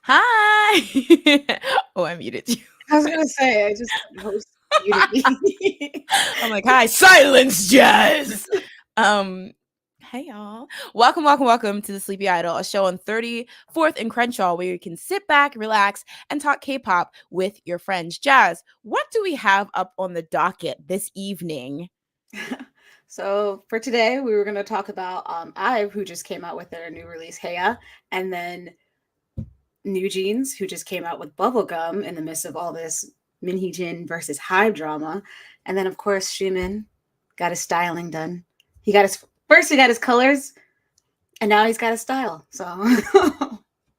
Hi. Oh, I muted you. I was gonna say I just muted me. I'm like, hi, silence, Jazz. Hey y'all. Welcome to the Sleepy Idol, a show on 34th and Crenshaw where you can sit back, relax, and talk K-pop with your friends. Jazz, what do we have up on the docket this evening? So for today, we were going to talk about IVE, who just came out with their new release, Heya, and then New Jeans, who just came out with Bubblegum in the midst of all this Minhee Jin versus Hybe drama. And then, of course, Xiumin got his styling done. He got his colors, and now he's got his style. So,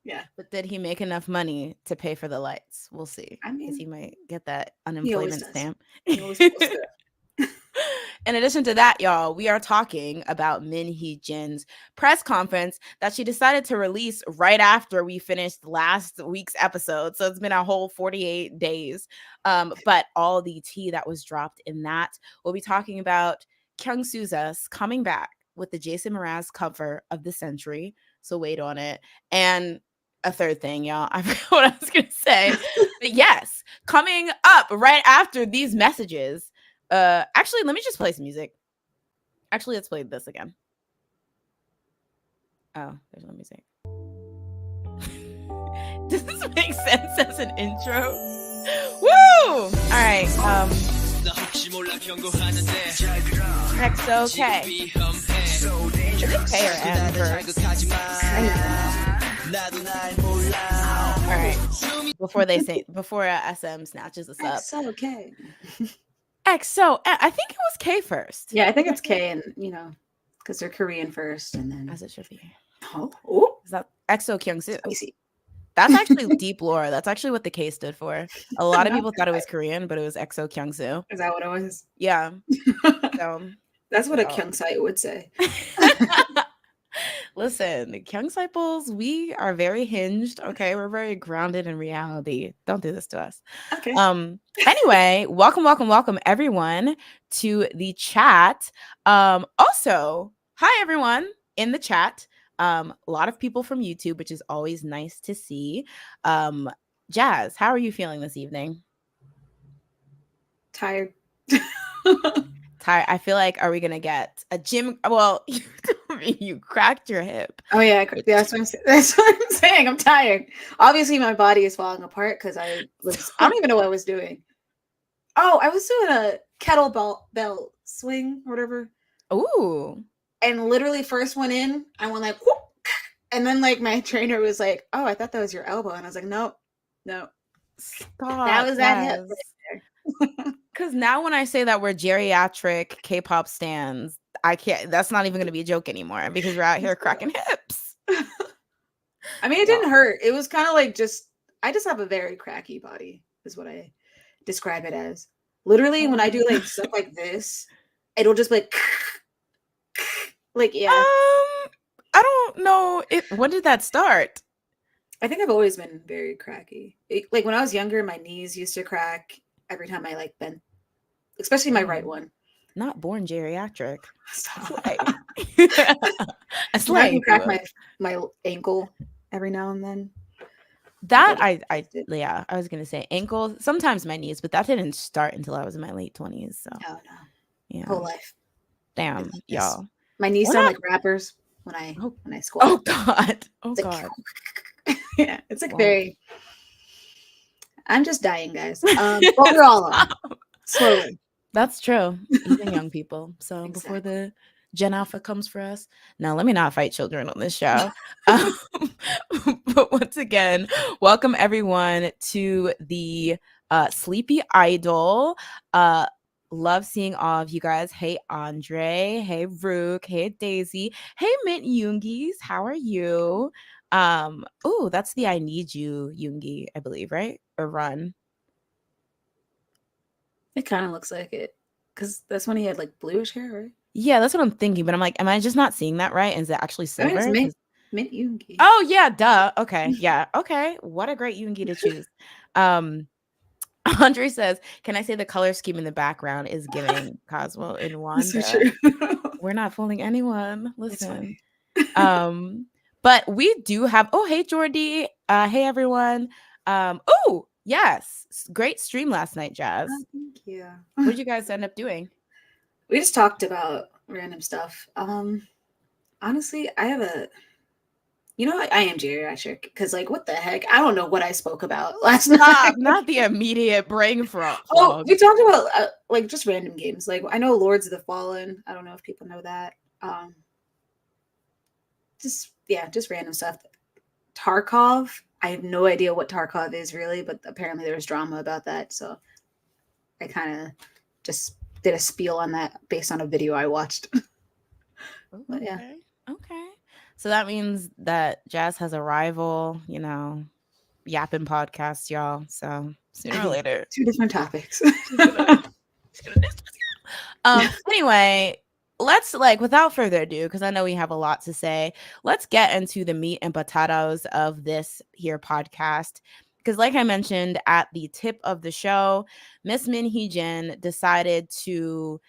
yeah. But did he make enough money to pay for the lights? We'll see. I mean, he might get that unemployment stamp. He always does. In addition to that, y'all, we are talking about Minhee Jin's press conference that she decided to release right after we finished last week's episode. So it's been a whole 48 days. But all the tea that was dropped in that, we'll be talking about Kyungsu's coming back with the Jason Mraz cover of the century. So wait on it. And a third thing, y'all. I forgot what I was going to say. But yes, coming up right after these messages. Actually, let me just play some music. Actually, let's play this again. Oh, there's no music. Does this make sense as an intro? Woo! All right. XOK. Is it K or M first? All right. Before SM snatches us up. XOK. XO. I think it was K first. Yeah, I think it's K, and because they're Korean first, and then as it should be. Oh, is that EXO Kyungsu? Spicy. That's actually deep lore. That's actually what the K stood for. A lot of people thought it was Korean, but it was EXO Kyungsu. Is that what it was? Yeah. So that's what a Kyungsite would say. Listen, the Kyungsiples, we are very hinged. Okay, we're very grounded in reality. Don't do this to us. Okay. Anyway, welcome everyone to the chat. Also, hi everyone in the chat. A lot of people from YouTube, which is always nice to see. Jazz, how are you feeling this evening? Tired. I feel like, are we gonna get a gym? Well, you cracked your hip. Oh yeah, that's what I'm saying. I'm tired. Obviously, my body is falling apart because I don't even know what I was doing. Oh, I was doing a kettlebell swing or whatever. Ooh. And literally first went in, I went like, whoop, and then like my trainer was like, "Oh, I thought that was your elbow," and I was like, "No." Stop. That was that hip right there. Because now when I say that we're geriatric K-pop stans, I can't. That's not even going to be a joke anymore because we're out here cracking hips. I mean, it didn't hurt. It was kind of like I just have a very cracky body, is what I describe it as. Literally, when I do like stuff like this, it'll just be like, yeah. I don't know. When did that start? I think I've always been very cracky. Like when I was younger, my knees used to crack every time I like bent, especially my right one. Not born geriatric. I can crack my ankle every now and then. That I was gonna say ankle, sometimes my knees, but that didn't start until I was in my late 20s. So no. Yeah. Whole life. Damn, y'all. My knees sound like rappers Oh, when I oh squat. God. Oh It's God. like yeah, it's like Wow. very. I'm just dying, guys. But we're all on slowly. That's true. Even young people. So before Exactly. the Gen Alpha comes for us. Now, let me not fight children on this show. Um, but once again, welcome everyone to the Sleepy Idol. Uh, love seeing all of you guys. Hey, Andre. Hey, Rook. Hey, Daisy. Hey, Mint Yoongies. How are you? Oh, that's the I Need You Yoongi, I believe, right? Or Run. It kind of looks like it, because that's when he had like bluish hair, right? Yeah, that's what I'm thinking, but I'm like, am I just not seeing that right? Is it actually I mean, it's silver? 'Cause Mint Yoongi. oh, yeah, duh. Okay, yeah, okay. What a great Yoongi to choose. Um, Andre says, "Can I say the color scheme in the background is giving Cosmo and That's so Wanda? true. We're not fooling anyone. It's Listen." funny. Um, but we do have oh, hey, Jordy. Hey, everyone. Oh, yes. Great stream last night, Oh, Jazz. thank you. What did you guys end up doing? We just talked about random stuff. Honestly, I have a. You know, I am geriatric because, like, what the heck? I don't know what I spoke about last night. Stop, not the immediate brain Oh, fog. we talked about like just random games. Like, I know Lords of the Fallen. I don't know if people know that. Um, just yeah, just random stuff. Tarkov. I have no idea what Tarkov is really, but apparently there was drama about that. So I kind of just did a spiel on that based on a video I watched. But yeah, Okay. Okay. So that means that Jazz has a rival, yapping podcast, y'all. So I sooner or mean, later, two different topics. she's gonna she's gonna diss us. Anyway, let's without further ado, because I know we have a lot to say, let's get into the meat and potatoes of this here podcast. Because like I mentioned at the tip of the show, Miss Min Hee Jin decided to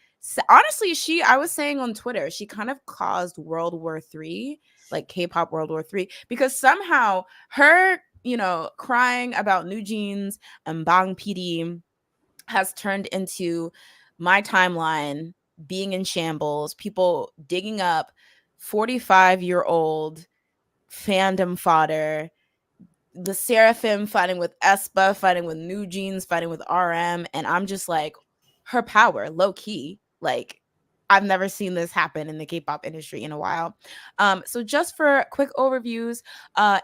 honestly, I was saying on Twitter, she kind of caused World War III, like K-pop World War III, because somehow her, crying about new jeans and Bang PD has turned into my timeline being in shambles, people digging up 45-year-old fandom fodder, the Seraphim fighting with Espa, fighting with New Jeans, fighting with RM, and I'm just like, her power, low key, like I've never seen this happen in the K-pop industry in a while. So just for quick overviews,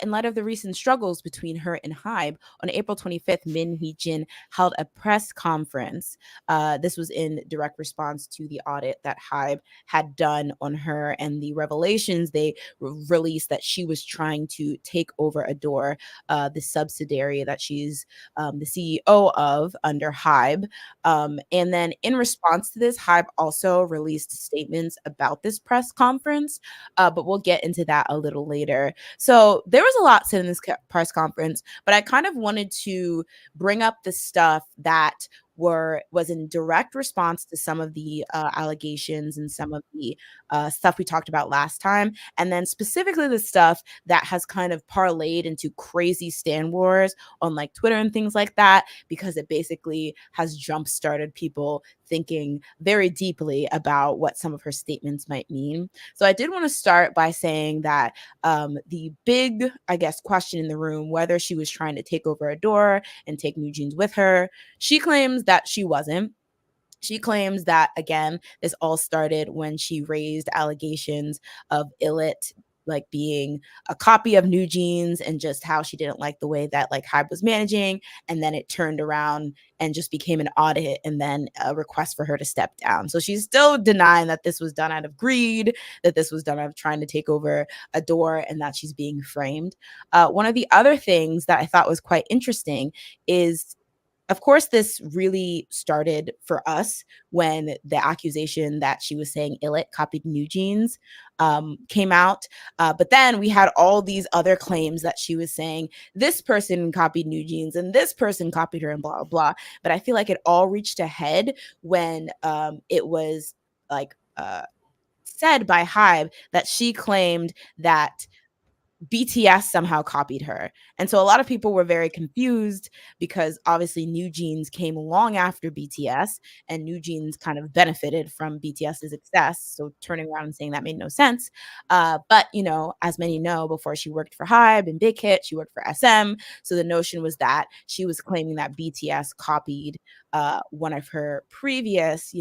in light of the recent struggles between her and Hybe, on April 25th, Min Hee Jin held a press conference. This was in direct response to the audit that Hybe had done on her and the revelations they released that she was trying to take over Adore, the subsidiary that she's the CEO of under Hybe. And then in response to this, Hybe also released statements about this press conference, but we'll get into that a little later. So there was a lot said in this press conference, but I kind of wanted to bring up the stuff that was in direct response to some of the allegations and some of the stuff we talked about last time, and then specifically the stuff that has kind of parlayed into crazy stan wars on like Twitter and things like that, because it basically has jump started people thinking very deeply about what some of her statements might mean. So I did want to start by saying that the big, I guess, question in the room, whether she was trying to take over Adore and take New Jeans with her, she claims that she wasn't. She claims that, again, this all started when she raised allegations of Illit like being a copy of New Jeans and just how she didn't like the way that like Hybe was managing. And then it turned around and just became an audit and then a request for her to step down. So she's still denying that this was done out of greed, that this was done out of trying to take over Adore, and that she's being framed. One of the other things that I thought was quite interesting is, of course, this really started for us when the accusation that she was saying Illit copied New Jeans came out. But then we had all these other claims that she was saying this person copied New Jeans and this person copied her and blah, blah, blah. But I feel like it all reached a head when it was like said by Hybe that she claimed that BTS somehow copied her. And so a lot of people were very confused because obviously New Jeans came long after BTS, and New Jeans kind of benefited from BTS's success. So turning around and saying that made no sense. But, you know, as many know, before she worked for Hybe and Big Hit, she worked for SM. So the notion was that she was claiming that BTS copied one of her previous,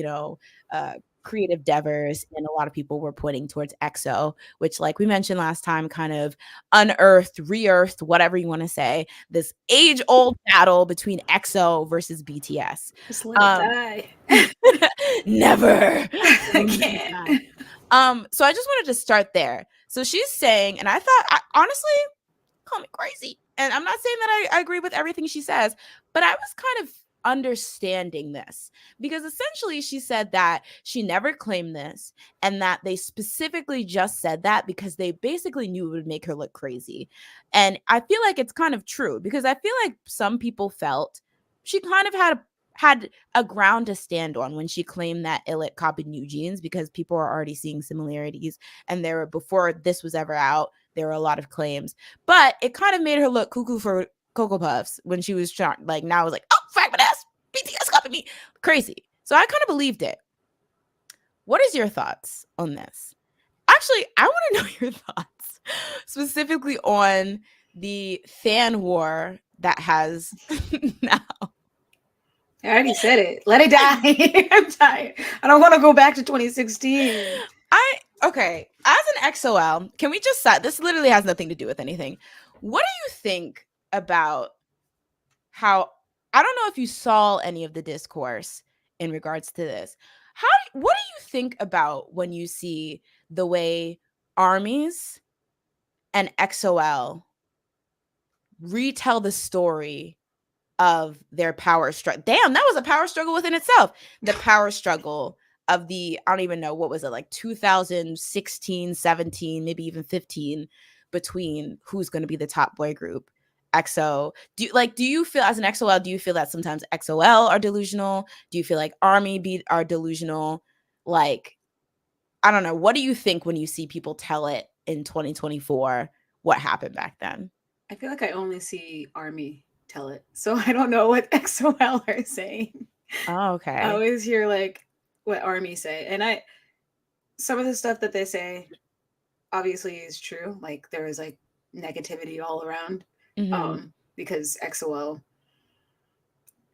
creative endeavors, and a lot of people were pointing towards EXO, which, like we mentioned last time, kind of unearthed, re-earthed, whatever you want to say, this age-old battle between EXO versus BTS. Just let it Um, die. never. I can't. So I just wanted to start there. So she's saying, and I thought, honestly, call me crazy. And I'm not saying that I agree with everything she says, but I was kind of understanding this because essentially she said that she never claimed this and that they specifically just said that because they basically knew it would make her look crazy. And I feel like it's kind of true because I feel like some people felt she kind of had a ground to stand on when she claimed that Illit copied New Jeans because people are already seeing similarities, and there were, before this was ever out, there were a lot of claims. But it kind of made her look cuckoo for Cocoa Puffs when she was trying, like, now I was like, oh, fuck my ass, BTS copied me. Crazy. So I kind of believed it. What is your thoughts on this? Actually, I want to know your thoughts specifically on the fan war that has now. I already said it. Let it die. I'm tired. I don't want to go back to 2016. Okay, as an XOL, can we just say this literally has nothing to do with anything. What do you think about how, I don't know if you saw any of the discourse in regards to this. What do you think about when you see the way armies and XOL retell the story of their power struggle? Damn, that was a power struggle within itself. The power struggle of the, I don't even know, what was it, like 2016, 17, maybe even 15, between who's going to be the top boy group. EXO. Do you feel, as an XOL, do you feel that sometimes XOL are delusional? Do you feel like Army are delusional? Like, I don't know. What do you think when you see people tell it in 2024 what happened back then? I feel like I only see Army tell it, so I don't know what XOL are saying. Oh, I okay. always hear like what Army say, and some of the stuff that they say obviously is true. Like there is like negativity all around, Mm-hmm. because XOL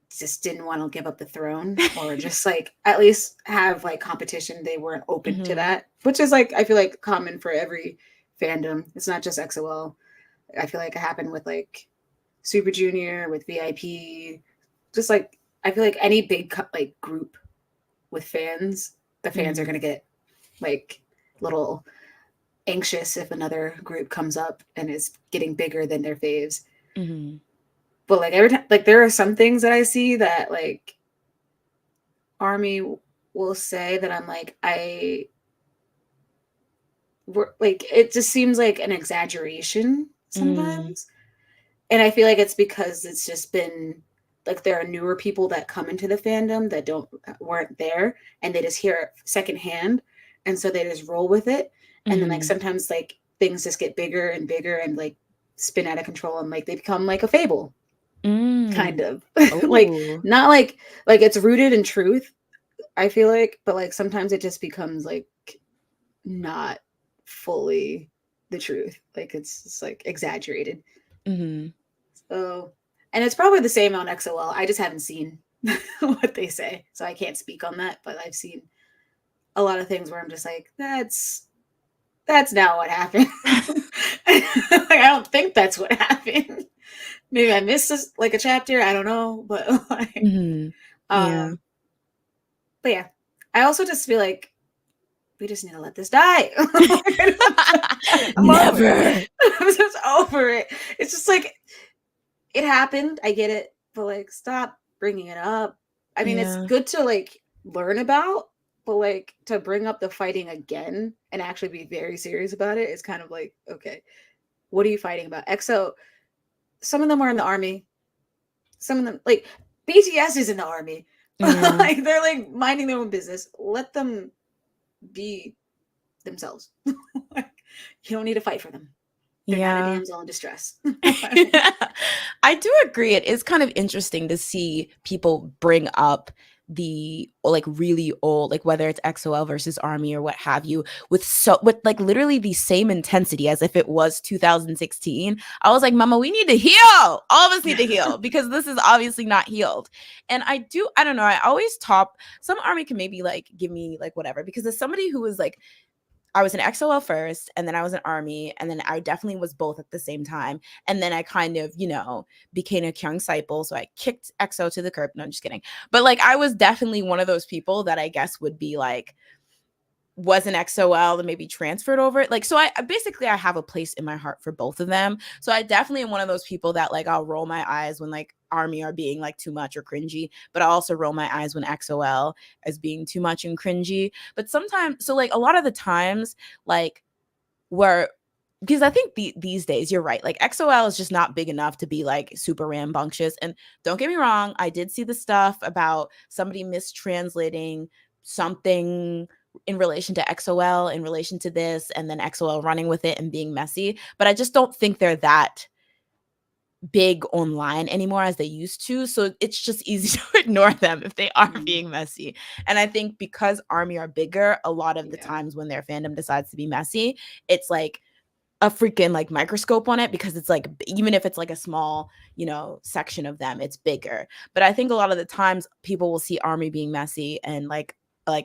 just didn't want to give up the throne or just like at least have like competition. They weren't open to Mm-hmm. that, which is like I feel like common for every fandom. It's not just XOL. I feel like it happened with like Super Junior, with VIP, just like I feel like any big like group with fans, the fans are Mm-hmm. gonna get like little anxious if another group comes up and is getting bigger than their faves. Mm-hmm. But like every time, like there are some things that I see that like Army will say that I'm like like it just seems like an exaggeration Mm-hmm. sometimes. And I feel like it's because it's just been like there are newer people that come into the fandom that weren't there and they just hear it secondhand, and so they just roll with it. And then like Mm-hmm. sometimes like things just get bigger and bigger and like spin out of control and like they become like a fable kind Mm. of. Like Oh. not like it's rooted in truth, I feel like, but like sometimes it just becomes like not fully the truth, like it's just like exaggerated. Mm-hmm. So, and it's probably the same on XOL. I just haven't seen what they say, so I can't speak on that. But I've seen a lot of things where I'm just like, that's not what happened. Like, I don't think that's what happened. Maybe I missed this, like a chapter. I don't know, but like, Mm-hmm. Yeah. um, but yeah, I also just feel like we just need to let this die. I'm over Never. it. I'm just over it. It's just like it happened. I get it, but like, stop bringing it up. I mean, it's Yeah. good to like learn about, but like to bring up the fighting again and actually be very serious about it is kind of like, okay, what are you fighting about? EXO, some of them are in the army. Some of them, like BTS, is in the army. Yeah. Like they're like minding their own business. Let them be themselves. Like, you don't need to fight for them. They're not a Yeah. damsel in distress. I do agree. It is kind of interesting to see people bring up the like really old, like whether it's XOL versus Army or what have you, with like literally the same intensity as if it was 2016. I was like, Mama, we need to heal. All of us need to heal because this is obviously not healed. And I don't know. I always top some Army can maybe like give me like whatever because as somebody who was like I was an XOL first, and then I was an Army, and then I definitely was both at the same time. And then I kind of, became a Kyung disciple. So I kicked EXO to the curb. No, I'm just kidding. But like, I was definitely one of those people that I guess would be like, was an XOL and maybe transferred over. Like, so I basically I have a place in my heart for both of them. So I definitely am one of those people that like I'll roll my eyes when like Army are being like too much or cringy, but I also roll my eyes when XOL is being too much and cringy. But sometimes, so like a lot of the times, like where because I think these days you're right. Like XOL is just not big enough to be like super rambunctious. And don't get me wrong, I did see the stuff about somebody mistranslating something in relation to XOL, in relation to this, and then XOL running with it and being messy. But I just don't think they're that big online anymore as they used to. So it's just easy to ignore them if they are being messy. And I think because Army are bigger, a lot of the times when their fandom decides to be messy, it's like a freaking like microscope on it because it's like even if it's like a small section of them, it's bigger. But I think a lot of the times people will see Army being messy and like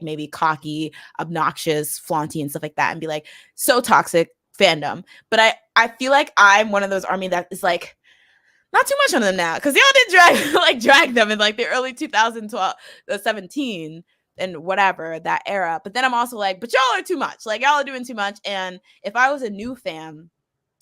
maybe cocky, obnoxious, flaunty and stuff like that and be like so toxic fandom. But I feel like I'm one of those Army that is like not too much on them now because y'all did drag them in like the early 2012 17 and whatever that era. But then I'm also like, but y'all are too much. Like y'all are doing too much. And if I was a new fan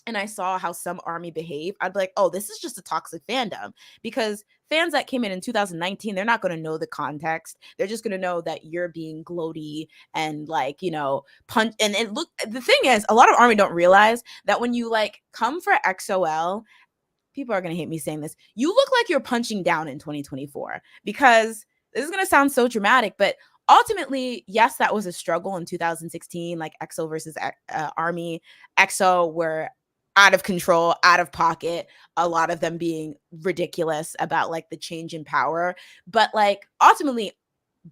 and I saw how some Army behave, I'd be like, oh, this is just a toxic fandom. Because fans that came in 2019, they're not going to know the context. They're just going to know that you're being gloaty and like, punch. And the thing is, a lot of Army don't realize that when you like come for XOL, people are going to hate me saying this. You look like you're punching down in 2024 because this is going to sound so dramatic, but ultimately, yes, that was a struggle in 2016, like EXO versus Army. EXO were out of control, out of pocket, a lot of them being ridiculous about like the change in power. But like ultimately,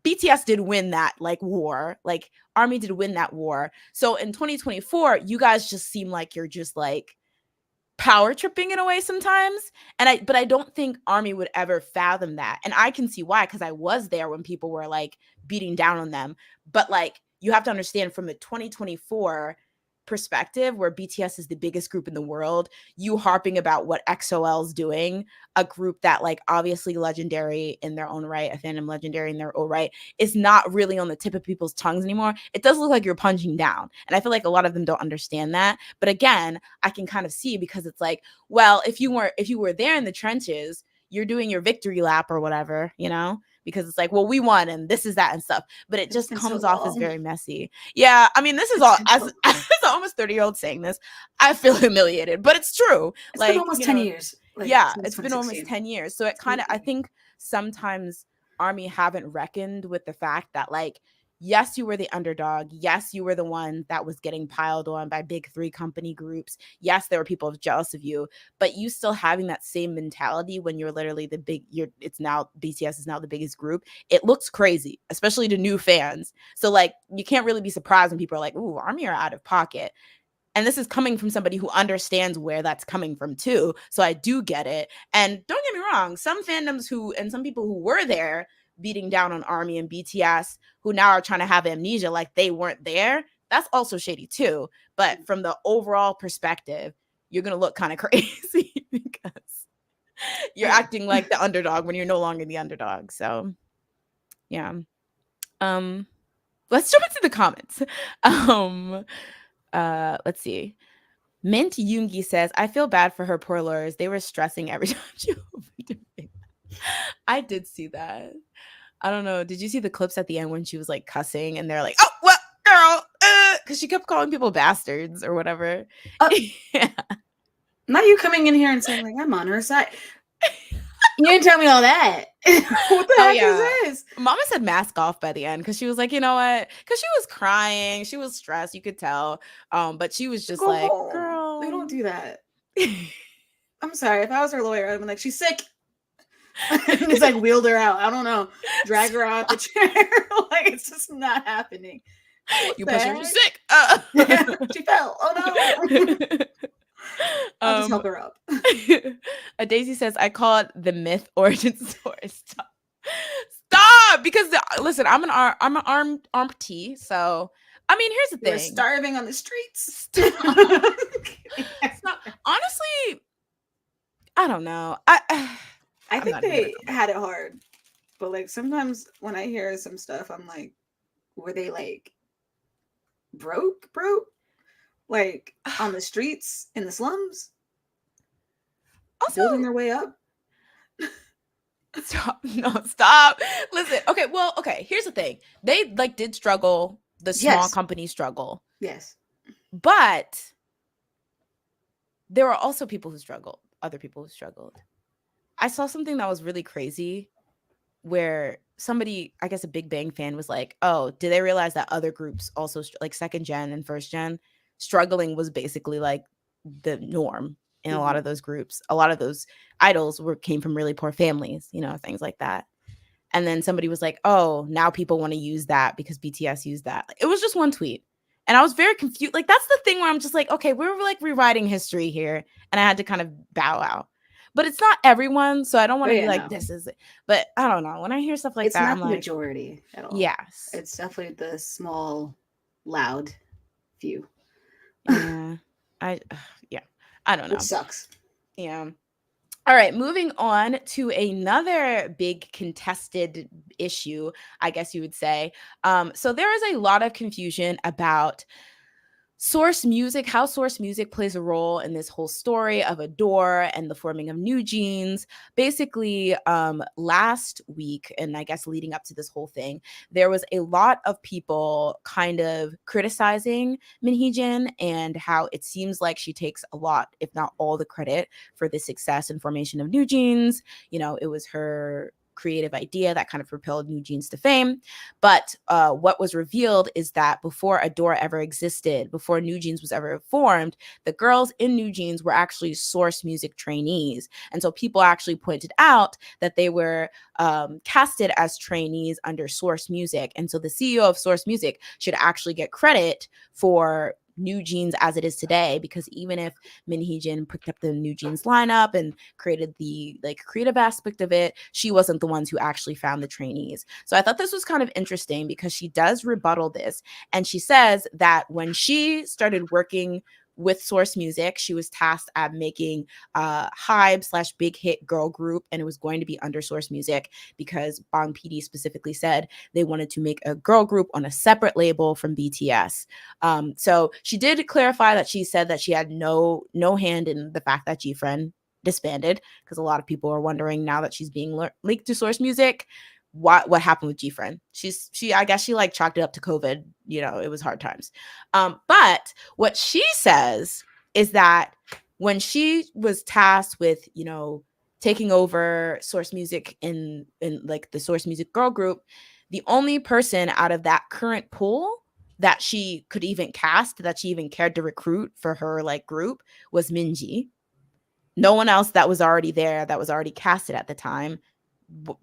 BTS did win that like war. Like Army did win that war. So in 2024, you guys just seem like you're just like power tripping in a way sometimes. But I don't think Army would ever fathom that. And I can see why, because I was there when people were like beating down on them. But like you have to understand from the 2024 perspective where BTS is the biggest group in the world, you harping about what XOL is doing, a group that like obviously legendary in their own right, a fandom legendary in their own right, is not really on the tip of people's tongues anymore. It does look like you're punching down. And I feel like a lot of them don't understand that. But again, I can kind of see because it's like, well, if you were there in the trenches, you're doing your victory lap or whatever, because it's like, well, we won and this is that and stuff. But it just comes off as very messy. Yeah, I mean, this is all as an almost 30-year-old saying this, I feel humiliated, but it's true. It's been almost 10 years. Yeah, it's been almost 10 years. So it kind of, I think sometimes Army haven't reckoned with the fact that like, yes, you were the underdog. Yes, you were the one that was getting piled on by big three company groups. Yes, there were people jealous of you, but you still having that same mentality when you're literally it's now BTS is now the biggest group. It looks crazy, especially to new fans. So like, you can't really be surprised when people are like, ooh, Army are out of pocket. And this is coming from somebody who understands where that's coming from too. So I do get it. And don't get me wrong, some fandoms and some people who were there beating down on Army and BTS who now are trying to have amnesia like they weren't there, that's also shady too. But from the overall perspective, you're going to look kind of crazy because you're acting like the underdog when you're no longer the underdog. So yeah. Let's jump into the comments. Let's see. Mint Yoongi says, I feel bad for her poor lawyers. They were stressing every time she opened her. I did see that. I don't know. Did you see the clips at the end when she was like cussing and they're like, oh, what, girl? Because she kept calling people bastards or whatever. Yeah. Not you coming in here and saying, like, I'm on her side. You didn't tell me all that. What the heck is this? Mama said mask off by the end because she was like, you know what? Because she was crying. She was stressed. You could tell. But she was just like, girl. They don't do that. I'm sorry. If I was her lawyer, I'd be like, she's sick. And just like wheeled her out. I don't know. Drag her out the chair. Like it's just not happening. What You the push her, she's heck? sick. She fell. Oh no. I'll just help her up. A Daisy says, I call it the myth origin story. Stop! Because listen, I'm an armed amputee, so I mean, here's the You were thing. starving on the streets. Stop. Stop. Honestly, I don't know. I think they had it hard, but like sometimes when I hear some stuff, I'm like, were they like broke, like on the streets in the slums, Also, building their way up? stop. No, stop. Listen. Okay. Well, okay. Here's the thing. They like did struggle. The small companies struggle. Yes. But there were also people who struggled. Other people who struggled. I saw something that was really crazy where somebody, I guess a Big Bang fan, was like, oh, did they realize that other groups also, like second gen and first gen, struggling was basically like the norm in a lot of those groups. A lot of those idols came from really poor families, you know, things like that. And then somebody was like, oh, now people want to use that because BTS used that. It was just one tweet. And I was very confused. Like, that's the thing where I'm just like, okay, we're like rewriting history here. And I had to kind of bow out. But it's not everyone. So I don't want to be like, this is it. But I don't know. When I hear stuff like that, I'm like, it's not the majority at all. Yes. It's definitely the small, loud few. Yeah. I don't know. It sucks. Yeah. All right, moving on to another big contested issue, I guess you would say. So there is a lot of confusion about source music, how source music plays a role in this whole story of Adore and the forming of New Jeans. Basically, last week, and I guess leading up to this whole thing, there was a lot of people kind of criticizing Minhee and how it seems like she takes a lot, if not all, the credit for the success and formation of New Jeans. You know, it was her creative idea that kind of propelled New Jeans to fame. But what was revealed is that before Adore ever existed, before New Jeans was ever formed, the girls in New Jeans were actually Source Music trainees. And so people actually pointed out that they were casted as trainees under Source Music. And so the CEO of Source Music should actually get credit for New Jeans as it is today, because even if Minhee picked up the New Jeans lineup and created the like creative aspect of it, she wasn't the ones who actually found the trainees. So I thought this was kind of interesting because she does rebuttal this, and she says that when she started working with Source Music, she was tasked at making Hybe / big hit girl group, and it was going to be under Source Music because Bang PD specifically said they wanted to make a girl group on a separate label from BTS. So she did clarify that she said that she had no hand in the fact that GFriend disbanded, because a lot of people are wondering now that she's being linked to Source Music, what happened with GFriend. She I guess she like chalked it up to COVID. You know, it was hard times. But what she says is that when she was tasked with, you know, taking over Source Music in like the Source Music girl group, the only person out of that current pool that she could even cast, that she even cared to recruit for her like group, was Minji. No one else that was already there, that was already casted at the time,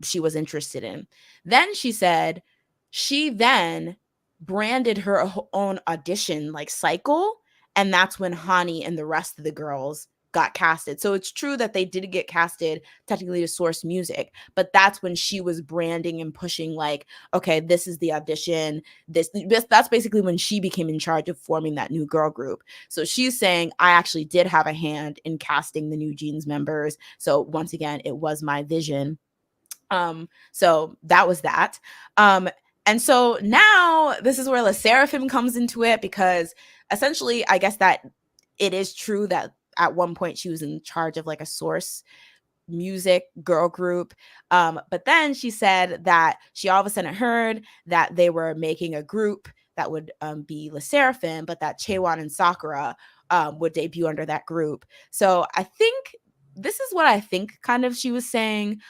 she was interested in. Then she said she then branded her own audition like cycle, and that's when Hani and the rest of the girls got casted. So it's true that they did get casted technically to Source Music, but that's when she was branding and pushing like, okay, this is the audition. That's basically when she became in charge of forming that new girl group. So she's saying, I actually did have a hand in casting the New Jeans members. So once again, it was my vision. So that was that. And so now this is where La Seraphim comes into it, because essentially, I guess that it is true that at one point she was in charge of like a Source Music girl group. But then she said that she all of a sudden heard that they were making a group that would be La Seraphim, but that Chaewon and Sakura would debut under that group. So I think this is what I think kind of she was saying,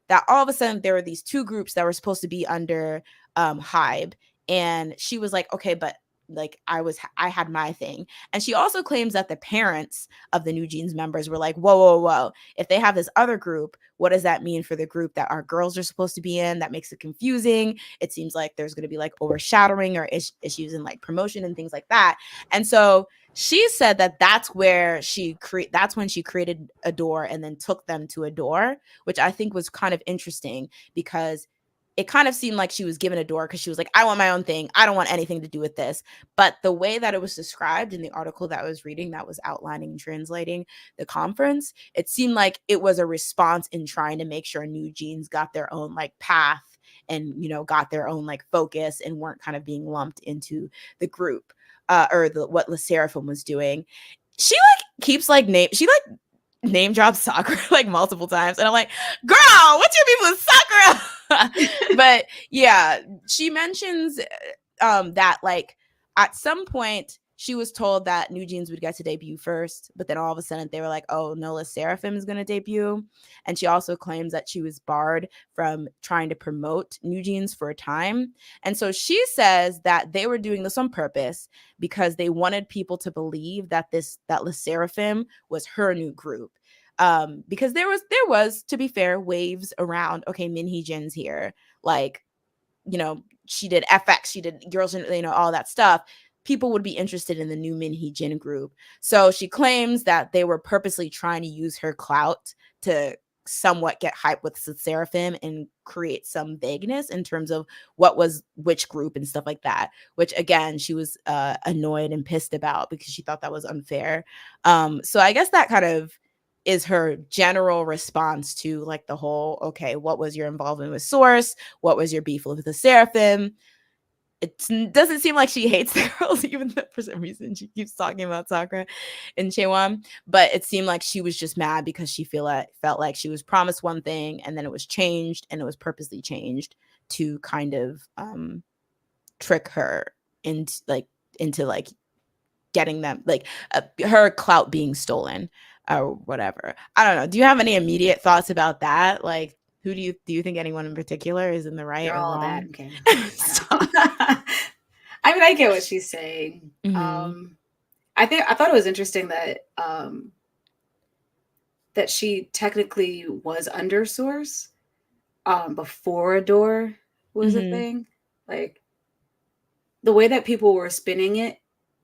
that all of a sudden there were these two groups that were supposed to be under Hybe. And she was like, okay, but like I had my thing. And she also claims that the parents of the New Jeans members were like, whoa, whoa, whoa, if they have this other group, what does that mean for the group that our girls are supposed to be in? That makes it confusing. It seems like there's going to be like overshadowing or issues in like promotion and things like that. And so she said that that's when she created Adore and then took them to Adore, which I think was kind of interesting because it kind of seemed like she was given Adore because she was like, I want my own thing. I don't want anything to do with this. But the way that it was described in the article that I was reading that was outlining and translating the conference, it seemed like it was a response in trying to make sure New Jeans got their own like path and, you know, got their own like focus and weren't kind of being lumped into the group or what Le Sserafim was doing. She like keeps like name drops Sakura like multiple times, and I'm like, girl, what's your beef with Sakura? But yeah, she mentions that like at some point she was told that New Jeans would get to debut first, but then all of a sudden they were like, oh, Nola Seraphim is going to debut. And she also claims that she was barred from trying to promote New Jeans for a time. And so she says that they were doing this on purpose because they wanted people to believe that Le Seraphim was her new group. Because there was, to be fair, waves around, okay, Minhee Jin's here. Like, you know, she did FX, she did Girls, you know, all that stuff. People would be interested in the new Minhee Jin group. So she claims that they were purposely trying to use her clout to somewhat get hype with Seraphim and create some vagueness in terms of what was which group and stuff like that, which again she was annoyed and pissed about because she thought that was unfair. So I guess that kind of is her general response to like the whole, okay, what was your involvement with Source, what was your beef with the Seraphim. It doesn't seem like she hates the girls, even though for some reason she keeps talking about Sakura and Chaewon. But it seemed like she was just mad because she felt like she was promised one thing and then it was changed, and it was purposely changed to kind of trick her into like getting them like her clout being stolen or whatever. I don't know. Do you have any immediate thoughts about that? Like, who do you think anyone in particular is in the right They're or all bad. wrong? Okay. Stop. I mean, I get what she's saying. Mm-hmm. I thought it was interesting that that she technically was under Source before Adore was a Mm-hmm. thing. Like the way that people were spinning it,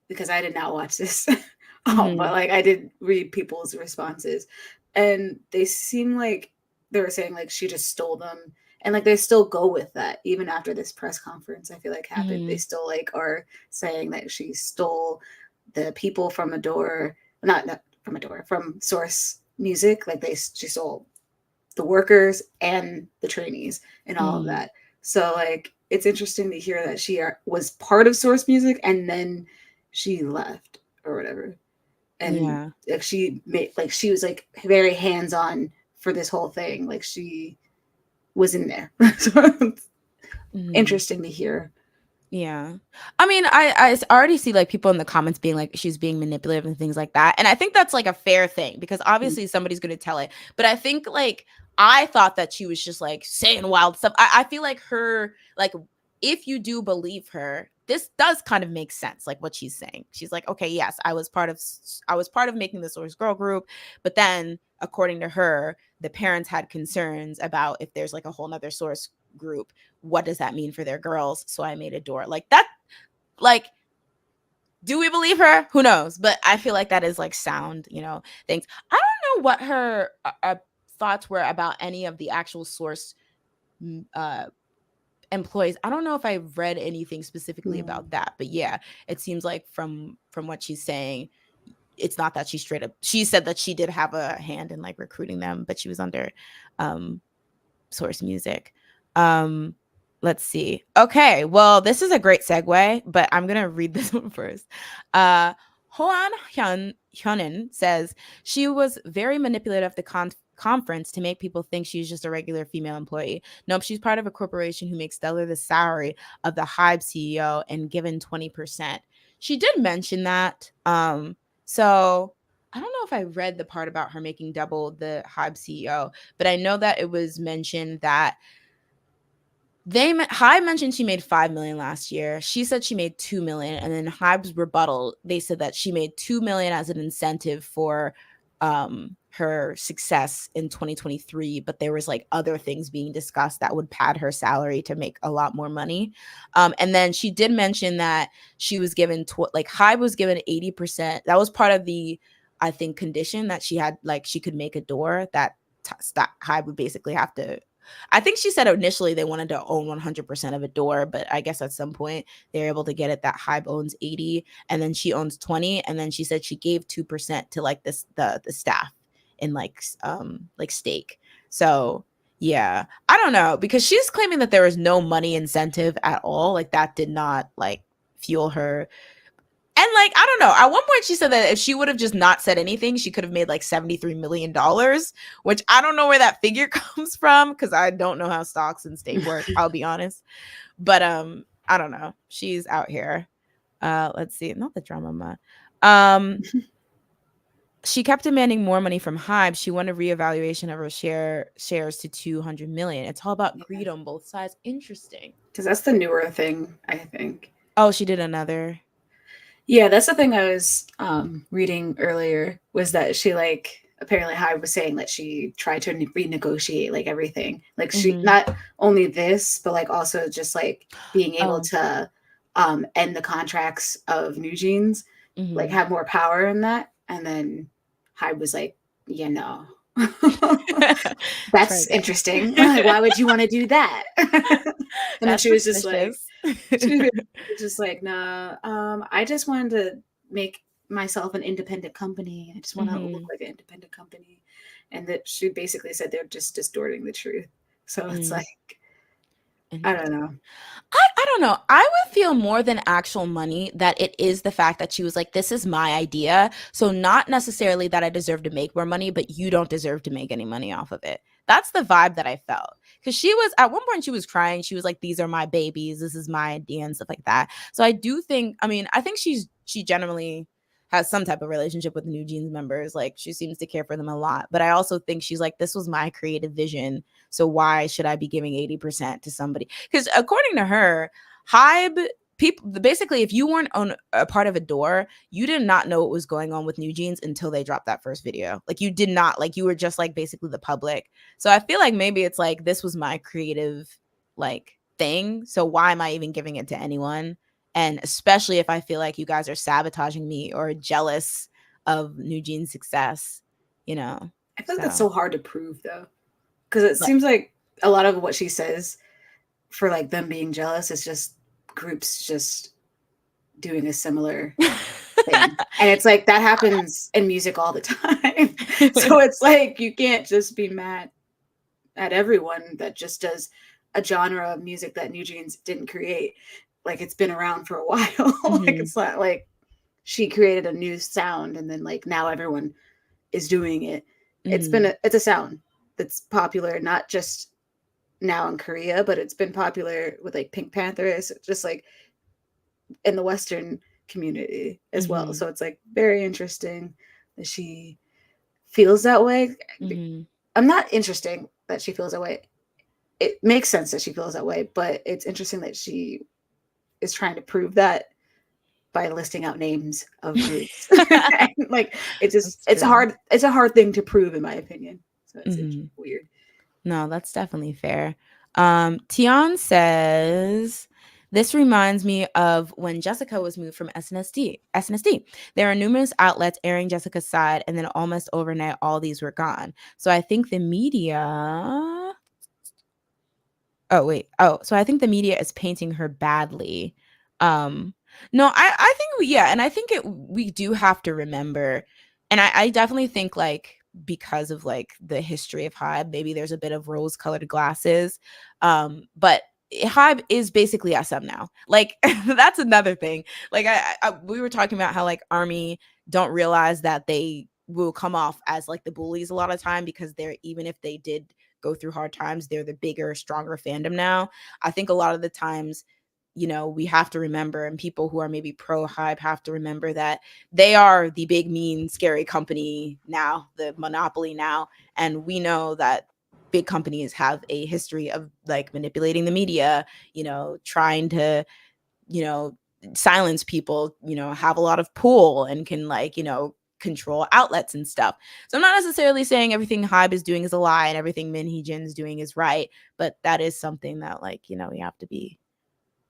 because I did not watch this, but Mm-hmm. like I did read people's responses, and they seem like they were saying like she just stole them, and like they still go with that even after this press conference. I feel like happened. They Mm-hmm. still like are saying that she stole the people from Adore, not from Adore, from Source Music. Like she stole the workers and the trainees and all of Mm-hmm. that. So like it's interesting to hear that she was part of Source Music and then she left or whatever. And Yeah. like she made like she was like very hands on for this whole thing. Like she was in there. So it's Mm-hmm. interesting to hear. Yeah. I mean, I already see like people in the comments being like she's being manipulative and things like that. And I think that's like a fair thing because obviously somebody's going to tell it. But I think like I thought that she was just like saying wild stuff. I feel like her, like, if you do believe her, this does kind of make sense, like what she's saying. She's like, okay, yes, I was part of making the Source Girl group, but then according to her, the parents had concerns about if there's like a whole nother Source group, what does that mean for their girls? So I made Adore. Like that, like, do we believe her? Who knows? But I feel like that is like sound, you know, things. I don't know what her thoughts were about any of the actual Source uh employees. I don't know if I've read anything specifically Mm. about that, but yeah, it seems like from what she's saying, it's not that she straight up, she said that she did have a hand in like recruiting them, but she was under um Source Music. Um, let's see. Okay, well, this is a great segue, but I'm gonna read this one first. Hoan Hyunin says she was very manipulative at the conference to make people think she's just a regular female employee. Nope, she's part of a corporation who makes Stellar the salary of the Hybe CEO and given 20%. She did mention that. So I don't know if I read the part about her making double the Hybe CEO, but I know that it was mentioned that Hybe mentioned she made 5 million last year. She said she made 2 million, and then Hybe's rebuttal, they said that she made 2 million as an incentive for her success in 2023, but there was like other things being discussed that would pad her salary to make a lot more money. And then she did mention that she was given like Hybe was given 80%. That was part of the, I think, condition that she had, like she could make a door that Hybe would basically have to. I think she said initially they wanted to own 100% of a door, but I guess at some point they're able to get it that Hybe owns 80 and then she owns 20. And then she said she gave 2% to like the staff in like stake. So yeah, I don't know, because she's claiming that there was no money incentive at all. Like that did not like fuel her. And like, I don't know. At one point, she said that if she would have just not said anything, she could have made like $73 million, which I don't know where that figure comes from because I don't know how stocks and state work. I'll be honest, but I don't know. She's out here. Let's see, not the drama ma. She kept demanding more money from Hybe. She wanted reevaluation of her shares to 200 million. It's all about Yeah, greed on both sides. Interesting. because that's the newer thing, I think. Oh, she did another. Yeah, that's the thing I was reading earlier was that she like apparently Hyde was saying that she tried to renegotiate like everything. Like she Mm-hmm. not only this, but like also just like being able Oh. to end the contracts of New Jeans, like Mm-hmm. have more power in that. And then Hyde was like, yeah, no. Try That's again. interesting. Like, why would you want to do that? And then That's she was just like, suspicious. she was just like, nah, I just wanted to make myself an independent company. I just want to look Hmm. like an independent company. And that she basically said they're just distorting the truth. So it's Mm, like, I don't interesting. know. I don't know. I would feel more than actual money that it is the fact that she was like, this is my idea. So, not necessarily that I deserve to make more money, but you don't deserve to make any money off of it. That's the vibe that I felt. Because she was, at one point, she was crying. She was like, these are my babies. This is my idea and stuff like that. So, I do think, I mean, I think she generally has some type of relationship with the New Jeans members. Like, she seems to care for them a lot. But I also think she's like, this was my creative vision. So, why should I be giving 80% to somebody? Because according to her, Hybe people basically, if you weren't on a part of a door, you did not know what was going on with New Jeans until they dropped that first video. Like you did not, like you were just like basically the public. So I feel like maybe it's like this was my creative like thing. So why am I even giving it to anyone? And especially if I feel like you guys are sabotaging me or jealous of New Jeans' success, you know. I feel like that's So so hard to prove though. Because it but seems like a lot of what she says for like them being jealous is just groups just doing a similar thing. And it's like that happens in music all the time. So it's like you can't just be mad at everyone that just does a genre of music that New Jeans didn't create. Like it's been around for a while. Like Mhm, it's not like she created a new sound and then like now everyone is doing it. mhm, It's a sound that's popular not just now in Korea, but it's been popular with like Pink Panthers, just like in the Western community as well. mhm, So it's like very interesting that she feels that way. mhm. I'm not interesting that she feels that way. It makes sense that she feels that way, but it's interesting that she is trying to prove that by listing out names of groups. Like That's true. it's a hard thing to prove in my opinion. So it's Mhm. weird. No, that's definitely fair. Tion says, this reminds me of when Jessica was moved from SNSD. SNSD. There are numerous outlets airing Jessica's side, and then almost overnight, all these were gone. So I think the media. Oh wait. Oh, so I think the media is painting her badly. Um no, I think yeah, and I think we do have to remember, and I definitely think like because of like the history of Hybe, maybe there's a bit of rose colored glasses. But Hybe is basically SM now. Like that's another thing. Like we were talking about how like Army don't realize that they will come off as like the bullies a lot of time because they're, even if they did go through hard times, they're the bigger, stronger fandom now. I think a lot of the times, you know, we have to remember, and people who are maybe pro Hype have to remember that they are the big, mean, scary company now, the monopoly now. And we know that big companies have a history of like manipulating the media, trying to, you know, silence people, have a lot of pull and can like, control outlets and stuff. So I'm not necessarily saying everything Hybe is doing is a lie and everything Min Hee Jin is doing is right, but that is something that like, you have to be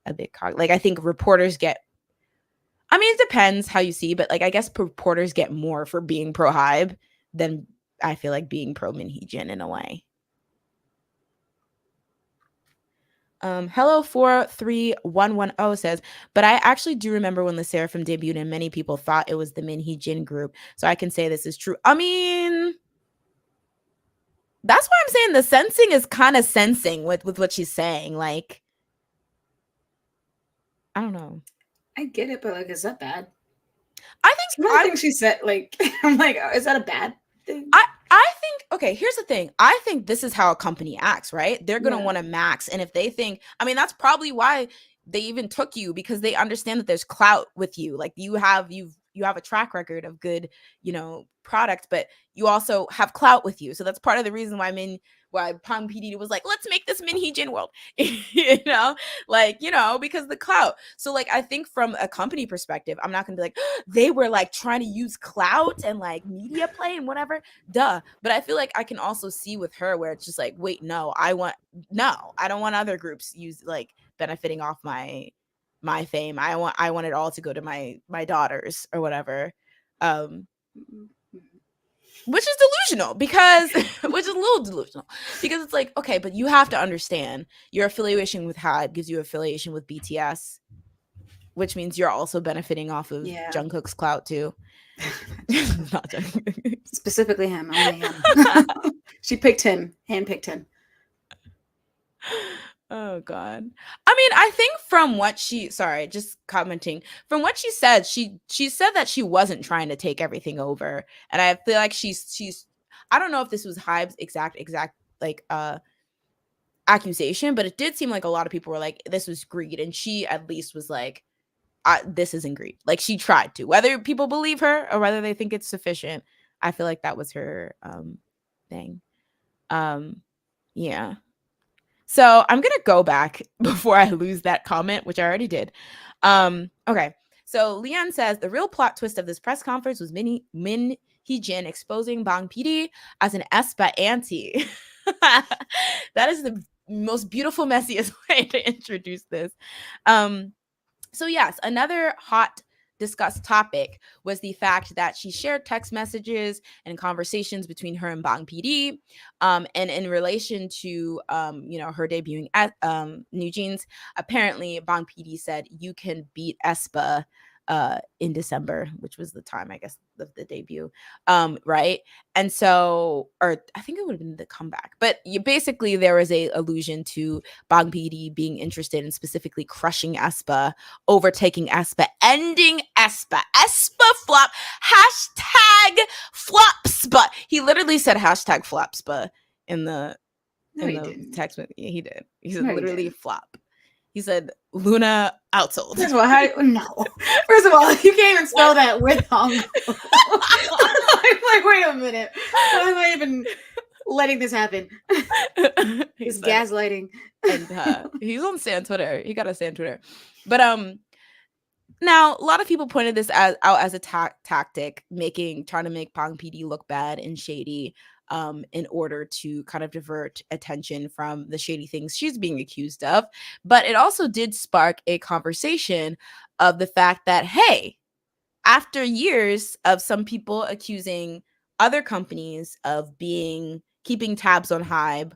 a bit like I think reporters get, I mean, it depends how you see, but like I guess reporters get more for being pro Hybe than I feel like being pro Min Hee Jin in a way. Hello 43110 says, but I actually do remember when the Seraphim debuted and many people thought it was the Min Hee Jin group. So I can say this is true. I mean, that's why I'm saying the sensing is kind of sensing with what she's saying. Like, I don't know. I get it, but like, is that bad? I think one thing she said, like, I'm like, oh, is that a bad thing? I think, okay, here's the thing. I think this is how a company acts, right? They're going to want to max. And if they think, I mean, that's probably why they even took you, because they understand that there's clout with you. Like you have a track record of good, product, but you also have clout with you. So that's part of the reason why Pong PD was like, let's make this Min Hee Jin world, because the clout. So like, I think from a company perspective, I'm not gonna be like, they were like trying to use clout and like media play and whatever, duh. But I feel like I can also see with her where it's just like, wait, no, I don't want other groups benefiting off my fame. I want it all to go to my daughters or whatever. Which is delusional which is a little delusional because it's like, okay, but you have to understand your affiliation with Hybe gives you affiliation with BTS, which means you're also benefiting off of Jungkook's clout too. Not specifically him, only him. She picked him, handpicked him. Oh God. I mean, I think from what just commenting, from what she said, she said that she wasn't trying to take everything over. And I feel like she's I don't know if this was Hybe's exact like accusation, but it did seem like a lot of people were like, this was greed. And she at least was like, this isn't greed. Like she tried to, whether people believe her or whether they think it's sufficient. I feel like that was her thing. Yeah. So I'm gonna go back before I lose that comment, which I already did. Okay. So Leon says the real plot twist of this press conference was Min Hee Jin exposing Bang PD as an aespa anti. That is the most beautiful, messiest way to introduce this. So yes, another hot discussed topic was the fact that she shared text messages and conversations between her and Bang PD. And in relation to, her debuting at New Jeans, apparently Bang PD said, you can beat aespa in December, which was the time, I guess, of the debut. Right. And so, or I think it would have been the comeback, but basically there was a allusion to Bang PD being interested in specifically crushing aespa, overtaking aespa, ending aespa flop, hashtag flopspa. He literally said hashtag flopspa in the text. Yeah, he did. He said literally flop. He said Luna outsold. First of all, no. First of all, you can't even spell that with Hangul. I'm like, wait a minute. Why am I even letting this happen? He's gaslighting. And he's on Stan Twitter. He got a Stan Twitter. But now a lot of people pointed this out as a tactic, trying to make Bang PD look bad and shady. In order to kind of divert attention from the shady things she's being accused of. But it also did spark a conversation of the fact that, hey, after years of some people accusing other companies of keeping tabs on Hybe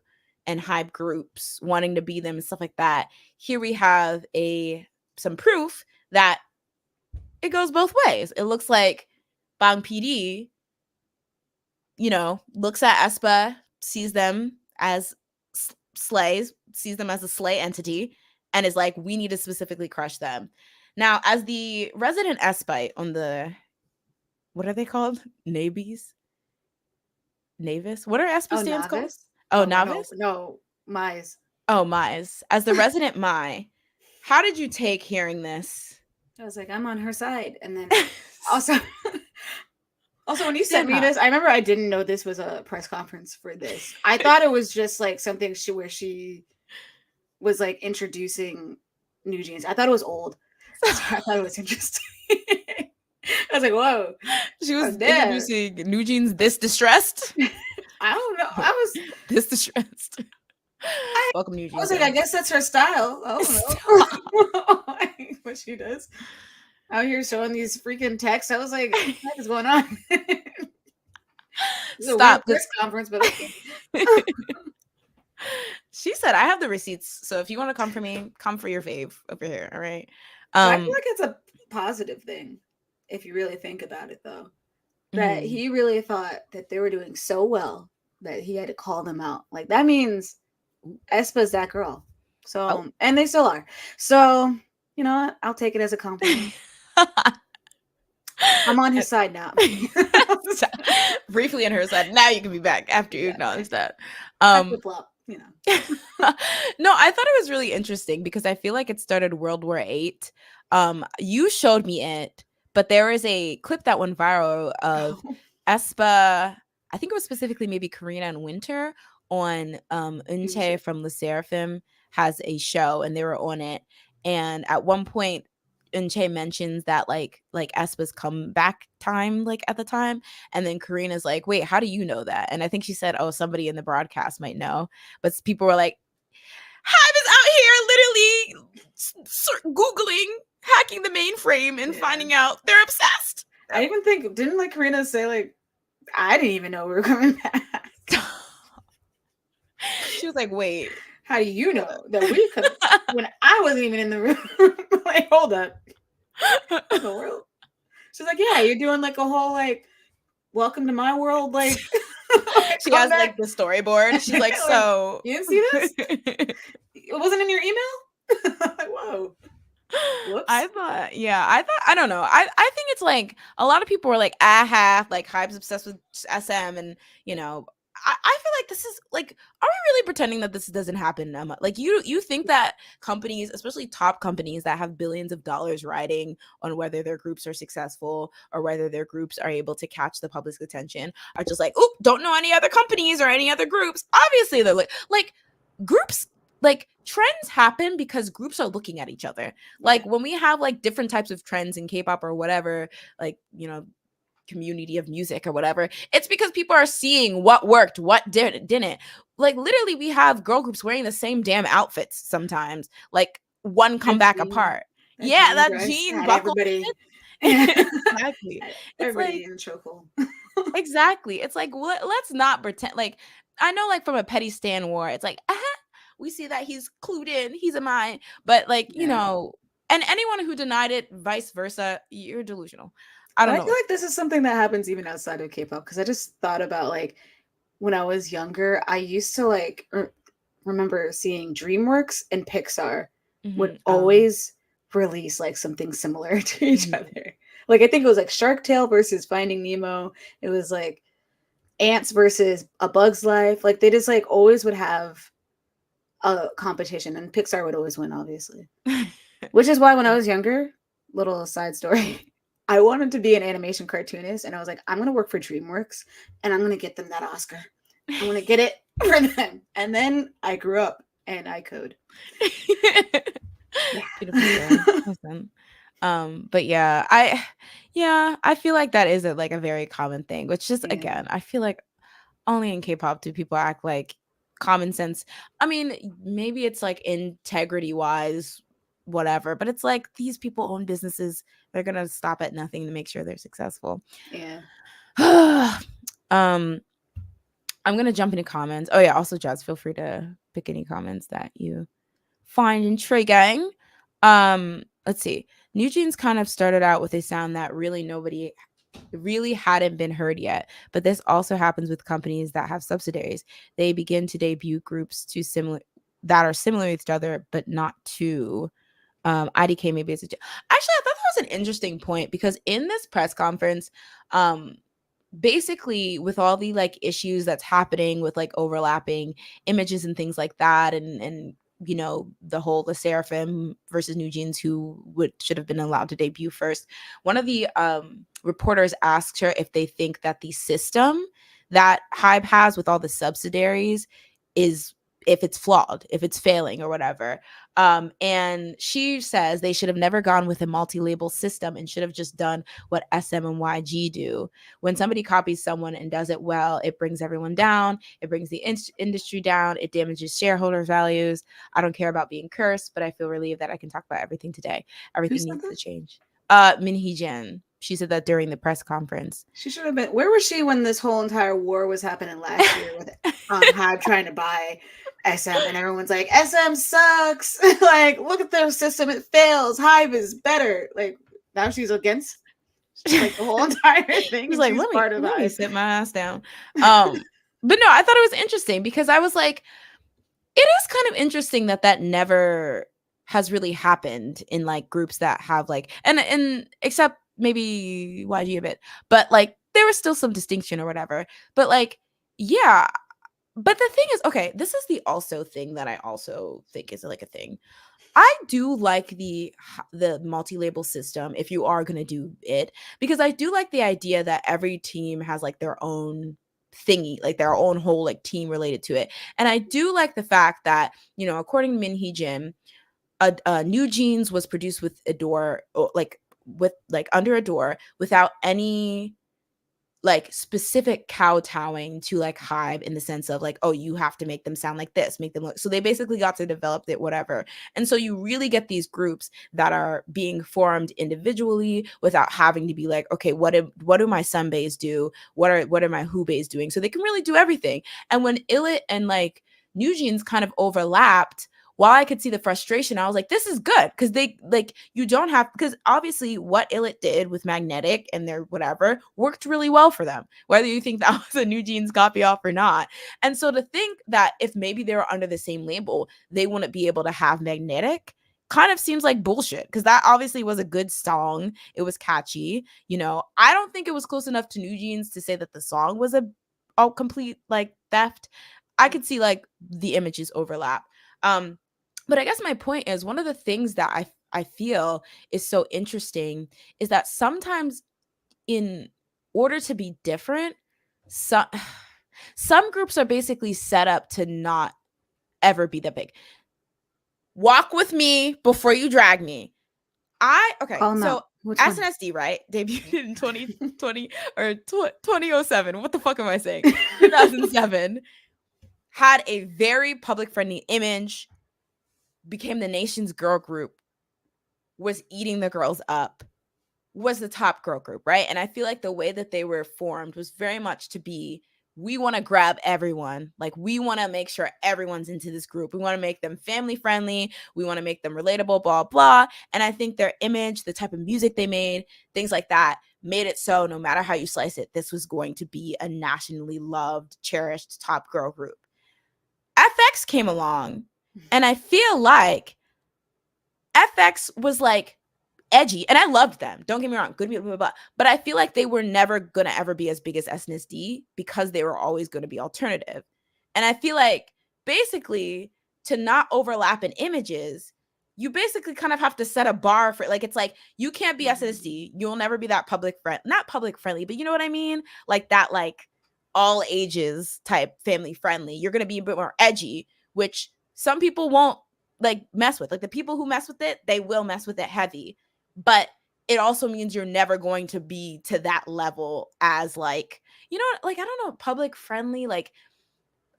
and Hybe groups, wanting to be them and stuff like that, here we have some proof that it goes both ways. It looks like Bang PD looks at aespa, sees them as slays, sees them as a slay entity, and is like, we need to specifically crush them. Now, as the resident aespite on the, what are they called? Navies? Navis? What are aespa stands called? Oh, Navis? No, Mize. Oh, Mize. As the resident Mai, how did you take hearing this? I was like, I'm on her side. And then also... Also, when you Did sent me not. this, I remember I didn't know this was a press conference for this. I thought it was just like something where she was like introducing New Jeans. I thought it was old, so I thought it was interesting. I was like, "Whoa, She oh was damn!" introducing New Jeans this distressed. I don't know. This distressed. I Welcome, New was Jeans, like, I y'all. guess that's her style. I don't Stop. know what she does out here showing these freaking texts. I was like, what the heck is going on? This is a weird Stop. press conference, but okay. She said, I have the receipts. So if you want to come for me, come for your fave over here. All right. But I feel like it's a positive thing if you really think about it, though. That Mhm. he really thought that they were doing so well that he had to call them out. Like that means Espa's that girl. Oh. So, and they still are. So, you know what? I'll take it as a compliment. I'm on his side now. So, briefly on her side. Now you can be back after you Yeah, acknowledge that. I flip flop, you know. No, I thought it was really interesting because I feel like it started World War VIII. You showed me it, but there is a clip that went viral of Espa. I think it was specifically maybe Karina and Winter on Unche from Le Seraphim has a show, and they were on it. And at one point, Unche mentions that like Espa's comeback time, like at the time, and then Karina's like, "Wait, how do you know that?" And I think she said, "Oh, somebody in the broadcast might know." But people were like, Hybe is out here literally Googling, hacking the mainframe and finding out they're obsessed. I even think, didn't like Karina say, like, I didn't even know we were coming back. She was like, wait. How do you know that we could, when I wasn't even in the room? Like, hold up. What in the world? She's like, yeah, you're doing like a whole, like, welcome to my world, like, She has like the storyboard. She's like, like, so you didn't see this? It wasn't in your email? Like, whoa. Whoops. I don't know. I think it's like a lot of people were like, aha, like Hype's obsessed with SM, and you know, I feel like this is like, are we really pretending that this doesn't happen? Like you think that companies, especially top companies that have billions of dollars riding on whether their groups are successful or whether their groups are able to catch the public's attention, are just like, oh, don't know any other companies or any other groups. Obviously, they're like groups, like trends happen because groups are looking at each other. Like when we have like different types of trends in K-pop or whatever, like, you know, community of music or whatever, it's because people are seeing what worked, what didn't. Like literally we have girl groups wearing the same damn outfits sometimes, like one comeback apart. Yeah, that jean had buckle. everybody. Exactly. It's Everybody like, in a chokehold. exactly. It's like, let's not pretend. Like, I know, like from a petty stan war, it's like, we see that he's clued in, he's a mind, but like, you know, and anyone who denied it, vice versa, you're delusional. I But don't I know. feel like this is something that happens even outside of K-pop, because I just thought about like when I was younger, I used to like remember seeing DreamWorks and Pixar would always release like something similar to each other. Like I think it was like Shark Tale versus Finding Nemo. It was like Ants versus A Bug's Life. Like they just like always would have a competition, and Pixar would always win, obviously. Which is why when I was younger, little side story, I wanted to be an animation cartoonist, and I was like, I'm gonna work for DreamWorks, and I'm gonna get them that Oscar. I'm gonna get it for them. And then I grew up and I code. Listen. But yeah, I feel like that is like a very common thing, which just again, I feel like only in K-pop do people act like common sense. I mean, maybe it's like integrity wise, whatever, but it's like these people own businesses. They're gonna stop at nothing to make sure they're successful. Yeah. I'm gonna jump into comments. Oh yeah, also Jazz, feel free to pick any comments that you find intriguing. Let's see. New Jeans kind of started out with a sound that really hadn't been heard yet, but this also happens with companies that have subsidiaries. They begin to debut groups that are similar to each other, but not too. IDK maybe is actually, I thought that was an interesting point because in this press conference, basically with all the like issues that's happening with like overlapping images and things like that, and the whole the Seraphim versus New Jeans, who should have been allowed to debut first. One of the reporters asked her if they think that the system that Hybe has with all the subsidiaries is, if it's flawed, if it's failing or whatever. And she says they should have never gone with a multi-label system and should have just done what SM and YG do. When somebody copies someone and does it well, it brings everyone down. It brings the industry down. It damages shareholder values. I don't care about being cursed, but I feel relieved that I can talk about everything today. Who Everything said needs to that? change. Min Hee-jin. She said that during the press conference. She should have been. Where was she when this whole entire war was happening last year with Hybe trying to buy SM, and everyone's like, SM sucks. Like, look at their system, it fails. Hybe is better. Like, now she's against like the whole entire thing, He's and like, she's part of let me Hybe. sit my ass down. But no, I thought it was interesting because I was like, it is kind of interesting that never has really happened in like groups that have like, and except maybe YG a bit, but like there was still some distinction or whatever. But like, yeah. But the thing is, okay, this is the also thing that I also think is like a thing. I do like the multi-label system if you are going to do it, because I do like the idea that every team has like their own thingy, like their own whole like team related to it. And I do like the fact that, according to Min Hee-jin, New Jeans was produced with a door, like with like under a door, without any like specific kowtowing to like Hybe, in the sense of like, oh, you have to make them sound like this, make them look. So they basically got to develop it, whatever. And so you really get these groups that are being formed individually without having to be like, okay, what do my Sunbays do? What are my Hubeis doing? So they can really do everything. And when Illit and like New Jeans kind of overlapped, while I could see the frustration, I was like, this is good, because they like, you don't have, because obviously what Illit did with Magnetic and their whatever worked really well for them, whether you think that was a New Jeans copy off or not. And so to think that if maybe they were under the same label, they wouldn't be able to have Magnetic kind of seems like bullshit, because that obviously was a good song. It was catchy. I don't think it was close enough to New Jeans to say that the song was a complete like theft. I could see like the images overlap. But I guess my point is, one of the things that I feel is so interesting is that sometimes, in order to be different, some some groups are basically set up to not ever be that big. Walk with me before you drag me. Call them So out. Which one? SNSD, right? Debuted in 2020 or 2007. What the fuck am I saying? 2007. Had a very public friendly image, became the nation's girl group, was eating the girls up, was the top girl group, right? And I feel like the way that they were formed was very much to be, we want to grab everyone. Like, we want to make sure everyone's into this group. We want to make them family friendly. We want to make them relatable, blah, blah. And I think their image, the type of music they made, things like that, made it so no matter how you slice it, this was going to be a nationally loved, cherished top girl group. FX came along, and I feel like FX was like edgy, and I loved them. Don't get me wrong, good, blah, blah, blah. But I feel like they were never gonna ever be as big as SNSD, because they were always going to be alternative. And I feel like basically, to not overlap in images, you basically kind of have to set a bar for, like, it's like, you can't be SNSD. You'll never be that not public friendly, but you know what I mean? Like that, like all ages type family friendly. You're gonna be a bit more edgy, which some people won't like mess with. Like the people who mess with it, they will mess with it heavy. But it also means you're never going to be to that level as like, like, I don't know, public friendly, like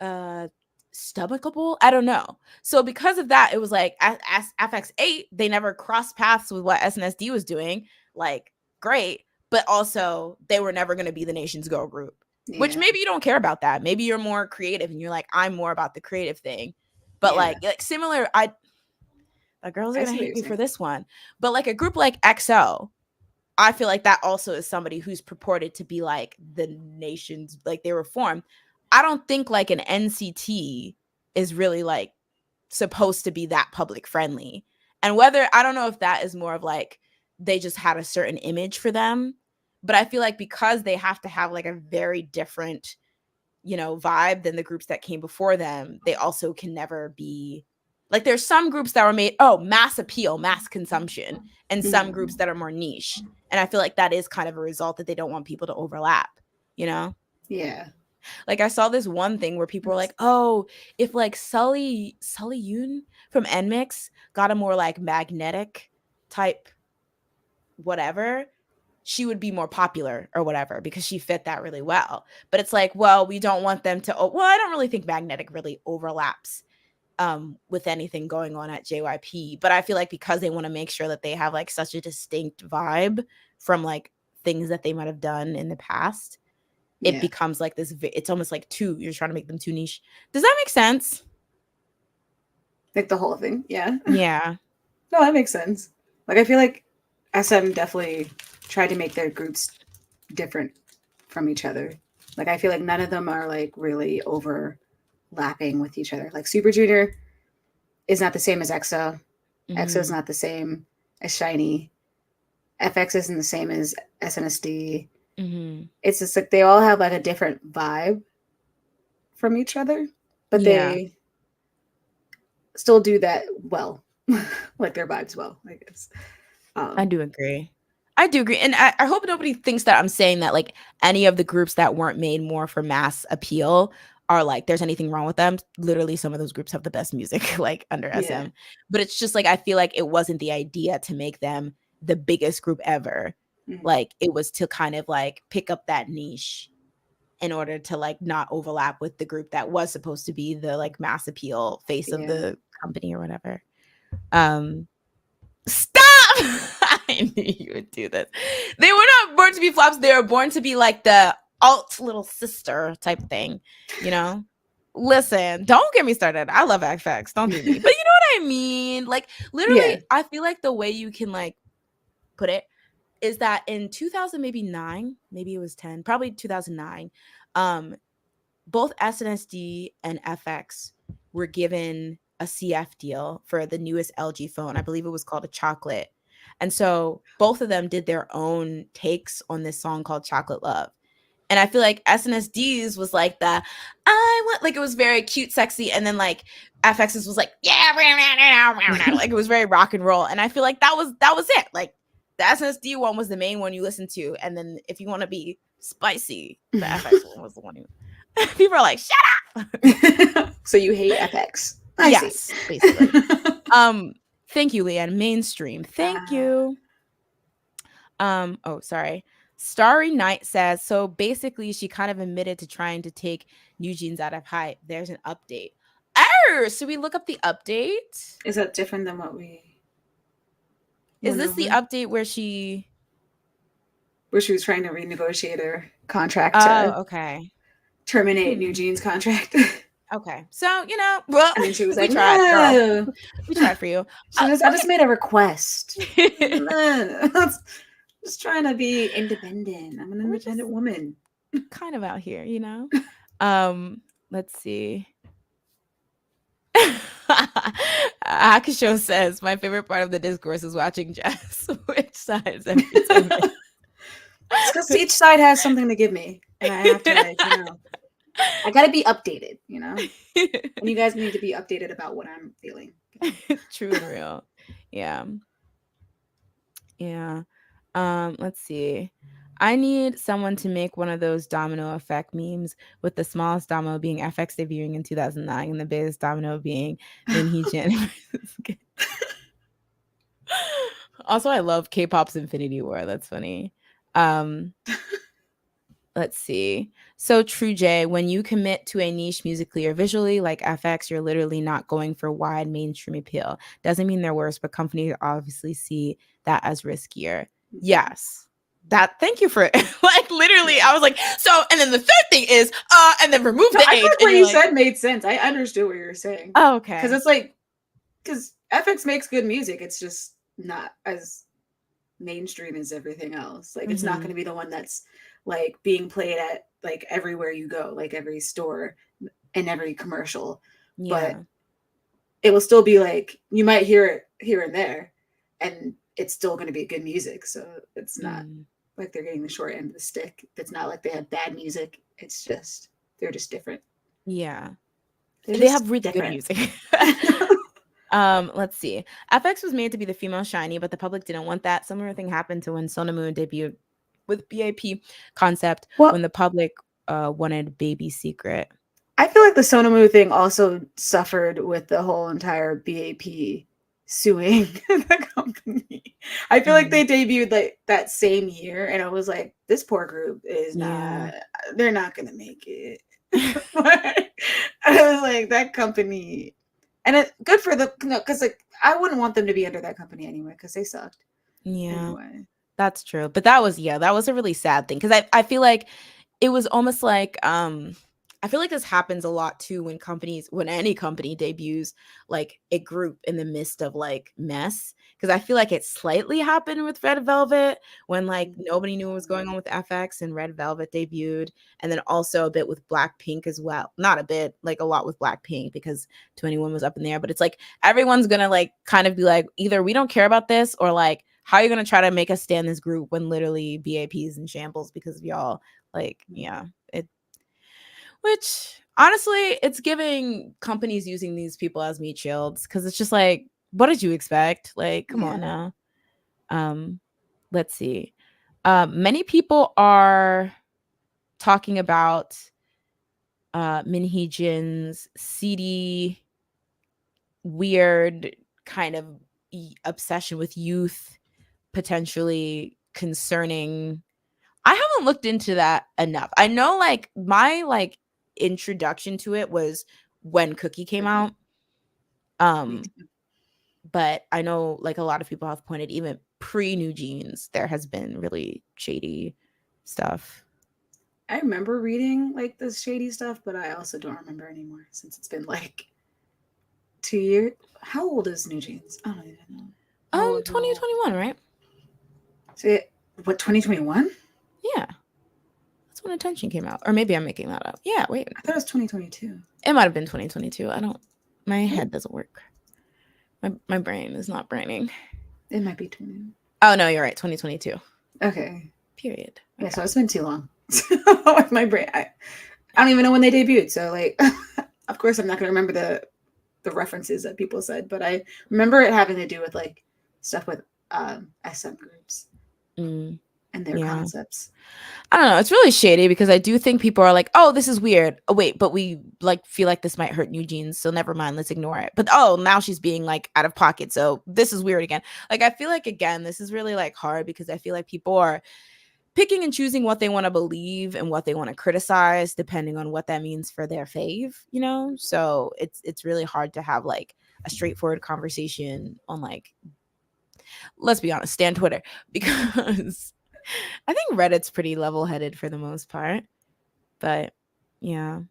stomachable. I don't know. So because of that, it was like, as FX8, they never crossed paths with what SNSD was doing. Like, great. But also, they were never going to be the nation's girl group. Yeah. Which maybe you don't care about that. Maybe you're more creative and you're like, I'm more about the creative thing. But like similar, the girls are going to hate me for this one. But like a group like EXO, I feel like that also is somebody who's purported to be like the nation's, like they were formed. I don't think like an NCT is really like supposed to be that public friendly. And whether, I don't know if that is more of like they just had a certain image for them. But I feel like because they have to have like a very different, vibe than the groups that came before them, they also can never be Like there's some groups that were made, mass appeal, mass consumption, and some groups that are more niche. And I feel like that is kind of a result that they don't want people to overlap, you know? Yeah. Like I saw this one thing where people were like, "Oh, if like Sully Yoon from NMIX got a more like magnetic type whatever, she would be more popular or whatever because she fit that really well." But it's like, well, we don't want them to I don't really think magnetic really overlaps with anything going on at JYP, but I feel like because they want to make sure that they have like such a distinct vibe from like things that they might have done in the past, it becomes like this. It's almost like you're trying to make them too niche. Does that make sense? Like the whole thing. Yeah. Yeah. No, that makes sense. Like I feel like SM definitely tried to make their groups different from each other. Like I feel like none of them are like really overlapping with each other. Like Super Junior is not the same as EXO. EXO is not the same as Shiny. FX isn't the same as SNSD. It's just like they all have like a different vibe from each other, but they still do that well, like their vibes well, I guess. I do agree. And I hope nobody thinks that I'm saying that like any of the groups that weren't made more for mass appeal are like there's anything wrong with them. Literally, some of those groups have the best music like under SM. But it's just like I feel like it wasn't the idea to make them the biggest group ever. Like it was to kind of like pick up that niche in order to like not overlap with the group that was supposed to be the like mass appeal face of the company or whatever. Stop! I knew you would do this. They were not born to be flops. They were born to be like the alt little sister type thing, you know? Listen, don't get me started. I love FX. Don't do me. But you know what I mean? Like, literally, I feel like the way you can, like, put it is that in 2000, maybe 9, maybe it was 10, probably 2009, both SNSD and FX were given a CF deal for the newest LG phone. I believe it was called a Chocolate. And so both of them did their own takes on this song called Chocolate Love. And I feel like SNSD was like like it was very cute, sexy. And then like FX's was like, yeah, like it was very rock and roll. And I feel like that was it. Like the SNSD one was the main one you listened to. And then if you want to be spicy, the FX one was the one people are like, shut up. So you hate FX. Yes, basically. Thank you, Leanne. Mainstream. Thank you. Sorry. Starry Night says, so basically she kind of admitted to trying to take New Jeans out of Hybe. There's an update. Should we look up the update? Is that different than what we... Is this the update where she was trying to renegotiate her contract to terminate New Jeans' contract? Okay. So, you know, well, and then she was like, tried, no. Girl. We tried for you. I just made a request. Just trying to be independent. I'm an independent woman. Kind of out here, you know? Let's see. Hakusho says, my favorite part of the discourse is watching Jess switch sides every 10 minutes. Because each side has something to give me. And I have to, like, you know, I gotta be updated, you know? And you guys need to be updated about what I'm feeling. True and real. Yeah. Yeah. Let's see. I need someone to make one of those domino effect memes with the smallest domino being FX debuting in 2009 and the biggest domino being Min Hee-jin. Also, I love K-pop's Infinity War. That's funny. Let's see. So True J, when you commit to a niche musically or visually like FX, you're literally not going for wide mainstream appeal. Doesn't mean they're worse, but companies obviously see that as riskier. Yes. Thank you for it. Like literally, I was like, so, and then the third thing is, and then remove the age. What you said made sense. I understood what you were saying. Oh, okay. Because it's like, because FX makes good music. It's just not as mainstream as everything else. Like, it's not going to be the one that's like being played at like everywhere you go, like every store and every commercial. Yeah. But it will still be like, you might hear it here and there, and it's still going to be good music. So it's not like they're getting the short end of the stick. It's not like they have bad music. It's just, they're just different. Yeah. They have really good music. Let's see. FX was made to be the female shiny, but the public didn't want that. Similar thing happened to when Sonamu debuted with BAP concept when Well, the public wanted Baby Secret. I feel like the Sonamu thing also suffered with the whole entire BAP suing the company. I feel like Mm, they debuted like that same year, and I was like, this poor group is yeah. not, they're not gonna make it. But I was like, that company, and it good for the no, because like I wouldn't want them to be under that company anyway, because they sucked Yeah. anyway. That's true. But that was yeah, that was a really sad thing because I feel like it was almost like I feel like this happens a lot too when any company debuts like a group in the midst of like mess because I feel like it slightly happened with Red Velvet when like nobody knew what was going on with FX and Red Velvet debuted and then also a bit with Blackpink as well. Not a bit, like a lot with Blackpink because 21 was up in there, but it's like everyone's going to like kind of be like either we don't care about this or like how are you going to try to make us stand this group when literally BAP is in shambles because of y'all? Like, yeah, it, which honestly, it's giving companies using these people as meat shields because it's just like, what did you expect? Like, come on Yeah, now. Um, let's see. Many people are talking about Minhee Jin's seedy, weird kind of obsession with youth, potentially concerning. I haven't looked into that enough. I know like my like introduction to it was when Cookie came Cookie. out. Me Um too. but I know like a lot of people have pointed even pre New Jeans there has been really shady stuff. I remember reading like this shady stuff, but I also don't remember anymore since it's been like 2 years. How old is New Jeans? I don't even know. How old? How old? 2021, right? So what? 2021? Yeah. That's when Attention came out. Or maybe I'm making that up. Yeah, wait. I thought it was 2022. It might have been 2022. I don't my What? head doesn't work. My brain is not braining. It might be 20. Oh no, you're right. 2022. Okay. Period. Yeah. Okay. So it's been too long. With my brain, I don't even know when they debuted. So like, of course, I'm not gonna remember the references that people said, but I remember it having to do with like stuff with SM groups Mm, and their yeah. concepts. I don't know. It's really shady because I do think people are like, "Oh, this is weird." Oh, wait, but we like feel like this might hurt New Jeans, so never mind. Let's ignore it. But oh, now she's being like out of pocket, so this is weird again. Like I feel like again, this is really like hard because I feel like people are picking and choosing what they want to believe and what they want to criticize, depending on what that means for their fave. You know, so it's really hard to have like a straightforward conversation on like, let's be honest, stand Twitter because I think Reddit's pretty level headed for the most part. But yeah,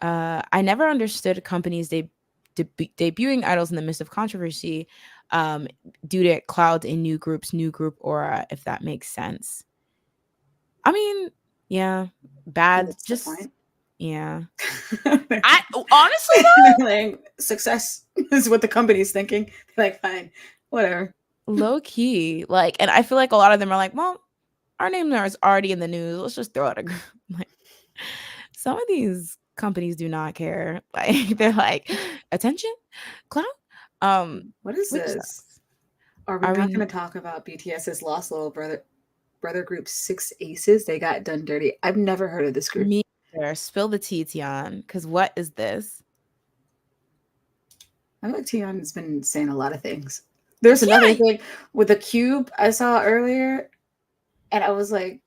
I never understood companies debuting idols in the midst of controversy um, due to clouds in new group aura, if that makes sense. I mean, yeah, bad. What's the Just point? yeah. They're I honestly like, success is what the company's thinking. They're like, fine, whatever. though, low key, like, and I feel like a lot of them are like, well, our name there is already in the news. Let's just throw out a group. Like some of these companies do not care. Like they're like, attention, clout. What is Which this? sucks. Are we Are not we going to talk about BTS's lost little brother group Six Aces? They got done dirty. I've never heard of this group. me there? Spill the tea, Tian. Because what is this? I feel like Tion has been saying a lot of things. There's another Tian thing with the cube I saw earlier, and I was like,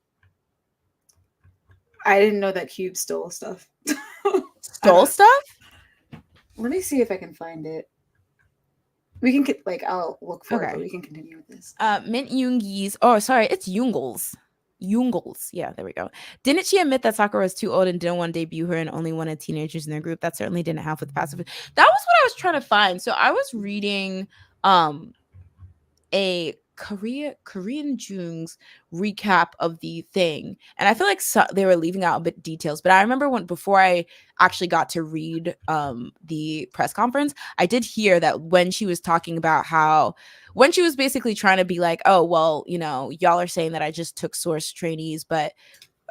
I didn't know that cube stole stuff. I stole don't. stuff. Let me see if I can find it. We can get like I'll look for it, but Okay. we can continue with this. Mint Yoongi's. Oh, sorry, it's Yoongles. Yoongles. Yeah, there we go. Didn't she admit that Sakura was too old and didn't want to debut her and only wanted teenagers in their group? That certainly didn't help with passive. That was what I was trying to find. So I was reading um a Korean Jung's recap of the thing, and I feel like they were leaving out a bit details. But I remember when before I actually got to read the press conference, I did hear that when she was talking about how when she was basically trying to be like, oh well, you know, y'all are saying that I just took source trainees, but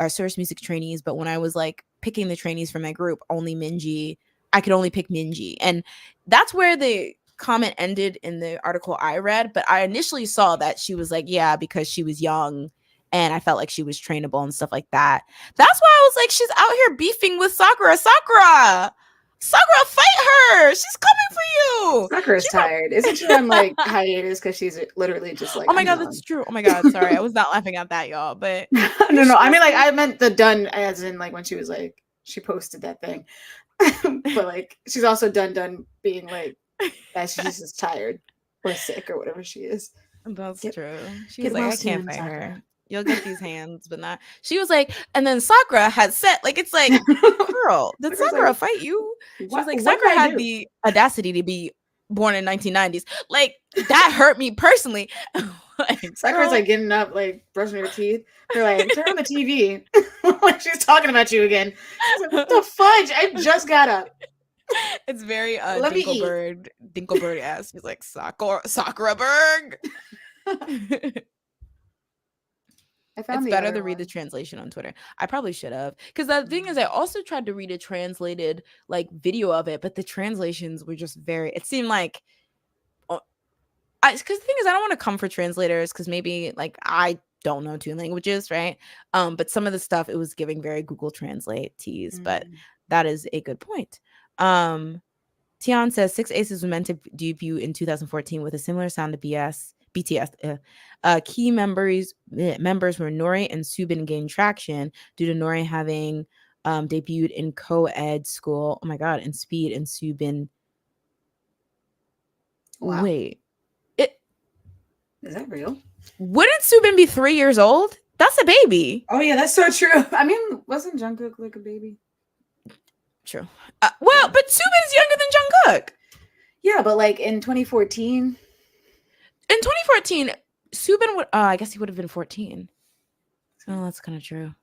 or source music trainees, but when I was like picking the trainees for my group, only Minji I could only pick Minji. And that's where the comment ended in the article I read. But I initially saw that she was like, yeah, because she was young and I felt like she was trainable and stuff like that. That's why I was like, she's out here beefing with Sakura. Sakura, fight her. She's coming for you. Sakura's tired. Isn't she on like hiatus because she's literally just like, Oh my I'm God, done. that's true. Oh my God, sorry. I was not laughing at that, y'all. But No, no. I mean, like, I meant the done as in like when she was like, she posted that thing. But like, she's also done being like, that she's just tired or sick or whatever she is. That's true. She was Get like, well I can't soon, fight Sakura. her. You'll get these hands, but not. She was like, and then Sakura had said, like, it's like, girl, did Sakura's Sakura like, fight you? She was like, what did Sakura I had do? the audacity to be born in 1990s. Like, that hurt me personally. Like, Sakura's girl. like getting up, like brushing her teeth. They're like, turn on the TV. Like she's talking about you again. She's like, what the fudge? I just got up. It's very Let me eat. Dinklebird-esque. He's like, Sakura Berg. I found It's the better other to read the one. translation on Twitter. I probably should have. Because the thing is, I also tried to read a translated like video of it, but the translations were just very, it seemed like, because the thing is, I don't want to come for translators because maybe like I don't know two languages, right? But some of the stuff it was giving very Google Translate tease, but that is a good point. Tian says Six Aces was meant to debut in 2014 with a similar sound to BTS. Key members were Nori and Subin gained traction due to Nori having debuted in co-ed school. Oh my God, and Speed and Subin. Wow. Wait, is that real? Wouldn't Subin be 3 years old? That's a baby. Oh yeah, that's so true. I mean, wasn't Jungkook like a baby? True. Well, but Subin's younger than Jungkook. Yeah, but like in 2014. In 2014, Subin would. I guess he would have been 14. Oh, that's kind of true.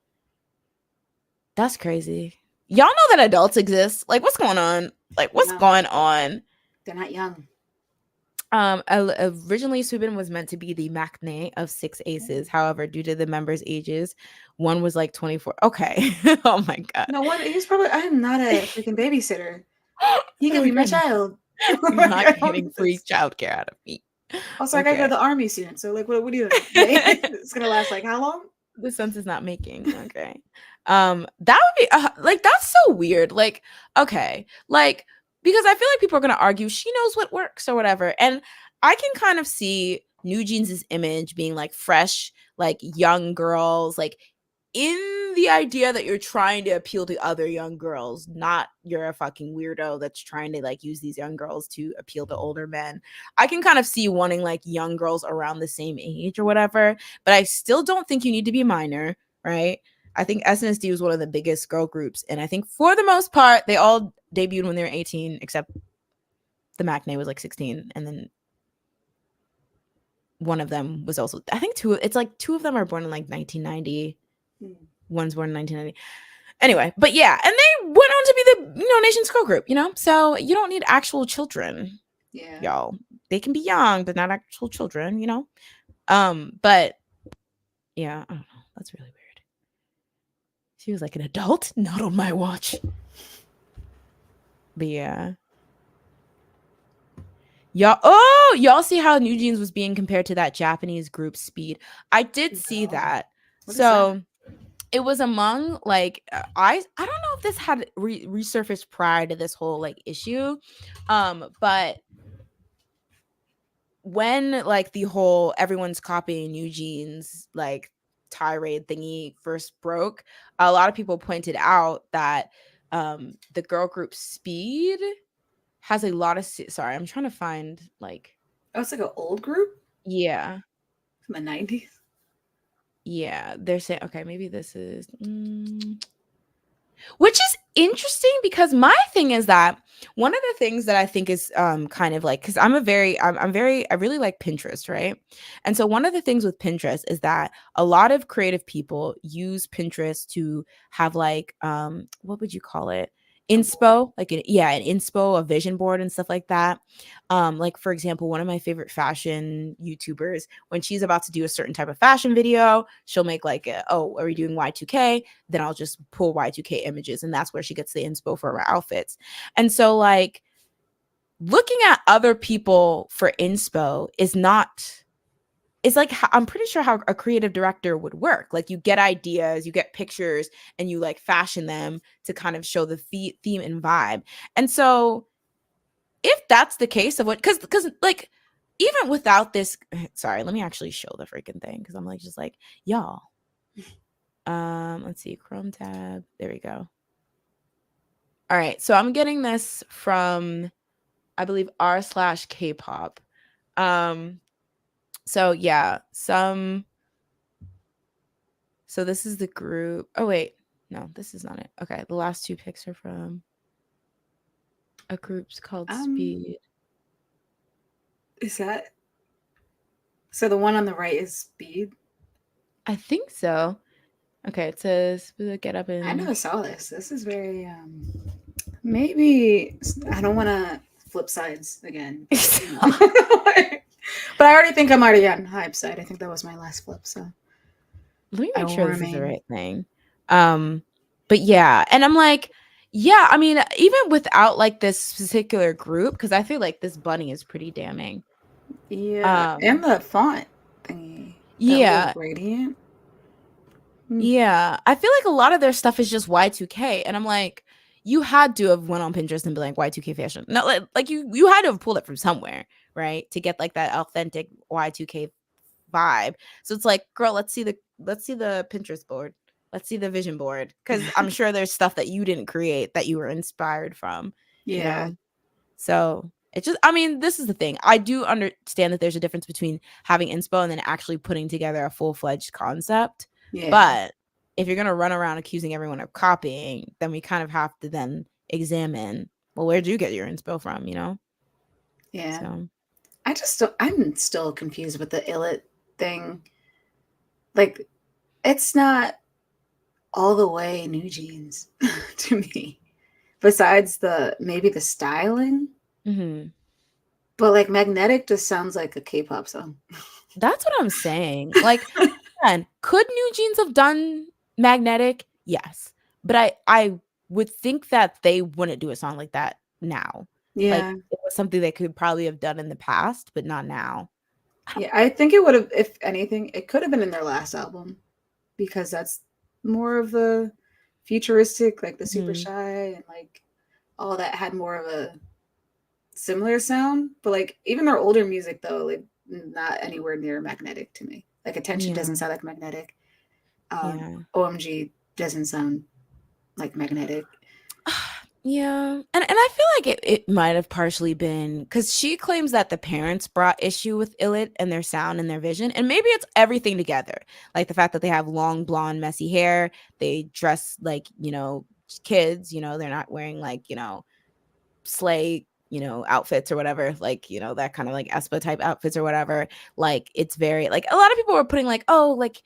That's crazy. Y'all know that adults exist. Like, what's going on? Like, what's going on? They're not young. Originally, Subin was meant to be the maknae of Six Aces. However, due to the members' ages, one was like 24. Okay. Oh my God. No one. He's probably. I am not a freaking babysitter. He could be my child. You're not getting free childcare out of me. Also, I gotta go to the army soon. So, like, what are you doing? It's gonna last like how long? The sense is not making. Okay. That would be like, that's so weird. Like, okay, like, because I feel like people are gonna argue she knows what works or whatever, and I can kind of see New Jeans' image being like fresh, like young girls, like in the idea that you're trying to appeal to other young girls, not you're a fucking weirdo that's trying to like use these young girls to appeal to older men. I can kind of see wanting like young girls around the same age or whatever, but I still don't think you need to be a minor, right? I think SNSD was one of the biggest girl groups, and I think for the most part they all debuted when they were 18, except the maknae was like 16, and then one of them was also, I think two of them are born in like 1990. One's born in 1990. Anyway, but yeah, and they went on to be the Nation's girl group, so you don't need actual children. Yeah, y'all, they can be young but not actual children, but yeah, I don't know, that's really weird. She was like, an adult? Not on my watch. But yeah, y'all see how New Jeans was being compared to that Japanese group Speed? I did see that. So it was among like I don't know if this had resurfaced prior to this whole like issue, but when like the whole everyone's copying New Jeans like tirade thingy first broke, a lot of people pointed out that the girl group Speed has a lot of sorry, I'm trying to find like, oh, it's like an old group. Yeah, from the 90s. Yeah, they're saying, okay, maybe this is which is interesting, because my thing is that one of the things that I think is kind of like, because I really like Pinterest, right? And so one of the things with Pinterest is that a lot of creative people use Pinterest to have like what would you call it? A board. inspo, like an inspo, a vision board and stuff like that. Like for example, one of my favorite fashion YouTubers, when she's about to do a certain type of fashion video, she'll make like, oh, are we doing Y2K? Then I'll just pull Y2K images, and that's where she gets the inspo for her outfits. And so like looking at other people for inspo is not, it's like I'm pretty sure how a creative director would work. Like you get ideas, you get pictures, and you like fashion them to kind of show the theme and vibe. And so if that's the case of what, because like even without this, sorry, let me actually show the freaking thing because I'm like just like y'all. Let's see, Chrome tab. There we go. All right, so I'm getting this from, I believe, r/K-pop. So yeah, so this is the group. Oh wait, no, this is not it. Okay, the last two pics are from a group's called Speed. Is that so? The one on the right is Speed. I think so. Okay, it says get up I and never saw this. This is very maybe I don't want to flip sides again. But I already think I'm already on Hybe side. I think that was my last flip, so let me I make will sure this is the remain. right thing. But yeah, and I'm like, yeah, I mean, even without like this particular group, because I feel like this bunny is pretty damning. Yeah, and Um, the font thingy, that little yeah, gradient. Mm. yeah. I feel like a lot of their stuff is just Y2K, and I'm like, you had to have went on Pinterest and be like Y2K fashion. No, like you had to have pulled it from somewhere, right? To get like that authentic Y2K vibe. So it's like, girl, let's see the Pinterest board. Let's see the vision board, because I'm sure there's stuff that you didn't create that you were inspired from, you Yeah, know. So it's just, I mean, this is the thing. I do understand that there's a difference between having inspo and then actually putting together a full-fledged concept. yeah, But if you're gonna run around accusing everyone of copying, then we kind of have to then examine, well, where'd you get your inspo from, you know? yeah. So I just don't, I'm still confused with the illit thing. Like, it's not all the way new jeans to me. Besides the maybe the styling, mhm. but like magnetic just sounds like a K-pop song. That's what I'm saying. Like, and could New Jeans have done Magnetic? Yes. But I would think that they wouldn't do a song like that now. Like Yeah, it was something they could probably have done in the past, but not now. I don't yeah. I think it would have, if anything, it could have been in their last album because that's more of the futuristic, like the Super mhm. Shy and like all that had more of a similar sound. But like even their older music though, like not anywhere near magnetic to me. Like Attention doesn't Yeah. sound like magnetic. Yeah. OMG doesn't sound like magnetic. Yeah. And I feel like it might have partially been because she claims that the parents brought issue with Illit and their sound and their vision. And maybe it's everything together. Like the fact that they have long, blonde, messy hair. They dress like, kids, they're not wearing like, slay, outfits or whatever, like, that kind of like Espa type outfits or whatever. Like it's very like a lot of people were putting like, oh, like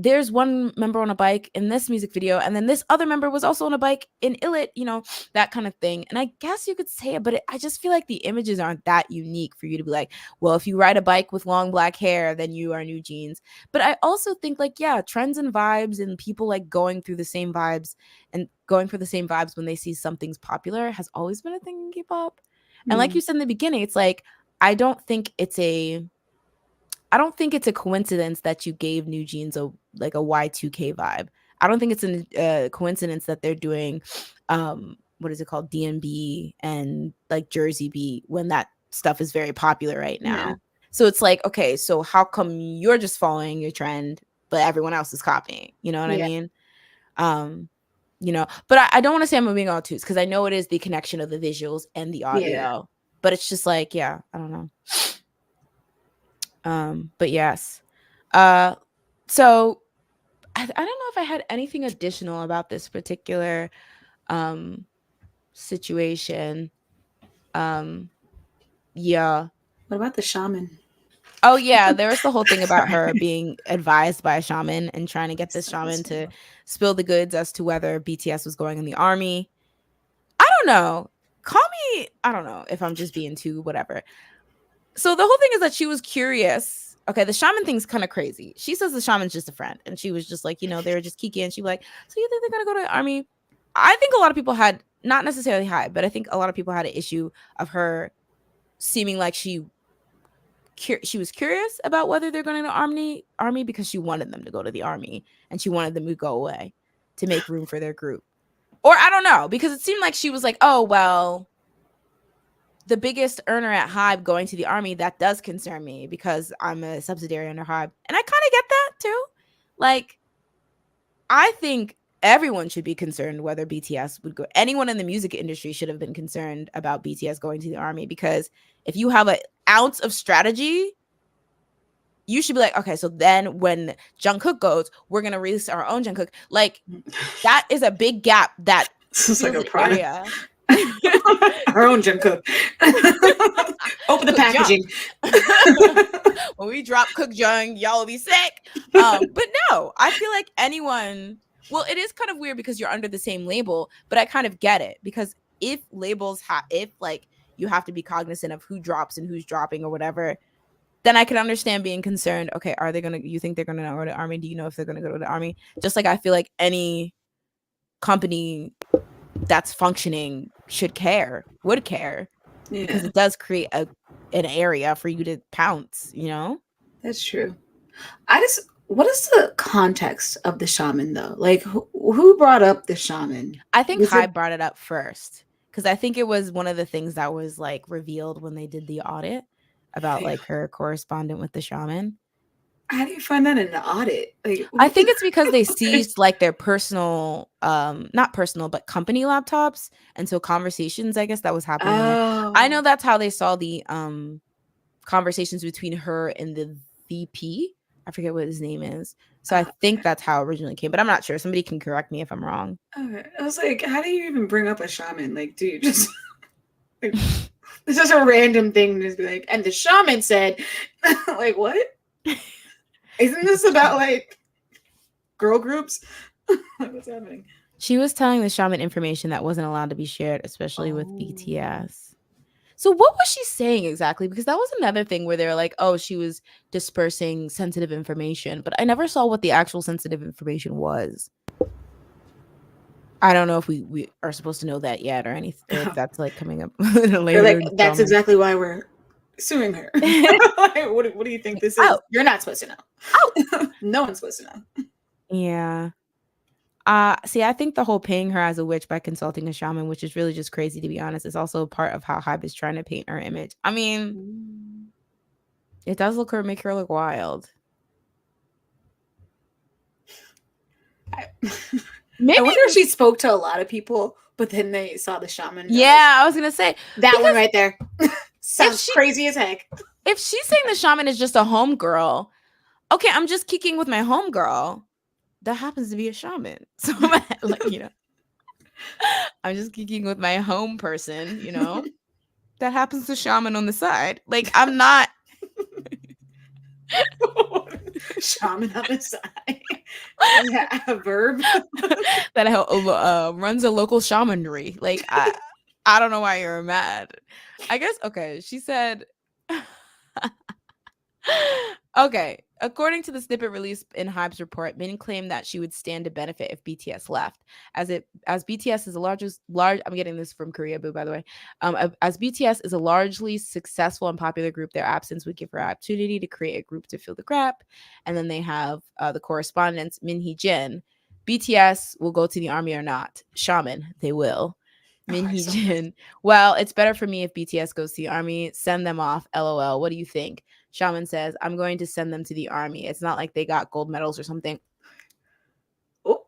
there's one member on a bike in this music video, and then this other member was also on a bike in Illit, that kind of thing. And I guess you could say it, but I just feel like the images aren't that unique for you to be like, well, if you ride a bike with long black hair, then you are New Jeans. But I also think like, yeah, trends and vibes and people like going through the same vibes and going for the same vibes when they see something's popular has always been a thing in K-pop. And like Mm, you said in the beginning, it's like, I don't think it's a I don't think it's a coincidence that you gave New Jeans a like a Y2K vibe. I don't think it's a coincidence that they're doing what is it called, DNB and like Jersey beat when that stuff is very popular right yeah, now. So it's like, okay, so how come you're just following your trend but everyone else is copying? You know what I yeah, mean? Um but I don't want to say I'm moving on to because I know it is the connection of the visuals and the yeah. audio, but it's just like, yeah, I don't know. But yes. Uh so I don't know if I had anything additional about this particular um situation. Um yeah. What about the shaman? Oh yeah, there was the whole thing about her being advised by a shaman and trying to get this So shaman to smooth. spill the goods as to whether BTS was going in the army. don't know. Call me, I don't know if I'm just being too whatever. So the whole thing is that she was curious. Okay, the shaman thing's kind of crazy. She says the shaman's just a friend, and she was just like, they were just kiki, and she'd be like, "So you think they're gonna go to the army?" I think a lot of people had, not necessarily Hybe, but I think a lot of people had an issue of her seeming like she was curious about whether they're going to the army because she wanted them to go to the army and she wanted them to go away to make room for their group. Or I don't know, because it seemed like she was like, oh, well, the biggest earner at Hybe going to the army, that does concern me because I'm a subsidiary under Hybe. And I kind of get that too. Like, I think everyone should be concerned whether BTS would go. Anyone in the music industry should have been concerned about BTS going to the army, because if you have an ounce of strategy, you should be like, okay, so then when Jungkook goes, we're gonna release our own Jungkook. Like, that is a big gap. That this is like a product. Area. Our own Jungkook. Open the packaging. When we drop Cook Jung, y'all will be sick. But no, I feel like anyone. Well, it is kind of weird because you're under the same label, but I kind of get it, because if labels if like you have to be cognizant of who drops and who's dropping or whatever, then I can understand being concerned. Okay, you think they're gonna go to the army? Do you know if they're gonna go to the army? Just like I feel like any company that's functioning would care, because it does create an area for you to pounce, That's true. What is the context of the shaman though? Like, who brought up the shaman? I think Hybe brought it up first, because I think it was one of the things that was like revealed when they did the audit about like her correspondent with the shaman. How do you find that in the audit? Like, I think it's because they seized like their personal, not personal, but company laptops. And so conversations, I guess, that was happening. Oh. I know that's how they saw the conversations between her and the VP. I forget what his name is. So I think that's how it originally came, but I'm not sure. Somebody can correct me if I'm wrong. Okay. I was like, how do you even bring up a shaman? Like, do you just like, this is a random thing to just be like, and the shaman said, like, what? Isn't this about like girl groups? What's happening? She was telling the shaman information that wasn't allowed to be shared, especially with BTS. So what was she saying exactly? Because that was another thing where they're like, oh, she was dispersing sensitive information, but I never saw what the actual sensitive information was. I don't know if we are supposed to know that yet or anything, or if that's like coming up later. Like, that's exactly why we're suing her. Like, what do you think this is? Oh. You're not supposed to know. Oh. No one's supposed to know. Yeah. See, I think the whole paying her as a witch by consulting a shaman, which is really just crazy, to be honest, is also part of how Hybe is trying to paint her image. I mean, it does make her look wild. Maybe I wonder if she spoke to a lot of people, but then they saw the shaman. Yeah, I was gonna say that one right there sounds crazy as heck. If she's saying the shaman is just a homegirl, okay, I'm just kicking with my homegirl. That happens to be a shaman. So like, I'm just kicking with my home person, that happens to shaman on the side. Like, I'm not shaman on the side. Yeah, a verb that runs a local shamanry. Like, I don't know why you're mad. I guess, okay, she said okay, according to the snippet released in Hybe's report, Min claimed that she would stand to benefit if BTS left, as BTS is I'm getting this from Korea, boo, by the way. As BTS is a largely successful and popular group, their absence would give her opportunity to create a group to fill the gap. And then they have the correspondence, Min Hee-jin. BTS will go to the army or not. Shaman, they will. Min Hee-jin. Well, it's better for me if BTS goes to the army. Send them off. LOL. What do you think? Shaman says, I'm going to send them to the army. It's not like they got gold medals or something. Oh.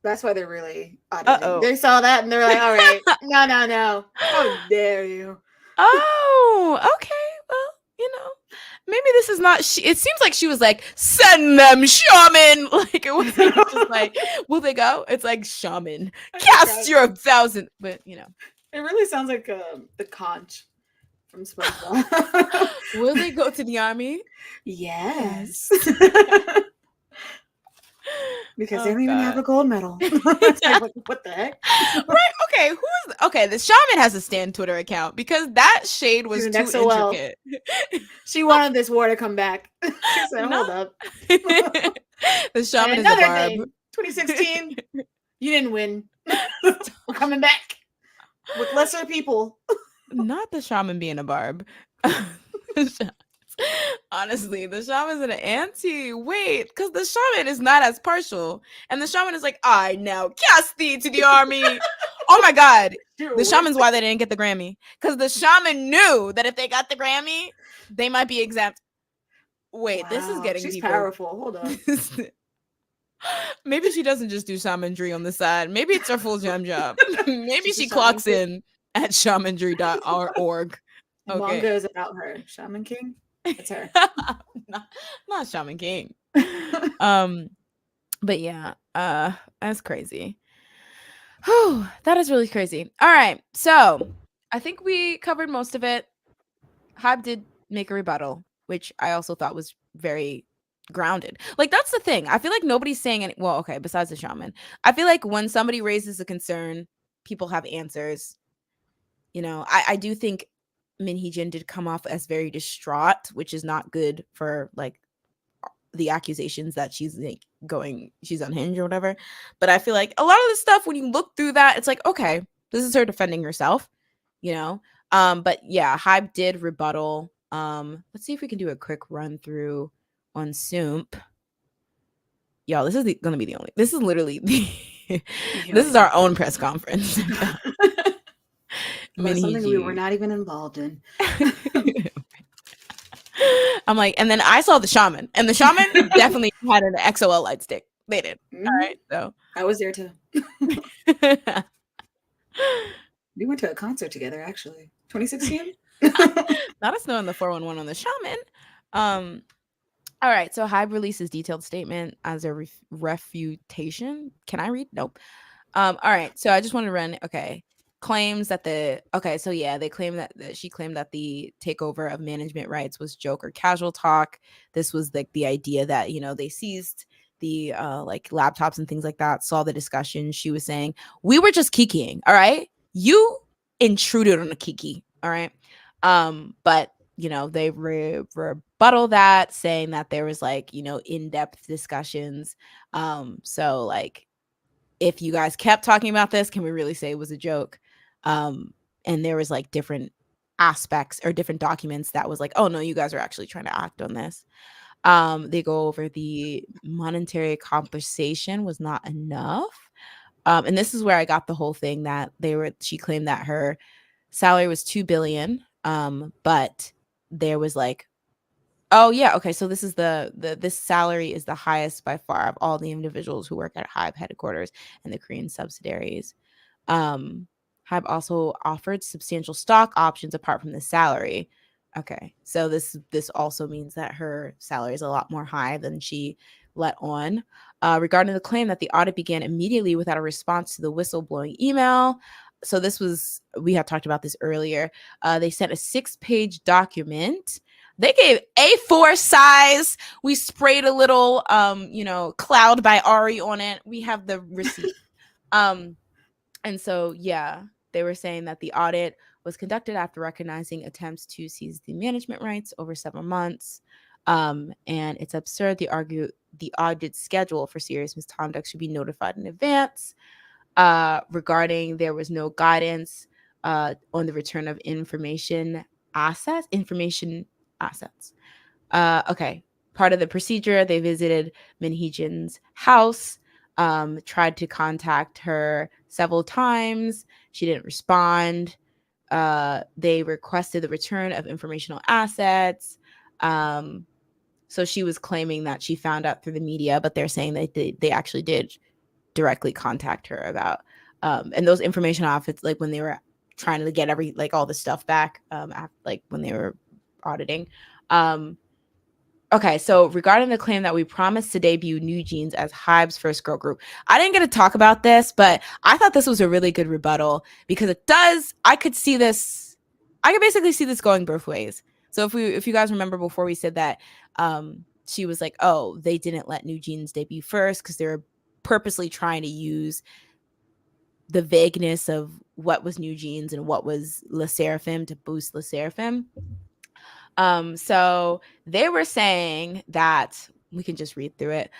That's why they're really auditing. They saw that and they're like, all right, no. How dare you? Oh, okay. Well, maybe this is not it seems like she was like, send them, shaman. Like, it wasn't just like, will they go? It's like, shaman, cast your 1,000. But it really sounds like the conch from SpongeBob. Will they go to the army? Yes. Because they Oh don't even have god. a gold medal. It's like, what the heck? Right? Okay, okay, the shaman has a Stan Twitter account because that shade She's was an too XOL. intricate. She wanted this war to come back. She said, Not hold up. the shaman And is a another barb. thing, 2016, you didn't win. We're coming back with lesser people. Not the shaman being a barb. Honestly, the shaman's an anti. Wait, because the shaman is not as partial. And the shaman is like, I now cast thee to the army. Oh my God. The shaman's why they didn't get the Grammy. Because the shaman knew that if they got the Grammy, they might be exempt. Wait, this is Wow, getting she's deeper. powerful. Hold on. Maybe she doesn't just do shamanry on the side. Maybe it's her full time job. Maybe She's a she shaman clocks king. in at shamanry.org. Manga Okay. is about her. Shaman King? It's her. not Shaman King. But yeah, that's crazy. Whew, that is really crazy. All right. So I think we covered most of it. Hybe did make a rebuttal, which I also thought was very grounded. Like that's the thing. I feel like nobody's saying any well, okay, besides the shaman. I feel like when somebody raises a concern, people have answers. You know, I do think Min Hee-jin did come off as very distraught, which is not good for like the accusations that she's like she's unhinged or whatever. But I feel like a lot of the stuff when you look through that, it's like, okay, this is her defending herself, you know? But yeah, Hybe did rebuttal. Let's see if we can do a quick run through on Soomp. Y'all, this is gonna be the only this is literally the this is our own press conference about Min About something we were Hee-ji. not even involved in. I'm like, and then I saw the shaman, and the shaman definitely had an XOL light stick. They did. Mm-hmm. All right, so I was there too. We went to a concert together, actually. 2016? not us knowing the 411 on the shaman. All right, so Hybe releases detailed statement as a refutation. Can I read? Nope. All right, so I just want to run. Okay, claims that so yeah, they claim that she claimed that the takeover of management rights was joke or casual talk. This was like the idea that they seized the like laptops and things like that. Saw the discussion. She was saying we were just kikiing. All right, you intruded on a kiki. All right, but they rebuttal that, saying that there was like in-depth discussions. So like if you guys kept talking about this, can we really say it was a joke? And there was like different aspects or different documents that was like, oh no, you guys are actually trying to act on this. They go over the monetary compensation was not enough. And this is where I got the whole thing that she claimed that her salary was 2 billion. But there was like, oh yeah, okay. So this is this salary is the highest by far of all the individuals who work at Hybe headquarters and the Korean subsidiaries. Hybe also offered substantial stock options apart from the salary. Okay, so this also means that her salary is a lot more high than she let on. Regarding the claim that the audit began immediately without a response to the whistleblowing email. So we had talked about this earlier. They sent a 6-page document. They gave A4 size. We sprayed a little, Cloud by Ari on it. We have the receipt. And so, yeah, they were saying that the audit was conducted after recognizing attempts to seize the management rights over several months. And it's absurd. The audit schedule for serious misconduct should be notified in advance. Regarding there was no guidance on the return of information assets. Okay. Part of the procedure, they visited Min Hee-jin's house, tried to contact her several times. She didn't respond. They requested the return of informational assets. So she was claiming that she found out through the media, but they're saying that they actually did directly contact her about and those information assets, like when they were trying to get all the stuff back, like when they were auditing. Okay, so regarding the claim that we promised to debut New Jeans as Hybe's first girl group, I didn't get to talk about this, but I thought this was a really good rebuttal because I could basically see this going both ways. So if you guys remember before we said that, she was like, oh, they didn't let New Jeans debut first because they were purposely trying to use the vagueness of what was New Jeans and what was Le Seraphim to boost Le Seraphim. So they were saying that we can just read through it.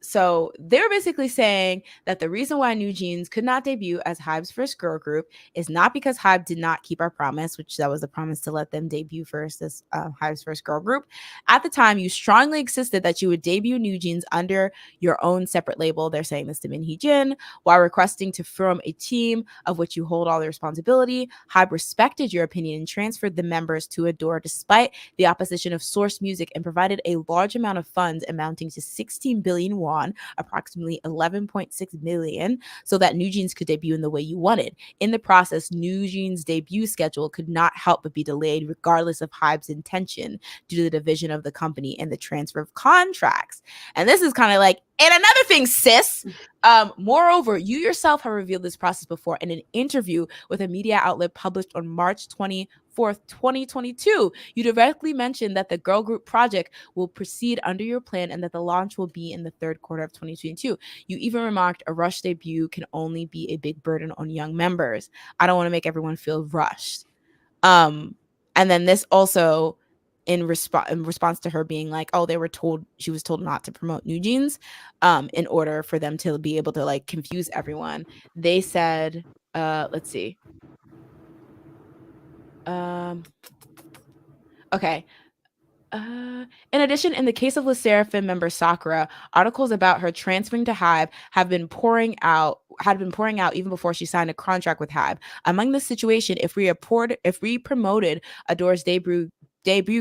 So they're basically saying that the reason why New Jeans could not debut as Hybe's first girl group is not because Hybe did not keep our promise, which that was the promise to let them debut first as Hybe's first girl group. At the time, you strongly insisted that you would debut New Jeans under your own separate label. They're saying this to Min Hee Jin while requesting to form a team of which you hold all the responsibility. Hybe respected your opinion and transferred the members to Adore despite the opposition of Source Music and provided a large amount of funds amounting to 16 billion won, approximately 11.6 million, so that New Jeans could debut in the way you wanted. In the process, New Jeans' debut schedule could not help but be delayed regardless of Hybe's intention due to the division of the company and the transfer of contracts. And this is kind of like, and another thing, sis. Moreover, you yourself have revealed this process before in an interview with a media outlet published on March 24th, 2022. You directly mentioned that the girl group project will proceed under your plan and that the launch will be in the third quarter of 2022. You even remarked a rush debut can only be a big burden on young members. I don't want to make everyone feel rushed. And then this also in response to her being like, oh, she was told not to promote New Jeans in order for them to be able to like confuse everyone. They said, let's see. Okay. In addition, in the case of Le Seraphim member Sakura, articles about her transferring to Hybe had been pouring out even before she signed a contract with Hybe. Among this situation, if we promoted Adore's debut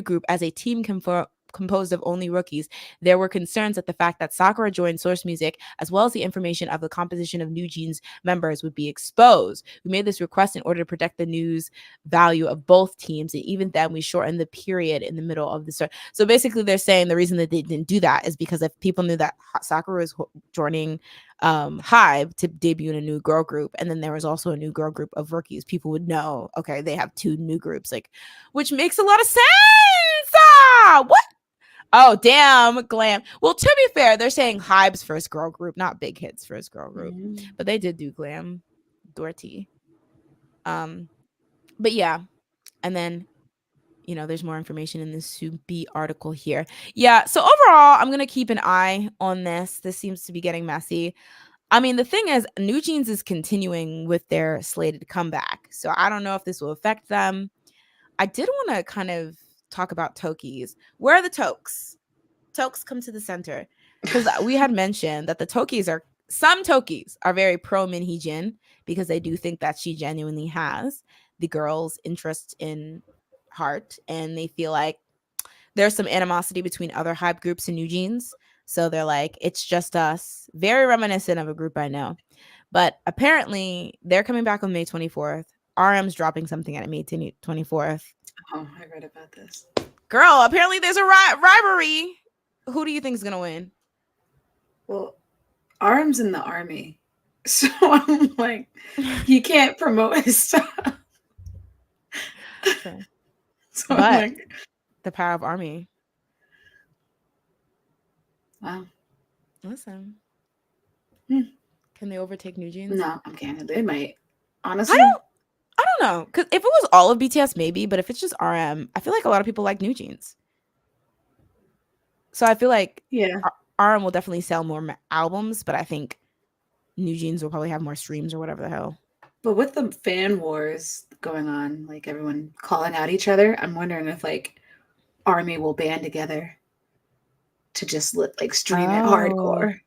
group as a team composed of only rookies, there were concerns that the fact that Sakura joined Source Music, as well as the information of the composition of New Jeans members, would be exposed. We made this request in order to protect the news value of both teams, and even then, we shortened the period in the middle of the story. So basically, they're saying the reason that they didn't do that is because if people knew that Sakura was joining Hybe to debut in a new girl group, and then there was also a new girl group of rookies, people would know, okay, they have two new groups, like, which makes a lot of sense. What? Oh, damn, glam. Well, to be fair, they're saying Hybe's first girl group, not Big Hit's first girl group. But they did do glam. Dorothy. But yeah. And then, there's more information in this Subi article here. Yeah, so overall, I'm going to keep an eye on this. This seems to be getting messy. I mean, the thing is, New Jeans is continuing with their slated comeback. So I don't know if this will affect them. I did want to kind of talk about Tokis. Where are the Tokes? Tokes, come to the center. Because we had mentioned that some Tokis are very pro Min Hee Jin because they do think that she genuinely has the girls' interest in heart, and they feel like there's some animosity between other Hybe groups and New Jeans. So they're like, it's just us. Very reminiscent of a group I know. But apparently, they're coming back on May 24th. RM's dropping something at May 24th. Oh, I read about this. Girl, apparently there's a rivalry. Who do you think is going to win? Well, RM's in the army. So I'm like, he can't promote his stuff. Okay. So but I'm like, the power of army. Wow. Listen. Can they overtake New Jeans? No, I'm kidding. They might. Honestly. I don't know. Because if it was all of BTS, maybe. But if it's just RM, I feel like a lot of people like New Jeans. So I feel like RM will definitely sell more albums, but I think New Jeans will probably have more streams or whatever the hell. But with the fan wars going on, like everyone calling out each other, I'm wondering if like Army will band together to just like stream it hardcore.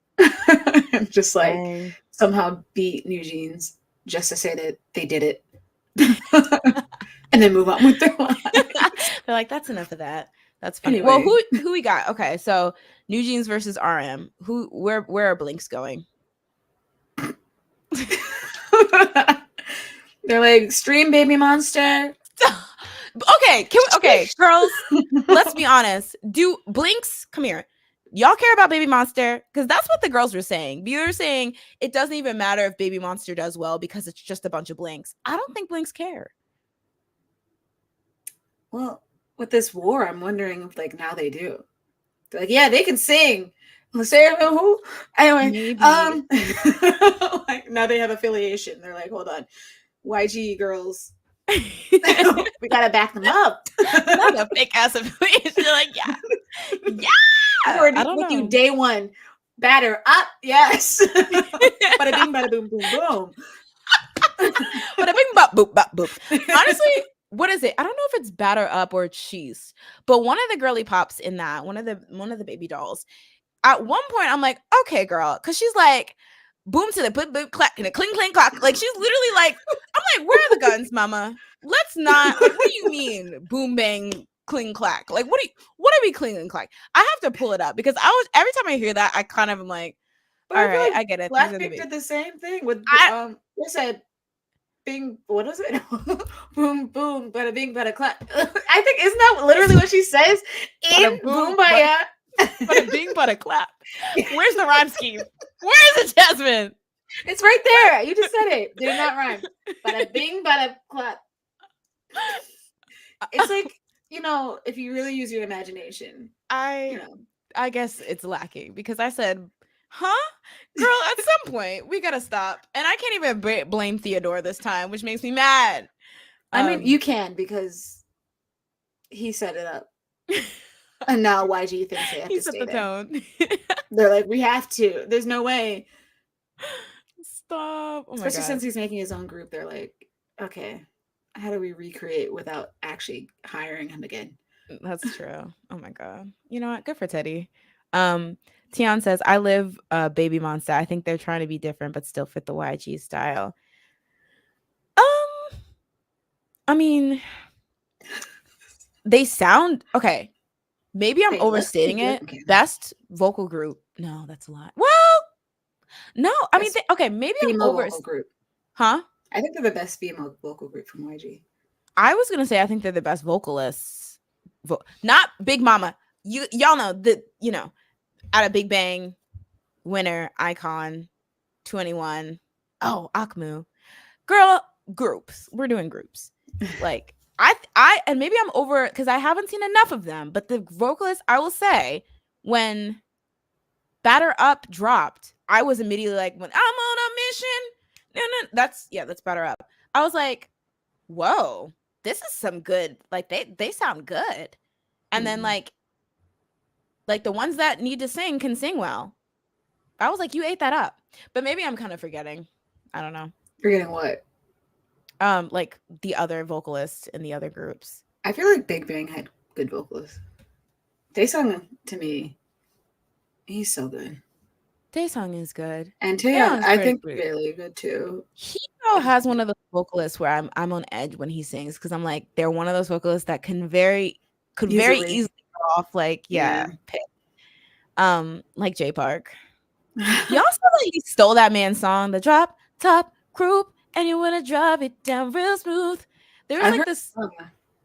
And just like somehow beat New Jeans just to say that they did it. And then move on with their lives. They're like, that's enough of that. That's funny. Anyway. Well, who we got? Okay, so New Jeans versus RM. Where are Blinks going? They're like, stream Baby Monster. Okay, girls, let's be honest. Do Blinks, come here. Y'all care about Baby Monster? Because that's what the girls were saying. They're saying it doesn't even matter if Baby Monster does well because it's just a bunch of Blinks. I don't think Blinks care. Well, with this war, I'm wondering if like now they do. They're like, yeah, they can sing, Let's say who? Anyway, Maybe. like now they have affiliation. They're like, hold on, YG girls, Not we gotta back them up. a fake ass affiliation. You're like, yeah, yeah. We're I don't with you know. day one. Batter up, yes. Bada bing, bada boom, boom, boom. But a bing bop boop bop boop. Honestly, what is it? I don't know if it's batter up or cheese, but one of the girly pops in that one of the baby dolls. At one point, I'm like, okay, girl, because she's like, boom to the boop boop clack and a cling cling clock. Like she's literally like, I'm like, where are the guns, mama? Let's not like. What do you mean, boom bang cling clack? Like what are we cling and clack? I have to pull it up because I was every time I hear that, I kind of am like, But all I feel right, like I get it. These are the Blackpink babies. did the same thing with I what said bing, what is it? Boom boom, bada bing, bada clap. I think isn't that literally what she says in bada boom, Boombaya? bada bing, bada clap. Where's the rhyme scheme? Where is it, Jasmine? It's right there. You just said it. Did it not rhyme? Bada bing, bada clap. It's like, if you really use your imagination, you I know. I guess it's lacking because I said, "Huh, girl." At some point, we gotta stop, and I can't even blame Theodore this time, which makes me mad. I mean, you Um, can because he set it up. And now YG thinks they have he to set stay the there. tone. They're like, we have to. There's no way. Stop! Oh my Especially god, since he's making his own group, they're like, okay, how do we recreate without actually hiring him again? that's true. Oh my god. You know what? Good for Teddy. Um, Tian says, "I live Baby Monster. I think they're trying to be different, but still fit the YG style." Um, I mean, they sound okay. Maybe I'm Hey, let's overstating take it it. from Canada. Best vocal group. No, that's a lot. Well, no, I mean, Best okay, maybe I'm female over. vocal group. Huh? I think they're the best female vocal group from YG. I was gonna say I think they're the best vocalists. Not Big Mama. Y'all know the out of Big Bang, winner, icon, 21. Oh, Akmu. Girl, groups. We're doing groups. Like and maybe I'm over because I haven't seen enough of them. But the vocalists, I will say, when Batter Up dropped, I was immediately like, when I'm on a mission, that's Batter Up. I was like, whoa, this is some good. Like they sound good. And then Mm. like the ones that need to sing can sing well. I was like, you ate that up. But maybe I'm kind of forgetting. I don't know. Forgetting what? Like the other vocalists in the other groups. I feel like Big Bang had good vocalists. Daesung, to me, he's so good. Daesung is good. And Taeyong, Taeyong's I pretty think good. really good too. He though has one of the vocalists where I'm on edge when he sings because I'm like they're one of those vocalists that could very Easily. easily go off like Yeah. pitch. Like J Park. Y'all saw that he stole that man's song, the drop top group, and you wanna drop it down real smooth. There was I've like heard this. I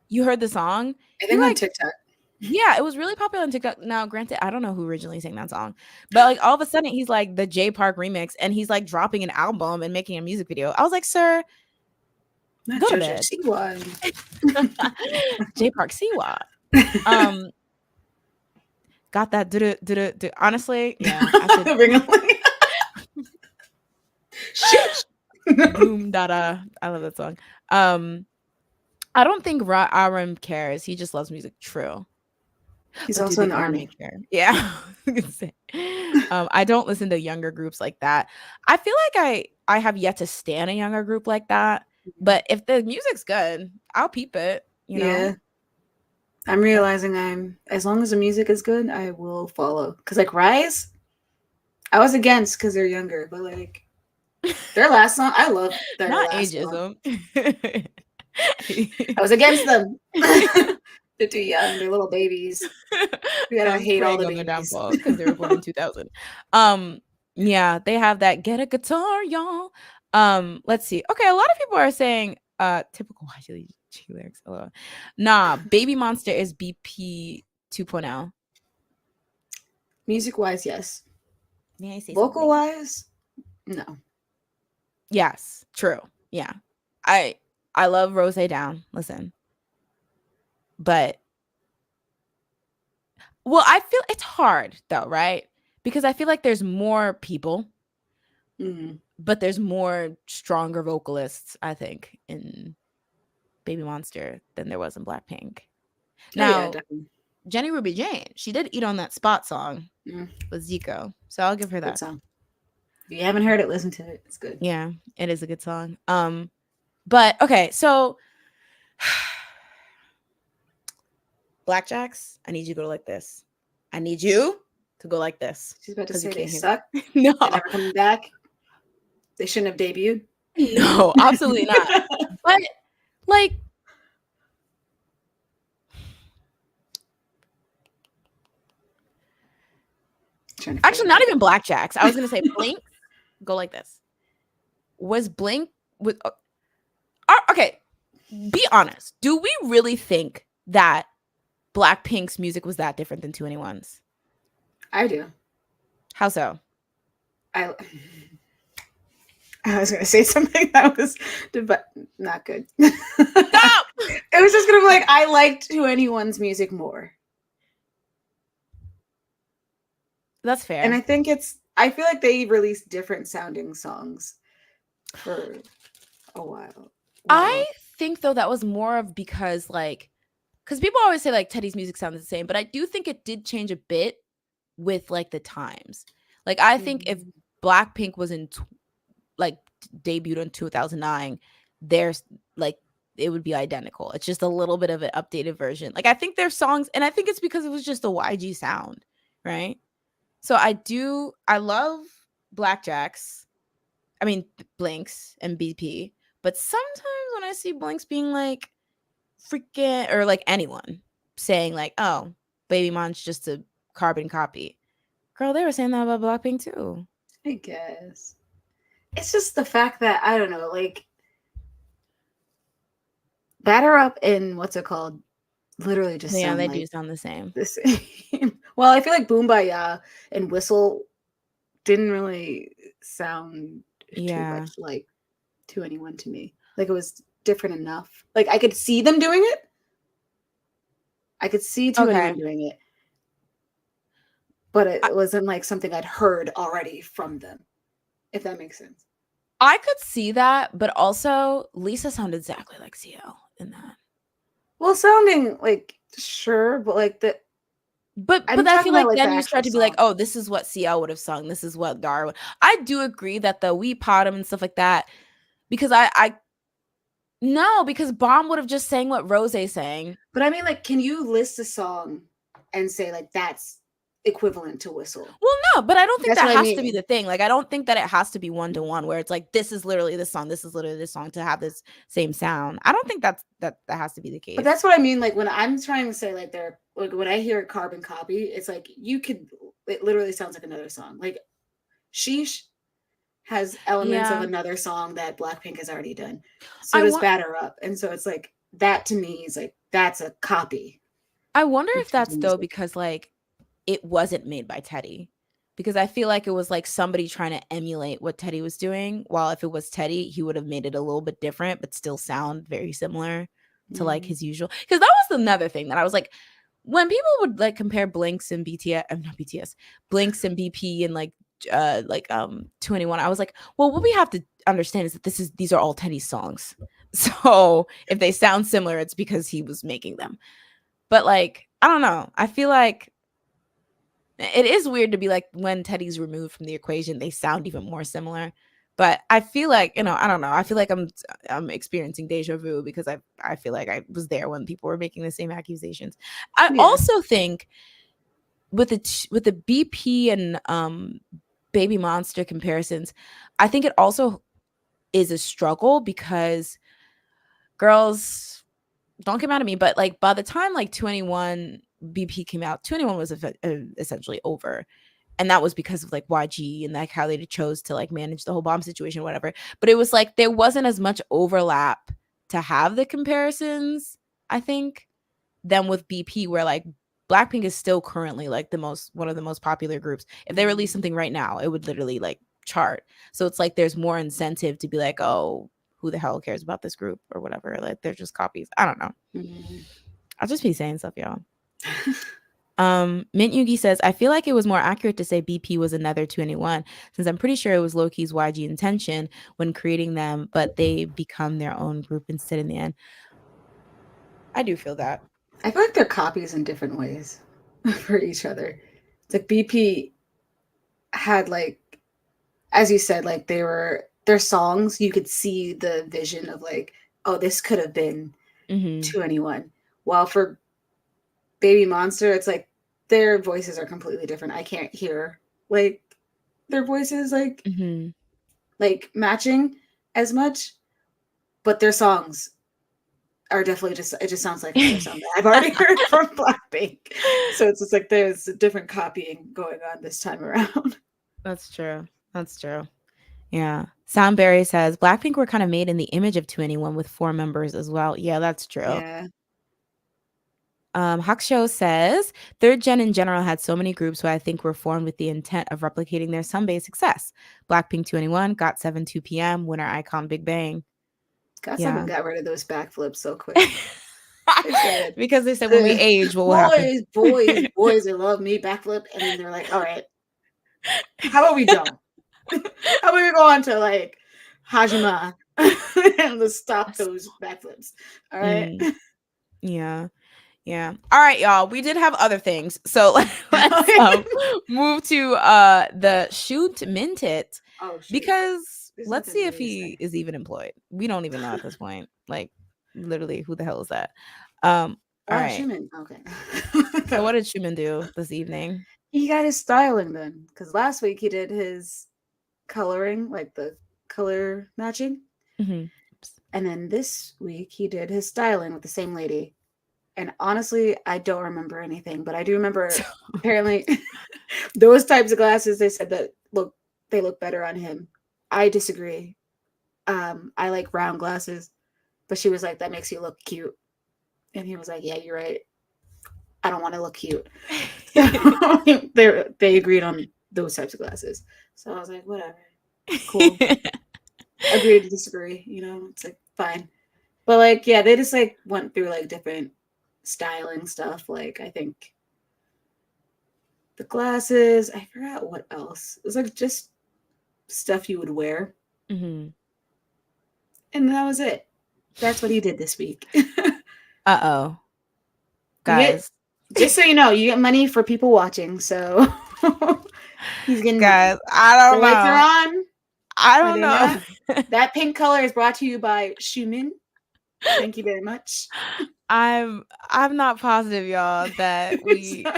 You heard the song? He think on like TikTok. yeah, it was really popular on TikTok. Now, granted, I don't know who originally sang that song, but like all of a sudden he's like the J Park remix, and he's like dropping an album and making a music video. I was like, sir, Not go to JoJo bed. Siwa. J Park Siwa. Um, got that. Honestly, yeah, I should Bring him like shit. boom dada. I love that song. I don't think Aram cares. He just loves music. True. He's But do also in the the army army. care? Yeah. I was gonna say. I don't listen to younger groups like that. I feel like I have yet to stand a younger group like that. But if the music's good, I'll peep it, you know? Yeah. I'm realizing I'm as long as the music is good, I will follow. Cause like Rise, I was against because they're younger, but like their last song, I love their Not last song. ageism. I was against them. They're too young. They're little babies. We gotta Sounds hate all preying the on their babies. downfall because they were born in 2000. Yeah, they have that get a guitar, y'all. Let's see. Okay, a lot of people are saying typical YG lyrics. Hello. Nah, Baby Monster is BP 2.0. Music wise, yes. May I say Vocal something? wise, no. Yes, true. Yeah. I love Rose Down. Listen. But well, I feel it's hard though, right? because I feel like there's more people, Mm. but there's more stronger vocalists, I think, in Baby Monster than there was in Blackpink. Oh yeah, Now, definitely. Jenny Ruby Jane, she did Eat on That Spot song Mm. with Zico. So I'll give her Good that. song. If you haven't heard it, listen to it. It's good. Yeah, it is a good song. But okay, so Blackjacks, I need you to go like this. I need you to go like this She's about to because you say they can't hear suck. me. No, They're never coming back. They shouldn't have debuted. no, absolutely not. But like, Trying to actually, figure not it even Blackjacks. I was gonna say Blink, go like this. Was Blink with okay? Be honest. Do we really think that Blackpink's music was that different than 2NE1's? I do. How so? I I was gonna say something that was but not good. It Stop. was just gonna be like I liked Who Anyone's music more. That's fair. And I think I feel like they released different sounding songs for a while. I think though that was more of because because people always say like Teddy's music sounds the same, but I do think it did change a bit with like the times. Like I think if Blackpink was like debuted in 2009, there's like it would be identical. It's just a little bit of an updated version. Like I think their songs, and I think it's because it was just a YG sound, right? So I love Blackjacks. I mean Blinks and BP, but sometimes when I see Blinks being like freaking or like anyone saying like, "Oh, Baby Mon's just a carbon copy." Girl, they were saying that about Blackpink too. I guess. It's just the fact that I don't know, like Batter Up and what's it called? Literally just Yeah, sound they like do sound the same. the same. Well, I feel like Boom Baya and Whistle didn't really sound too Yeah. much like 2NE1 to me. Like it was different enough. Like I could see them doing it. I could see 2NE1 doing it. But it wasn't like something I'd heard already from them. If that makes sense. I could see that, but also Lisa sounded exactly like CL in that. Well, sounding like sure, but like the But I'm I feel talking about like like the then you actual start to be like, song. oh, this is what CL would have sung. This is what Dara would. I do agree that the We Pot 'em and stuff like that, because I no, because Bomb would have just sang what Rose sang. But I mean, like, can you list a song and say like that's equivalent to Whistle? Well, no, but I don't think That's that what I has to be mean. the thing. Like, I don't think that it has to be one to one where it's like this is literally this song, this is literally this song to have this same sound. I don't think that has to be the case. But that's what I mean. Like when I'm trying to say like they're like when I hear carbon copy, it's like it literally sounds like another song. Like Sheesh has elements of another song that Blackpink has already done. So does Batter Up. And so it's like that to me is like that's a copy. I wonder if that's though because like it wasn't made by Teddy. Because I feel like it was like somebody trying to emulate what Teddy was doing. While if it was Teddy, he would have made it a little bit different, but still sound very similar to like his usual. Because that was another thing that I was like, when people would like compare Blinks and BTS, not BTS, Blinks and BP and like 2NE1, I was like, well, what we have to understand is that these are all Teddy's songs. So if they sound similar, it's because he was making them. But like, I don't know. I feel like it is weird to be like when Teddy's removed from the equation, they sound even more similar. But I feel like, I don't know. I feel like I'm experiencing deja vu because I feel like I was there when people were making the same accusations. I also think with the BP and Baby Monster comparisons, I think it also is a struggle because girls, don't get mad at me, but like by the time like 2NE1 BP came out, 2NE1 was essentially over. And that was because of like YG and like how they chose to like manage the whole bomb situation, whatever. But it was like there wasn't as much overlap to have the comparisons, I think, than with BP, where like Blackpink is still currently like one of the most popular groups. If they release something right now, it would literally like chart. So it's like there's more incentive to be like, oh, who the hell cares about this group or whatever? Like they're just copies. I don't know. I'll just be saying stuff, y'all. Mint Yugi says, I feel like it was more accurate to say BP was another 2NE1, since I'm pretty sure it was Loki's YG intention when creating them, but they become their own group instead in the end. I do feel that. I feel like they're copies in different ways for each other. It's like BP had like, as you said, like they were their songs. You could see the vision of like, oh, this could have been Mm-hmm. 2NE1. While for Baby Monster, it's like their voices are completely different. I can't hear like their voices Mm-hmm. like matching as much, but their songs are definitely just it just sounds like another song that I've already heard from Blackpink. So it's just like there's a different copying going on this time around. That's true. That's true. Yeah. Soundberry says Blackpink were kind of made in the image of 2NE1 with 4 members as well. Yeah, that's true. Yeah. Hakusho says third gen in general had so many groups who I think were formed with the intent of replicating their Sunbae success. Blackpink 2NE1, Got 7 2 p.m., Winner Icon Big Bang. God Yeah. Seven got rid of those backflips so quick. They said, Because they said when we age, what will happen? boys that love me backflip, and then they're like, all right, how about we don't? How about we go on to like Hajima and let's stop those backflips. All right. Mm, yeah. Yeah. All right, y'all. We did have other things. So let's move to the Shoot Minted. Oh shoot. Because Isn't let's that see if really he sad? is even employed. We don't even know at this point. Like literally, who the hell is that? All Oh, right. Schumann. Okay. So what did Schumann do this evening? He got his styling then, because last week he did his coloring, like the color matching, Mm-hmm. and then this week he did his styling with the same lady. And honestly, I don't remember anything, but I do remember apparently those types of glasses. They said that they look better on him. I disagree. I like round glasses, but she was like, that makes you look cute, and he was like, yeah, you're right. I don't want to look cute. So they agreed on those types of glasses. So I was like, whatever, cool. Agree to disagree. It's like fine. But like, yeah, they just like went through like different styling stuff. Like I think the glasses. I forgot what else. It was like just stuff you would wear, Mm-hmm. and that was it. That's what he did this week. Uh-oh. You get, Guys. just so you know, you get money for people watching. So he's getting money. Guys, I The don't lights are know. on. I Are don't they know. not? That pink color is brought to you by Schumann. Thank you very much. I'm not positive, y'all, that we ah,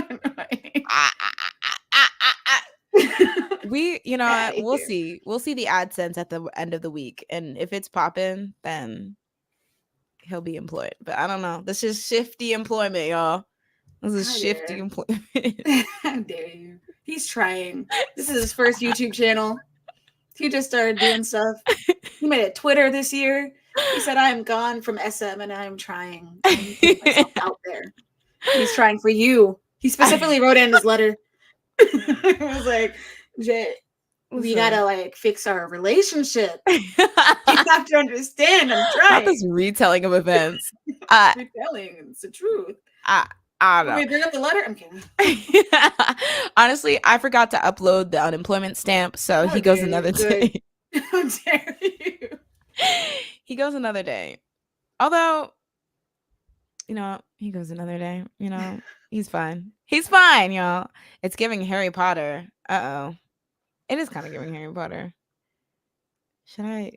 ah, ah, ah, ah, ah. We, you know Outta what? We'll here. see. We'll see the AdSense at the end of the week. And if it's popping, then he'll be employed. But I don't know. This is shifty employment, y'all. This is How shifty dare. employment. How dare you? He's trying. This is his first YouTube channel. He just started doing stuff. He made a Twitter this year. He said, I am gone from SM and I am trying. I'm putting myself out there. He's trying for you. He specifically wrote in his letter. It was like, Jay, we gotta like fix our relationship. You have to understand, I'm Not this trying. retelling of events. Retelling, it's the truth. I don't know. Wait, bring up the letter? I'm kidding. Honestly, I forgot to upload the unemployment stamp, so How he goes dare you? another Good. day. How dare you? He goes another day. Although, he goes another day. He's fine. He's fine, y'all. It's giving Harry Potter. Uh-oh. It is kind of giving Harry Potter. Should I?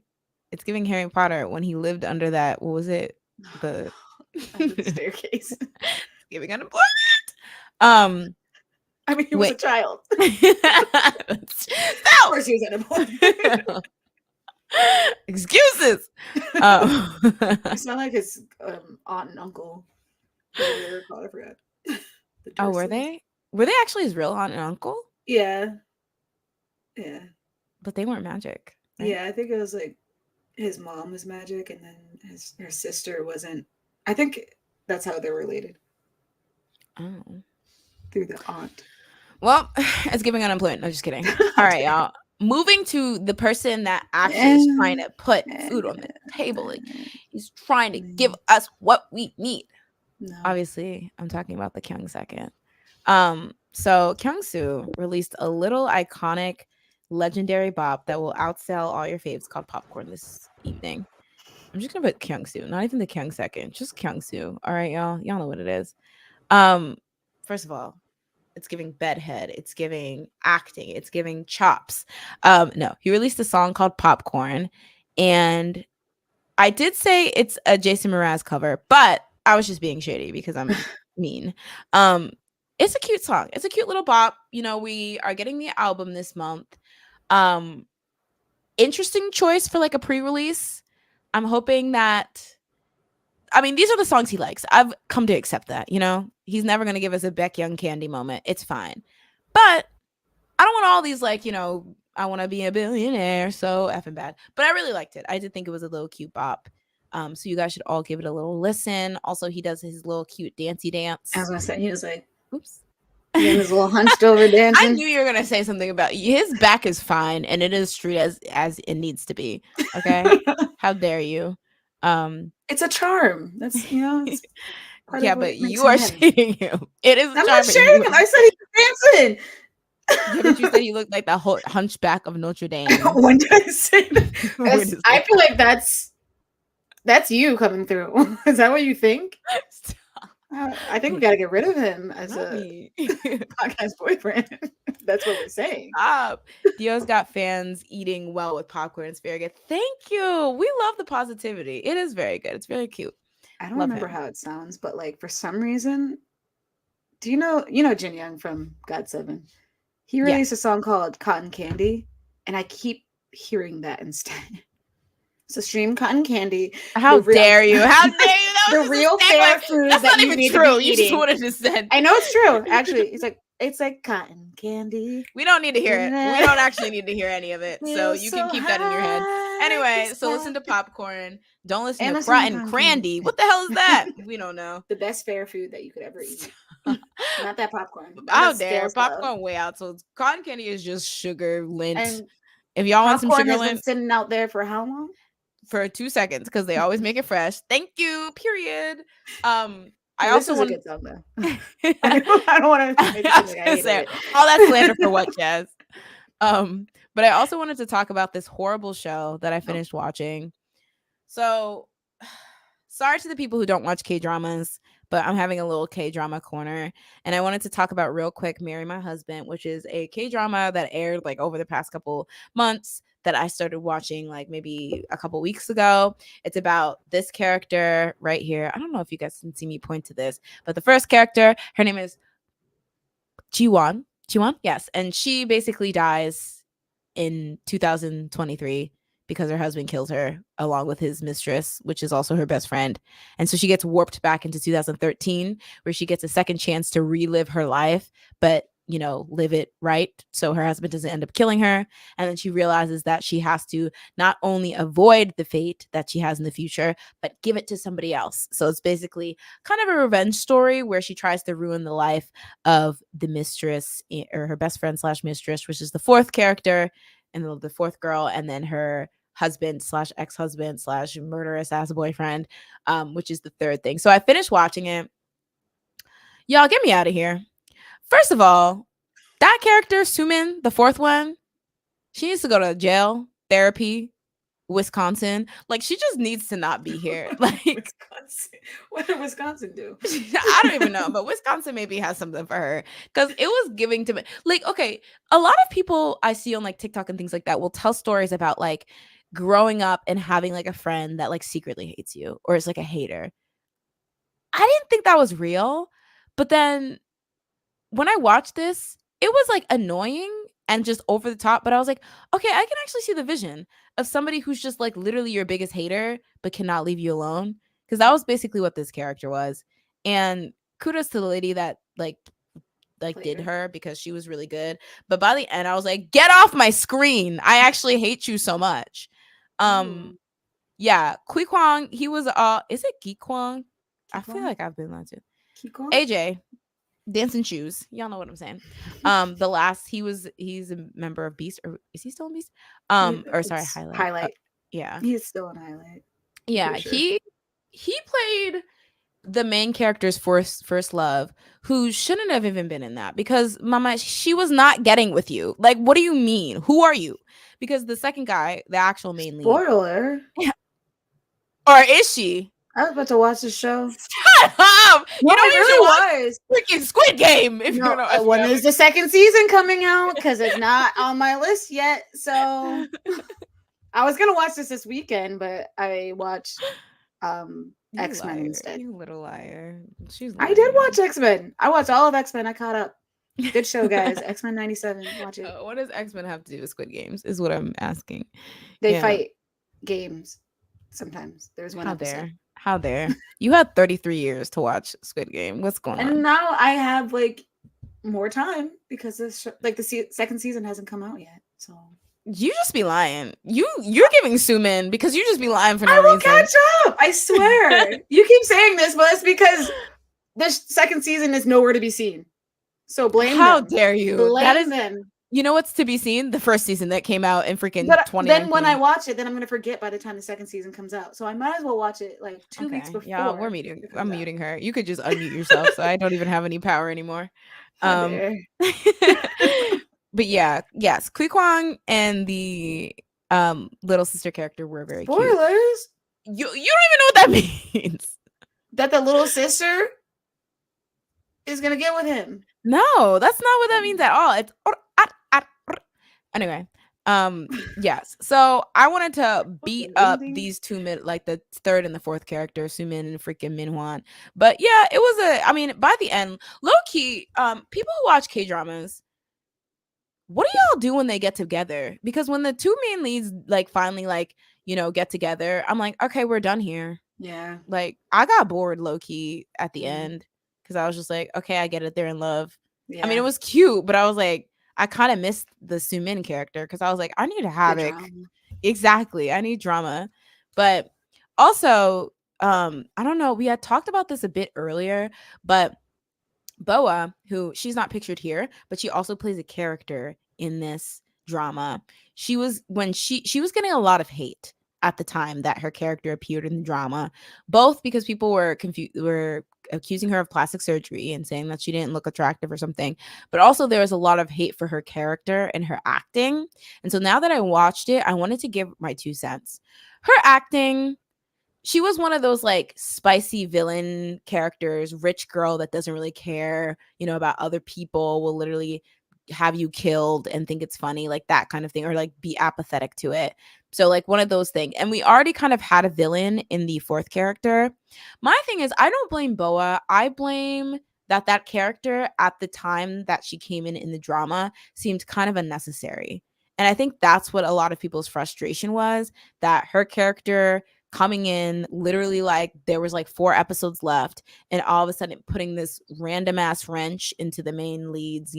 It's giving Harry Potter when he lived under that. What was it? The Under the staircase. giving unemployment. Um. I mean, he was a child. Of Stop. course, he was unemployed. Excuses. You sound like his aunt and uncle. I forgot. Oh, were they? Were they actually his real aunt and uncle? Yeah. Yeah. But they weren't magic. Right? Yeah, I think it was like his mom was magic, and then her sister wasn't. I think that's how they're related. Oh. Through the aunt. Well, it's giving unemployment. No, just kidding. All right, y'all. Moving to the person that actually is trying to put food on the table. Like, he's trying to give us what we need. No. Obviously, I'm talking about the Kyung second. So Kyungsoo released a little iconic legendary bop that will outsell all your faves called Popcorn this evening. I'm just gonna put Kyungsoo, not even the Kyung second, just Kyungsoo. All right, y'all. Y'all know what it is. Um, First of all, it's giving bedhead, it's giving acting, it's giving chops. No, he released a song called Popcorn, and I did say it's a Jason Mraz cover, but I was just being shady because I'm mean. Um, it's a cute song. It's a cute little bop. You know, we are getting the album this month. Um, Interesting choice for like a pre-release. I'm hoping that I mean, these are the songs he likes. I've come to accept that, you know? He's never going to give us a Beck Young Candy moment. It's fine. But I don't want all these, like, you know, I want to be a billionaire. So effing bad. But I really liked it. I did think it was a little cute bop. So you guys should all give it a little listen. Also, he does his little cute dancey I was dance. gonna say he was like Oops. doing his little hunched over I dancing. knew you were gonna say something about his back is fine and it is street as it needs to be. Okay, how dare you? Um, It's a charm. That's it's part of Yeah, what but makes you him are him. shading him. It is a I'm not charm, but sharing you him. are. I said he was Yeah, but you said dancing. he looked like the whole hunchback of Notre Dame. When did I say that? When is I the feel like that's you coming through. Is that what you think? Stop. I think we got to get rid of him as Not a me. podcast boyfriend. That's what we're saying. Stop. Dio's got fans eating well with popcorn. It's very good. Thank you. We love the positivity. It is very good. It's very cute. I don't Love remember him. how it sounds, but like for some reason, do Jin Young from God Seven? He released a Yes. song called Cotton Candy, and I keep hearing that instead. So stream Cotton Candy, How the real dare you? How dare you? That the was just real a fair segue. food That's that not you even need to be true. You just eating. wanted to say. I know it's true. Actually, it's like cotton candy. We don't need to hear it. We Yeah. don't actually need to hear any of it. So Feel you can so keep that in your head. high, Anyway, just so listen to like Popcorn. Don't listen and to listen to And cotton candy. Crandy. What the hell is that? We don't know. The best fair food that you could ever eat. Not that popcorn. Not that Out stale there, stuff. popcorn way out. So cotton candy is just sugar lint. And If y'all want some popcorn sugar has been lint, sitting out there for how long? for 2 seconds because they always make it fresh. Thank you. Period. I No, this also is a want. good song though. I I don't want to make it seem was like I gonna hated say it. all that slander for what, Jazz? But I also wanted to talk about this horrible show that I Oh, finished watching. So sorry to the people who don't watch K dramas, but I'm having a little K drama corner. And I wanted to talk about real quick Marry My Husband, which is a K drama that aired like over the past couple months that I started watching like maybe a couple weeks ago. It's about this character right here. I don't know if you guys can see me point to this, but the first character, her name is Jiwon. Jiwon? Yes. And she basically dies in 2023 because her husband kills her along with his mistress, which is also her best friend. And so she gets warped back into 2013, where she gets a second chance to relive her life, but live it right. So her husband doesn't end up killing her. And then she realizes that she has to not only avoid the fate that she has in the future, but give it to somebody else. So it's basically kind of a revenge story where she tries to ruin the life of the mistress or her best friend slash mistress, which is the fourth character and the fourth girl, and then her husband slash ex-husband slash murderous ass boyfriend, which is the third thing. So I finished watching it. Y'all, get me out of here. First of all, that character, Sumin, the fourth one, she needs to go to jail, therapy, Wisconsin. Like, she just needs to not be here. Like, Wisconsin. What did Wisconsin do? I don't even know, but Wisconsin maybe has something for her because it was giving to me. Like, okay, a lot of people I see on like TikTok and things like that will tell stories about like growing up and having like a friend that like secretly hates you or is like a hater. I didn't think that was real, but then when I watched this, it was like annoying and just over the top. But I was like, okay, I can actually see the vision of somebody who's just like literally your biggest hater, but cannot leave you alone. Because that was basically what this character was. And kudos to the lady that like Played did her. her because she was really good. But by the end, I was like, get off my screen. I actually hate you so much. Um, Ooh, yeah, Kui Kwang, he was is it Gi Kwang? I feel Kikon? like I've been lied to. Kikon? AJ, dancing shoes. Y'all know what I'm saying. The last he's a member of Beast, or is he still in Beast? Or sorry, It's Highlight. highlight. Yeah. He's still on highlight. I'm Yeah, pretty sure. he played the main character's first love, who shouldn't have even been in that, because mama, she was not getting with you. Like, what do you mean? Who are you? Because the second guy, the actual main lead, Spoiler. or is she? I was about to watch the show. Shut up! No, You know I you should watch really was. freaking Squid Game if No, you're not. If you when ever. is the second season coming out? Because it's not on my list yet. So I was gonna watch this weekend, but I watched You X-Men liar! instead. You little liar! She's I did lying. watch X-Men. I watched all of X-Men. I caught up. Good show, guys. X-Men 97. Watch it. What does X-Men have to do with Squid Games? Is what I'm asking. They Yeah. fight games sometimes. There's one How episode. dare? How dare? You had 33 years to watch Squid Game. What's going And on? now I have like more time because this second season hasn't come out yet. So You just be lying. You're giving Sumin because you just be lying for no I will reason. catch up. I swear. You keep saying this, but it's because this second season is nowhere to be seen. So blame How them. dare you? Blame That is, them. you know what's to be seen? The first season that came out in freaking But 2019. then when I watch it, then I'm gonna forget by the time the second season comes out. So I might as well watch it like 2 weeks before. Yeah, we're muting. I'm muting her. You could just unmute yourself, so I don't even have any power anymore. How dare. But yeah, yes, Kui Kwang and the little sister character were very cute. Spoilers. You don't even know what that means. That the little sister is gonna get with him. No, that's not what that means at all. It's anyway. Yes. So I wanted to beat up these two like the third and the fourth character, Sumin and freaking Minhwan. But yeah, it was I mean, by the end, low key, people who watch K-dramas, what do y'all do when they get together? Because when the two main leads like finally like, get together, I'm like, okay, we're done here. Yeah. Like, I got bored low key at the end because I was just like, okay, I get it, they're in love. Yeah. I mean, it was cute, but I was like, I kind of missed the Sumin character because I was like, I need havoc. Exactly. I need drama. But also, I don't know, we had talked about this a bit earlier, but Boa, who she's not pictured here, but she also plays a character in this drama. She was getting a lot of hate at the time that her character appeared in the drama, both because people were accusing her of plastic surgery and saying that she didn't look attractive or something, but also there was a lot of hate for her character and her acting. And so now that I watched it, I wanted to give my 2 cents. Her acting, she was one of those like spicy villain characters, rich girl that doesn't really care, about other people, will literally have you killed and think it's funny, like that kind of thing, or like be apathetic to it. So like one of those things. And we already kind of had a villain in the fourth character. My thing is, I don't blame Boa. I blame that character at the time that she came in the drama seemed kind of unnecessary. And I think that's what a lot of people's frustration was, that her character coming in literally like there was like 4 episodes left and all of a sudden putting this random ass wrench into the main leads,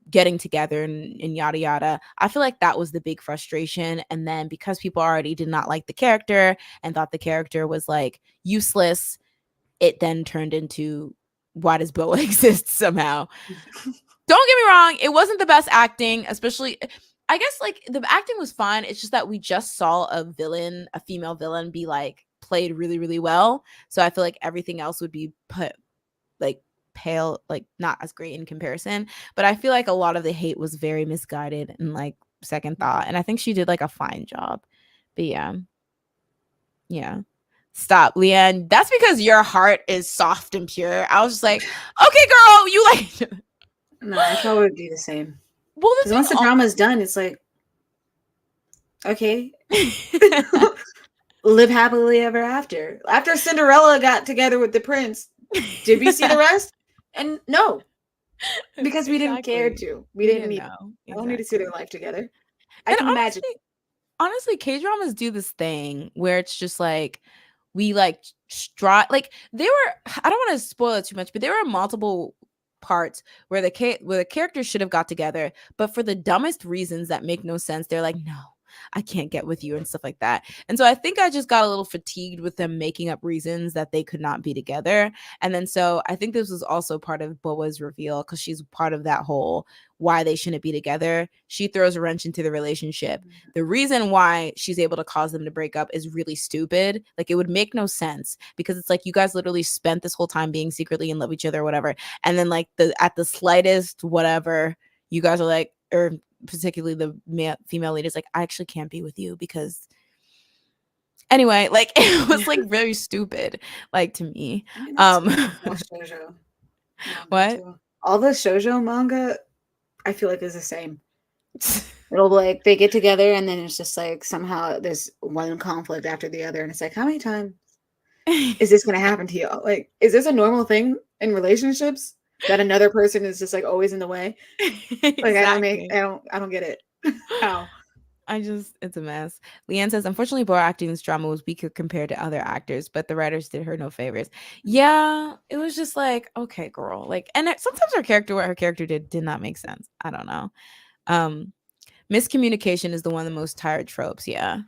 getting together and yada yada. I feel like that was the big frustration. And then because people already did not like the character and thought the character was like useless, it then turned into, why does Boa exist somehow? Don't get me wrong, it wasn't the best acting, especially I guess like the acting was fine. It's just that we just saw a female villain be like played really, really well. So I feel like everything else would be put like pale, like not as great in comparison. But I feel like a lot of the hate was very misguided and like second thought. And I think she did like a fine job. But yeah. Yeah. Stop, Leanne. That's because your heart is soft and pure. I was just like, okay, girl, you like. No, I thought it would be the same. Well, because once the drama's done, it's like, okay, live happily ever after. After Cinderella got together with the prince, did we see the rest? And no, because we didn't care to. We didn't need. I don't need to see their life together. I can imagine. Honestly, K-dramas do this thing where it's just like we like like they were. I don't want to spoil it too much, but there were multiple parts where the characters should have got together, but for the dumbest reasons that make no sense, they're like, no, I can't get with you and stuff like that. And so I think I just got a little fatigued with them making up reasons that they could not be together. And then so I think this was also part of Boa's reveal, because she's part of that whole why they shouldn't be together. She throws a wrench into the relationship. The reason why she's able to cause them to break up is really stupid. Like, it would make no sense, because it's like you guys literally spent this whole time being secretly in love with each other or whatever. And then like at the slightest whatever, you guys are like, or particularly the female lead is like, I actually can't be with you because anyway, like it was like very stupid, like, to me. I mean, that's all shoujo manga What? too. All the shoujo manga, I feel like is the same. It'll be like they get together and then it's just like somehow there's one conflict after the other, and it's like, how many times is this gonna happen to you? Like, is this a normal thing in relationships that another person is just like always in the way? Like, Exactly. I don't get it. How? It's a mess. Leanne says, unfortunately, Bora acting in this drama was weaker compared to other actors, but the writers did her no favors. Yeah, it was just like, okay, girl. Like, and sometimes what her character did not make sense. I don't know. Miscommunication is one of the most tired tropes. Yeah.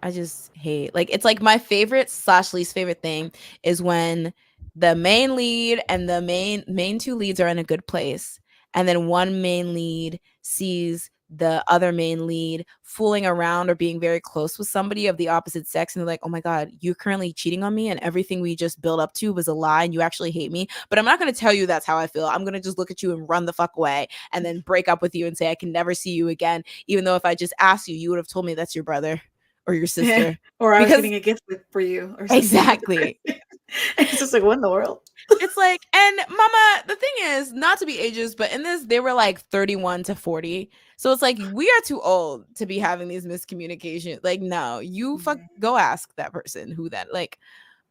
I just hate, like, it's like my favorite / least favorite thing is when the main lead and the main two leads are in a good place, and then one main lead sees the other main lead fooling around or being very close with somebody of the opposite sex, and they're like, oh my god, you're currently cheating on me and everything we just built up to was a lie and you actually hate me, but I'm not going to tell you that's how I feel. I'm going to just look at you and run the fuck away and then break up with you and say I can never see you again, even though if I just asked you, you would have told me that's your brother or your sister. Or I was Because getting a gift for you or something. exactly. It's just like, what in the world? It's like, and mama, the thing is, not to be ageist, but in this, they were like 31 to 40. So it's like, we are too old to be having these miscommunications. Like, no, you go ask that person who that, like,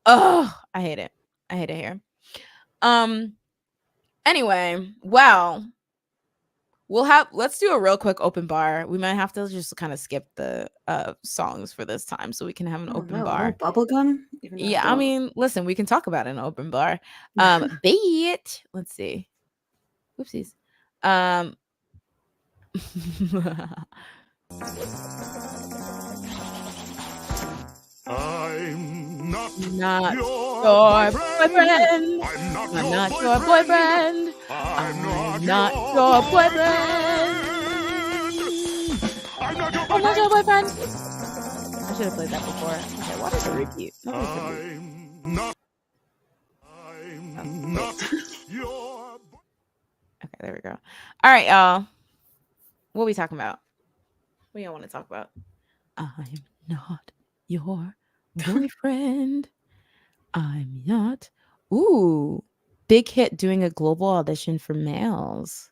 oh, I hate it. I hate it here. Anyway, well, let's do a real quick open bar. We might have to just kind of skip the songs for this time so we can have an open bar. Bubblegum? Even though Yeah, I mean, listen, we can talk about it in an open bar. Bait. Let's see. Oopsies. I'm not your boyfriend. I'm not your boyfriend. I'm not your boyfriend. I'm not your boyfriend. I should have played that before. Okay, why does it repeat? I'm not your. Okay, there we go. All right, y'all. What are we talking about? What do y'all want to talk about? I'm not your boyfriend. I'm not. Ooh, big hit doing a global audition for males.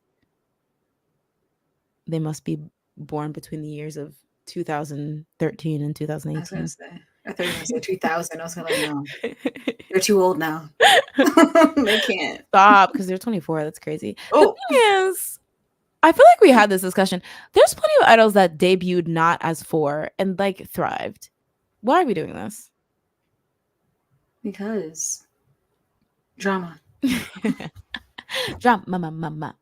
They must be born between the years of 2013 and 2018. I was gonna say, I thought you were gonna say 2000. I was gonna like, no, they're too old now. They can't Stop, because they're 24. That's crazy. Oh, the thing is, I feel like we had this discussion. There's plenty of idols that debuted not as 4 and like thrived. Why are we doing this? Because drama. Drama, mama.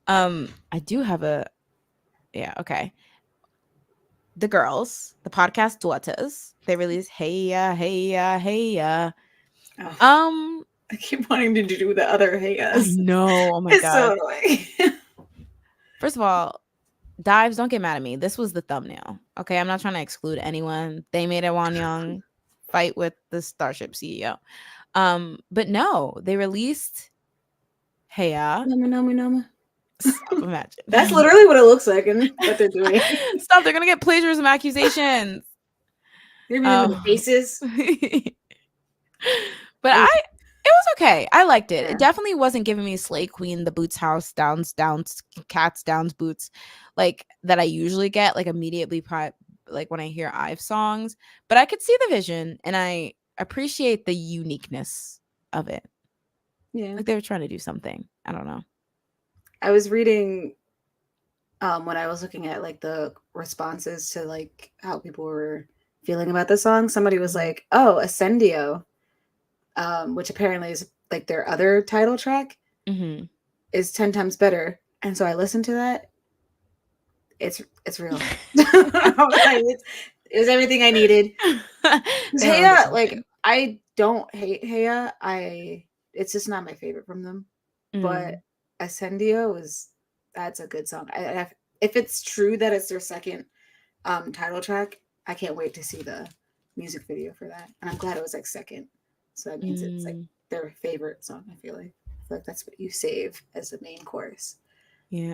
I do have a. Yeah. Okay. The girls, the podcast daughters, they released Hey Ya, Hey Ya, Hey Ya. I keep wanting to do the other Hey Yes. I know. Oh my It's god. so annoying. First of all, Dives, don't get mad at me. This was the thumbnail. Okay, I'm not trying to exclude anyone. They made a Wanyang fight with the Starship CEO. But no, they released Hey Ya. Nama. Stop, imagine. That's literally what it looks like and what they're doing. Stop, they're gonna get plagiarism accusations. They're giving them faces. But it was okay. I liked it. Yeah. It definitely wasn't giving me Slay Queen, the Boots House, Downs, Cats, Downs, Boots, like that I usually get, like immediately, like when I hear IVE songs. But I could see the vision, and I appreciate the uniqueness of it. Yeah, like they were trying to do something. I don't know. I was reading when I was looking at like the responses to like how people were feeling about the song. Somebody was like, "Oh, Ascendio," which apparently is like their other title track, is 10 times better. And so I listened to that. it's real. It was everything I needed. They don't Heya, like understand. I don't hate Heya. It's just not my favorite from them. But Mm, Ascendio that's a good song. If it's true that it's their second title track, I can't wait to see the music video for that. And I'm glad it was like second. So that means it's like mm, their favorite song, I feel like that's what you save as the main chorus. yeah.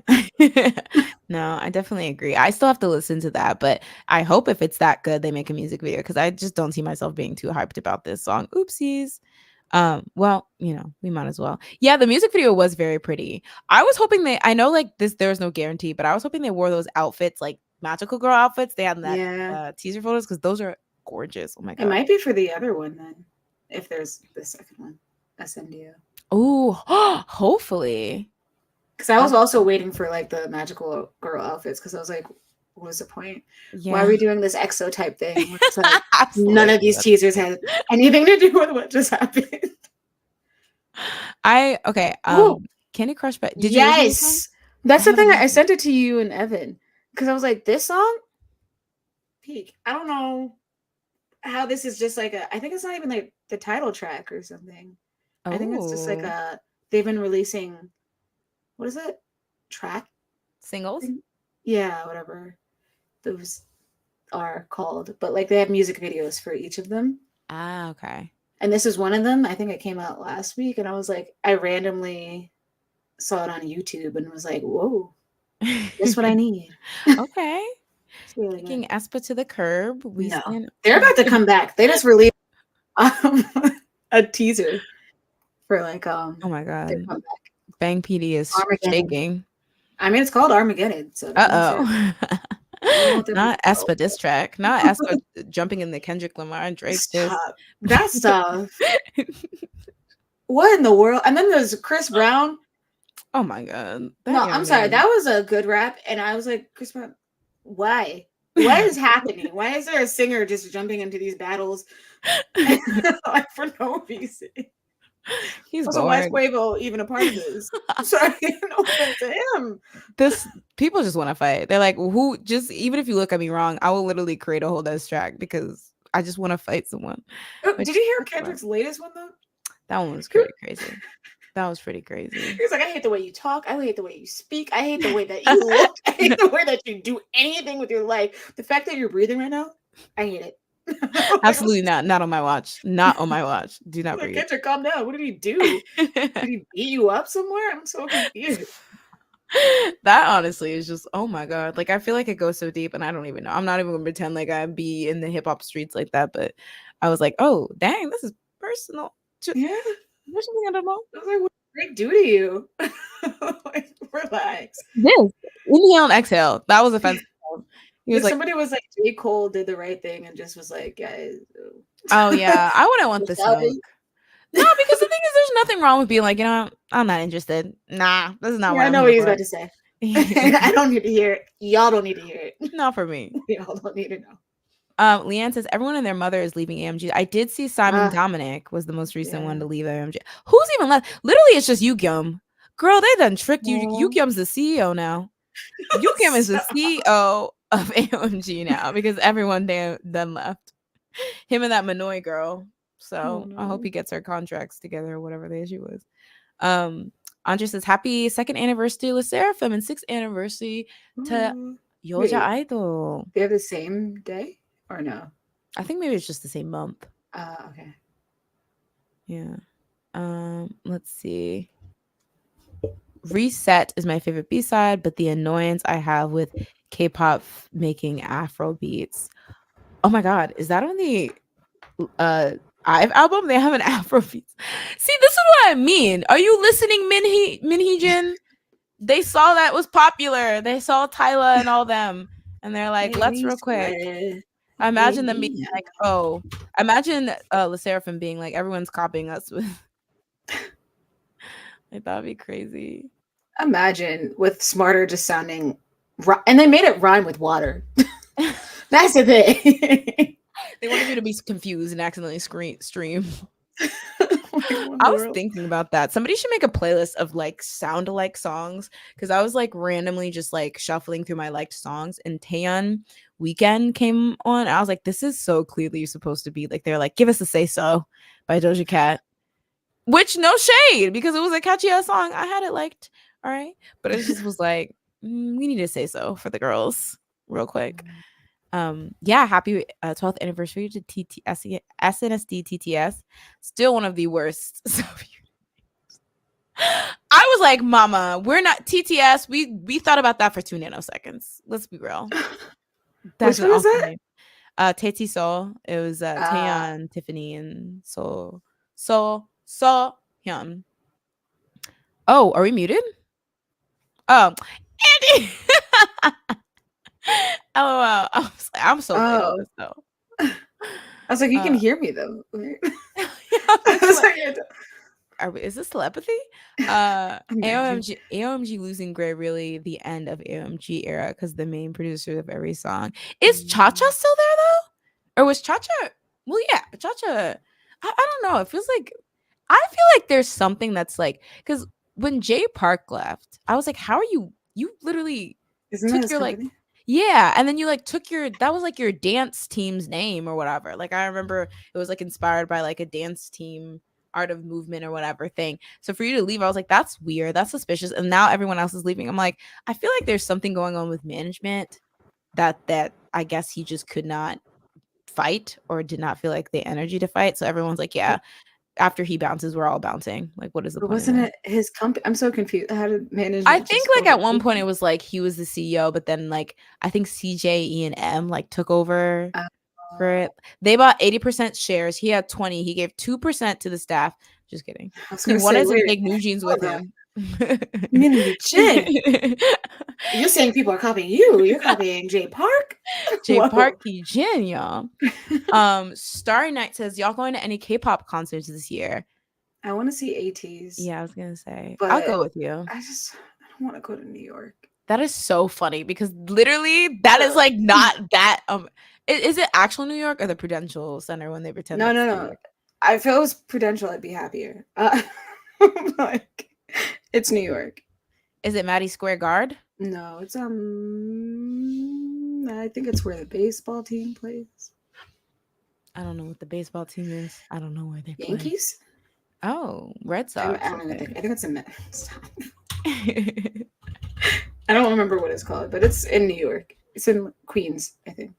No, I definitely agree. I still have to listen to that, but I hope if it's that good, they make a music video because I just don't see myself being too hyped about this song. Oopsies. Well, we might as well. Yeah, the music video was very pretty. I was hoping I know like this, there was no guarantee, but I was hoping they wore those outfits, like magical girl outfits they had in that Yeah. teaser photos, because those are gorgeous. Oh my It god. might be for the other one then. If there's the second one. Ascendio. Oh, hopefully. Because I was That's also waiting for like the magical girl outfits because I was like, what was the point? Why are yeah. we doing this EXO type thing? Where it's like none Absolutely. of these teasers had anything to do with what just happened. Okay, Oh, Candy Crush, but did you listen to the song? yes. I That's the thing. haven't I listened. sent it to you and Evan because I was like, this song, peak. I don't know how this is just like I think it's not even like the title track or something. I think it's just like Oh, they've been releasing, what is it? Track? singles? Yeah, whatever those are called. But like they have music videos for each of them. Ah, okay. And this is one of them. I think it came out last week. And I was like, I randomly saw it on YouTube and was like, whoa, that's what I need. Okay. It's really Kicking good. Espa to the curb. We No, stand. they're about to come back. They just released um, a teaser for like Oh my their god. comeback. Bang PD is Armageddon. shaking. I mean, it's called Armageddon, so that means they're. Uh-oh. I don't know what they're Not about. Espa diss track. Not Espa jumping in the Kendrick Lamar and Drake diss. Stop that stuff. What in the world? And then there's Chris Brown. Oh my god. That No, young I'm sorry. man. That was a good rap, and I was like, Chris Brown, why? What is happening? Why is there a singer just jumping into these battles like for no reason? He's Also, why is boring. Quavo even a part of this? Sorry, no offense to him. This people just want to fight. They're like, who just even if you look at me wrong, I will literally create a whole diss track because I just want to fight someone. Oh, Which did you hear that's fine. Kendrick's latest one though? That one was pretty crazy. That was pretty crazy. He was like, I hate the way you talk. I hate the way you speak. I hate the way that you look. I hate the way that you do anything with your life. The fact that you're breathing right now, I hate it. Absolutely not. Not on my watch. Not on my watch. Do not Like, breathe. Kendrick, calm down. What did he do? Did he beat you up somewhere? I'm so confused. That honestly is just, oh my god. Like I feel like it goes so deep and I don't even know. I'm not even gonna pretend like I be in the hip hop streets like that, but I was like, oh dang, this is personal. Yeah. There's something I don't know. I was like, what did Drake do to you? Like, relax. This inhale and exhale. That was offensive. He was If like, somebody was like, J. Cole did the right thing and just was like, guys, oh yeah, I wouldn't want the without smoke. No, because the thing is, there's nothing wrong with being like, I'm not interested. Nah, this is not Yeah, what I I'm know here what he's for. about to say. I don't need to hear it. Y'all don't need to hear it. Not for me. Y'all don't need to know. Leanne says everyone and their mother is leaving AMG. I did see Simon Dominic was the most recent one Yeah. to leave AMG. Who's even left? Literally, it's just Yukyum. Girl, they done tricked you. Aw. Yukyum's the CEO now. Yukyum is the Stop. CEO of AMG now because everyone done left. Him and that Manoy girl. So I hope no. he gets her contracts together or whatever the issue was. Andre says happy 2nd anniversary to Seraphim and 6th anniversary to Ooh. Yoja Wait, Idol. they have the same day or no? I think maybe it's just the same month. Okay. Yeah. Let's see. Reset is my favorite B-side, but the annoyance I have with K-pop making Afro beats. Oh my god, is that on the IVE album? They have an Afro beats. See, this is what I mean. Are you listening, Minhee Jin? They saw that was popular. They saw Tyla and all them, and they're like, let's real quick. I imagine them being like, oh, imagine Le Seraphim being like, everyone's copying us with. Like, that'd be crazy. Imagine with Smarter just sounding, and they made it rhyme with water. That's the thing. They wanted you to be confused and accidentally stream. I was thinking about that. Somebody should make a playlist of like sound alike songs because I was like randomly just like shuffling through my liked songs and Taeyeon Weekend came on. I was like, this is so clearly supposed to be like they're like, give us a say so by Doja Cat. Which no shade because it was a catchy ass song. I had it liked. All right. But it just was like, we need to say so for the girls real quick. Yeah, happy 12th anniversary to SNSD TTS. Still one of the worst. I was like, mama, we're not TTS. We thought about that for 2 nanoseconds. Let's be real. That's Which one is that? name. Taeti Sol. It was Taeyeon, Tiffany, and So Hyun. Oh, are we muted? Oh, Andy. LOL. I'm so late on this though. I was like, you can hear me though. Is this telepathy? AOMG losing Gray really the end of AOMG era because the main producer of every song. Is Cha Cha still there though? Or was Cha Cha? Well, yeah, Cha Cha. I don't know. It feels like I feel like there's something that's like because when Jay Park left, I was like, how are you? You literally took your like. Yeah, and then you like took that was like your dance team's name or whatever. Like I remember it was like inspired by like a dance team art of movement or whatever thing. So for you to leave, I was like, that's weird, that's suspicious. And now everyone else is leaving. I'm like, I feel like there's something going on with management that I guess he just could not fight or did not feel like the energy to fight. So everyone's like, yeah, after he bounces, we're all bouncing. Like, what is the point? Wasn't it his company? I'm so confused. How did management? I think like at one point it was like he was the CEO, but then like I think CJ, and M like took over for it. They bought 80% shares. He had 20. He gave 2% to the staff. Just kidding. He wanted to take New Jeans with him. New Jin. You're saying people are copying you. You're copying Jay Park. Jay Park Jin, y'all. Starry Night says, y'all going to any K-pop concerts this year? I want to see ATs. Yeah, I was gonna say. But I'll go with you. I don't want to go to New York. That is so funny because literally that is like not that. Is it actual New York or the Prudential Center when they pretend? No. If it was Prudential, I'd be happier. Like, it's New York. Is it Madison Square Garden? No, it's I think it's where the baseball team plays. I don't know what the baseball team is. I don't know where they play. Yankees? Oh, Red Sox. I think it's in I don't remember what it's called, but it's in New York. It's in Queens, I think.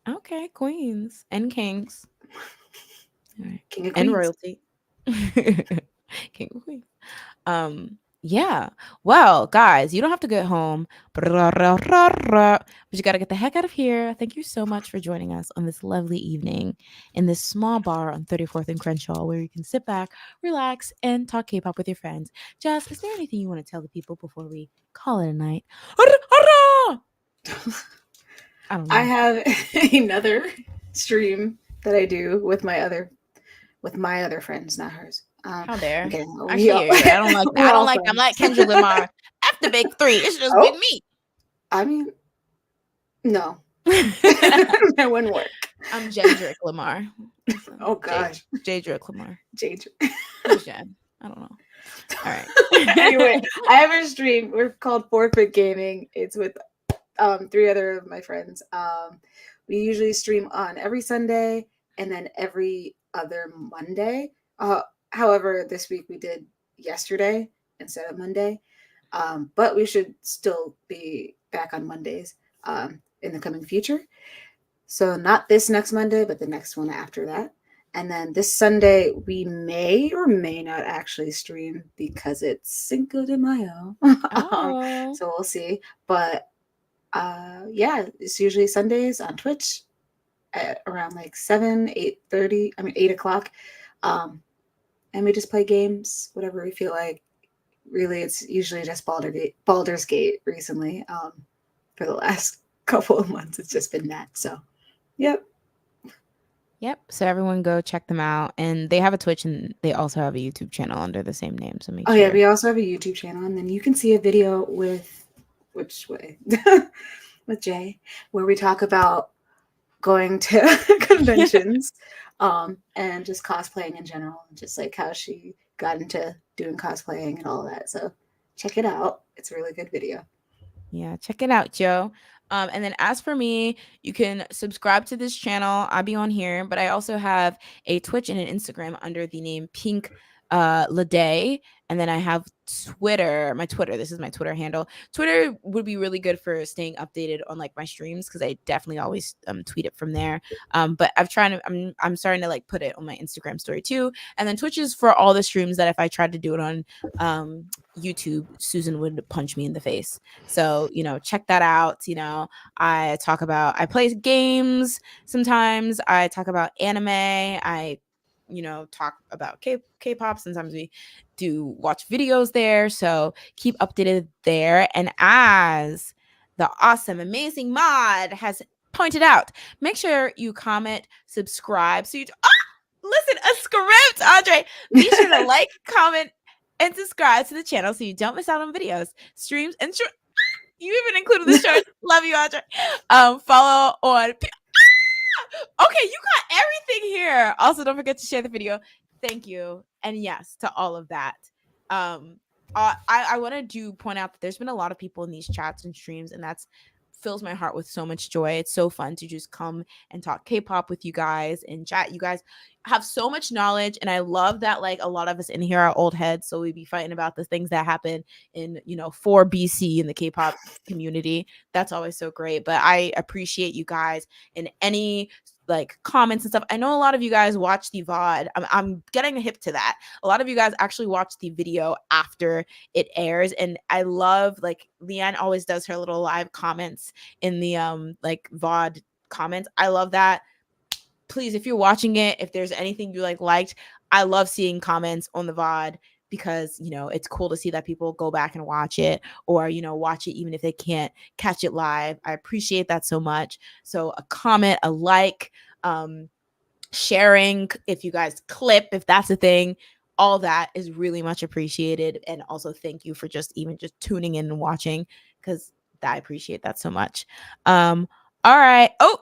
Okay, Queens and Kings. All right. King of Queens. And royalty. King of Queens. Yeah. Well, guys, you don't have to get home, but you got to get the heck out of here. Thank you so much for joining us on this lovely evening in this small bar on 34th and Crenshaw where you can sit back, relax, and talk K-pop with your friends. Jess, is there anything you want to tell the people before we call it a night? I don't know. I have another stream that I do with my other friends, not hers. How dare? Okay, I don't like that. I don't like. I'm like Kendrick Lamar. After big three, it's just with me. I mean, no, that wouldn't work. I'm Jendrick Lamar. Oh gosh, Jadrick Lamar. Who's Jen? I don't know. All right. Anyway, I have a stream. We're called Forfeit Gaming. It's with 3 other of my friends. We usually stream on every Sunday and then every other Monday. However, this week we did yesterday instead of Monday. But we should still be back on Mondays in the coming future. So not this next Monday, but the next one after that. And then this Sunday, we may or may not actually stream because it's Cinco de Mayo. So we'll see. But yeah, it's usually Sundays on Twitch at around like 8 o'clock. And we just play games, whatever we feel like. Really, it's usually just Baldur's Gate recently. For the last couple of months, it's just been that. So, yep. So everyone go check them out. And they have a Twitch and they also have a YouTube channel under the same name. So make sure. Yeah, we also have a YouTube channel. And then you can see a video with Jay, where we talk about going to conventions. and just cosplaying in general, just like how she got into doing cosplaying and all that. So check it out. It's a really good video. Yeah, check it out, Joe. And then as for me, you can subscribe to this channel. I'll be on here, but I also have a Twitch and an Instagram under the name Pink Lede. And then I have Twitter, my Twitter. This is my Twitter handle. Twitter would be really good for staying updated on like my streams because I definitely always tweet it from there. But I'm starting to like put it on my Instagram story too. And then Twitch is for all the streams that if I tried to do it on YouTube, Susan would punch me in the face. So, check that out. I play games sometimes. I talk about anime. I, talk about K-pop. Sometimes we do watch videos there. So keep updated there. And as the awesome, amazing mod has pointed out, make sure you comment, subscribe. So listen, a script, Andre. Be sure to like, comment, and subscribe to the channel so you don't miss out on videos, streams, and you even included the shorts. Love you, Andre. Follow on. Okay, you got everything here. Also, don't forget to share the video. Thank you, and yes to all of that. I want to point out that there's been a lot of people in these chats and streams, and that's fills my heart with so much joy. It's so fun to just come and talk K-pop with you guys and chat. You guys have so much knowledge, and I love that like a lot of us in here are old heads, so we be fighting about the things that happen in 4 BC in the K-pop community. That's always so great. But I appreciate you guys and any like comments and stuff. I know a lot of you guys watch the VOD. I'm getting hip to that. A lot of you guys actually watch the video after it airs, and I love like Leanne always does her little live comments in the like VOD comments. I love that. Please, if you're watching it, if there's anything you liked, I love seeing comments on the VOD because it's cool to see that people go back and watch it or watch it even if they can't catch it live. I appreciate that so much. So a comment, a like, sharing if you guys clip, if that's a thing, all that is really much appreciated. And also thank you for just tuning in and watching because I appreciate that so much. All right. Oh,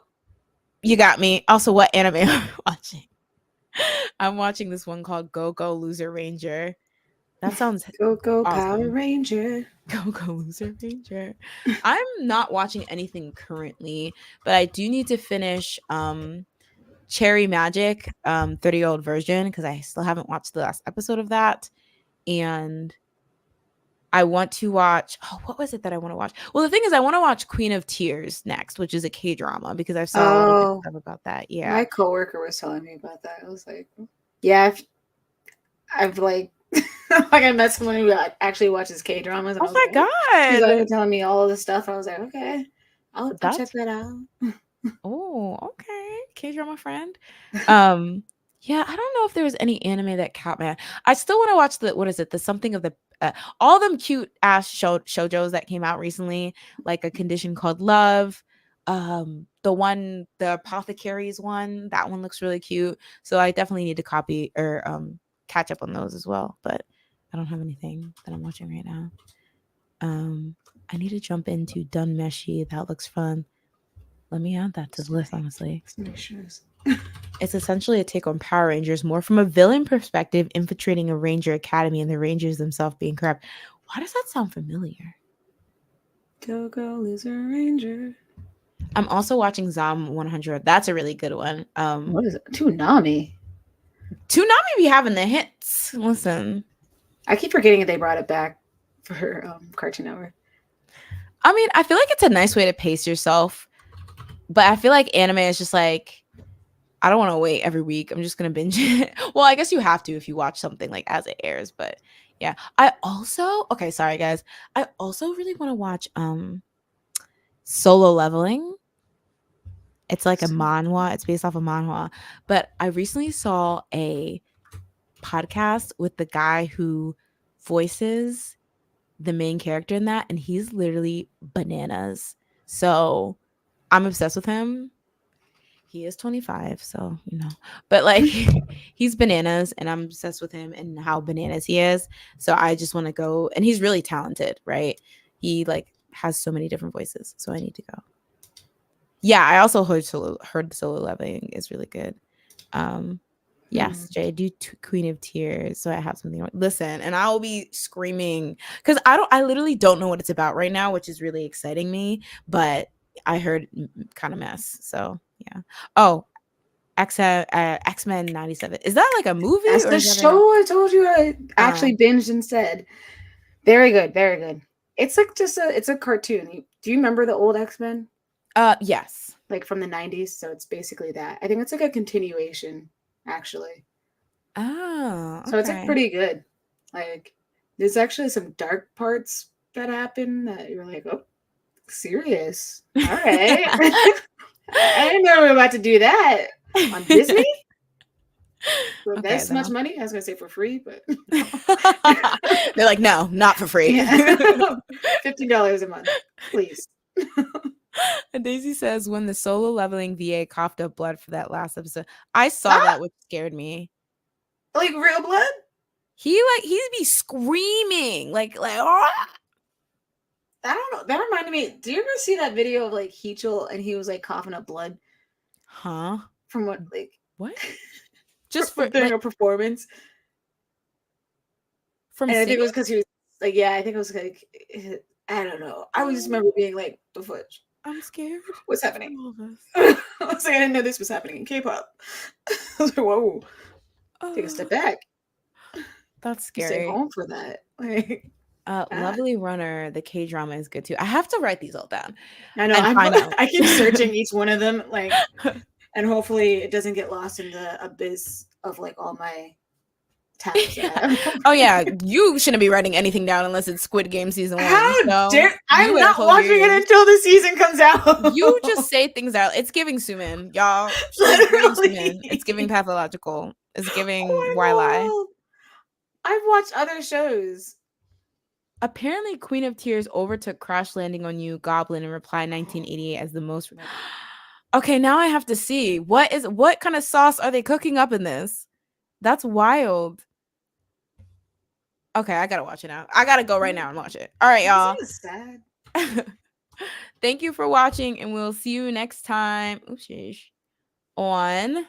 you got me. Also, what anime am I watching? I'm watching this one called Go Go Loser Ranger. That sounds Go awesome. Power Ranger. Go Go Loser Ranger. I'm not watching anything currently, but I do need to finish Cherry Magic 30-year-old version because I still haven't watched the last episode of that. And I want to watch what was it that I want to watch? Well, the thing is I want to watch Queen of Tears next, which is a K-drama because I've saw a lot of good stuff about that. Yeah. My coworker was telling me about that. I was like, yeah, I've like like I met someone who actually watches K-dramas. Oh my god. She's like telling me all of this stuff. I was like, okay, I'll check that out. Oh, okay. K-drama friend. Yeah, I don't know if there was any anime that caught me. I still want to watch the something of the all them cute ass shoujos that came out recently, like A Condition Called Love. The Apothecaries one, that one looks really cute. So I definitely need to copy or catch up on those as well. But I don't have anything that I'm watching right now. I need to jump into Dunmeshi. That looks fun. Let me add that to the list, honestly. It's essentially a take on Power Rangers, more from a villain perspective, infiltrating a Ranger Academy and the Rangers themselves being corrupt. Why does that sound familiar? Go Go Loser Ranger. I'm also watching Zom 100. That's a really good one. What is it? Toonami. Toonami be having the hits. Listen. I keep forgetting they brought it back for Cartoon Network. I mean, I feel like it's a nice way to pace yourself. But I feel like anime is just like, I don't want to wait every week. I'm just going to binge it. Well, I guess you have to if you watch something like as it airs. But yeah, okay, sorry guys. I also really want to watch Solo Leveling. It's like a manhwa. It's based off a manhwa. But I recently saw a podcast with the guy who voices the main character in that. And he's literally bananas. So I'm obsessed with him. He is 25, so but like he's bananas and I'm obsessed with him and how bananas he is. So I just want to go, and he's really talented, right? He like has so many different voices, so I need to go. Yeah, I also heard Solo Leveling is really good. Yes, Jay, do Queen of Tears. So I have something. Listen, and I will be screaming because I literally don't know what it's about right now, which is really exciting me. But I heard kind of mess. So yeah. Oh, X-Men 97. Is that like a movie? That's or the is that show I told you I actually binged instead. Very good, very good. It's like it's a cartoon. Do you remember the old X-Men? Yes. Like from the 90s, so it's basically that. I think it's like a continuation, actually. Oh, okay. So it's like pretty good. Like there's actually some dark parts that happen that you're like, oh, serious. All right. I didn't know we were about to do that on Disney. For this much money, I was gonna say for free, but they're like, no, not for free. $15 a month, please. And Daisy says, when the solo leveling VA coughed up blood for that last episode, I saw that, which scared me. Like real blood? He'd be screaming like oh! I don't know. That reminded me. Do you ever see that video of like Heechul and he was like coughing up blood? Huh? From what? Just for doing a performance. From and I think it was because he was like, yeah, I think it was like, I don't know. I just remember being like, the fudge. I'm scared. What's happening? I was like, I didn't know this was happening in K-pop. I was like, whoa. Take a step back. That's scary. Stay home for that. Like, Lovely Runner, the K-drama is good too. I have to write these all down. I know. I keep searching each one of them, like, and hopefully it doesn't get lost in the abyss of like all my tabs. Oh yeah, you shouldn't be writing anything down unless it's Squid Game season 1. How dare I'm not watching it until the season comes out. You just say things out. It's giving Sumin, y'all. Sumin. It's giving pathological. It's giving why lie. I've watched other shows. Apparently, Queen of Tears overtook Crash Landing on You, Goblin, and Reply 1988 as the most. Okay, now I have to see what kind of sauce are they cooking up in this? That's wild. Okay, I gotta watch it now. I gotta go right now and watch it. All right, y'all. This is sad. Thank you for watching, and we'll see you next time. On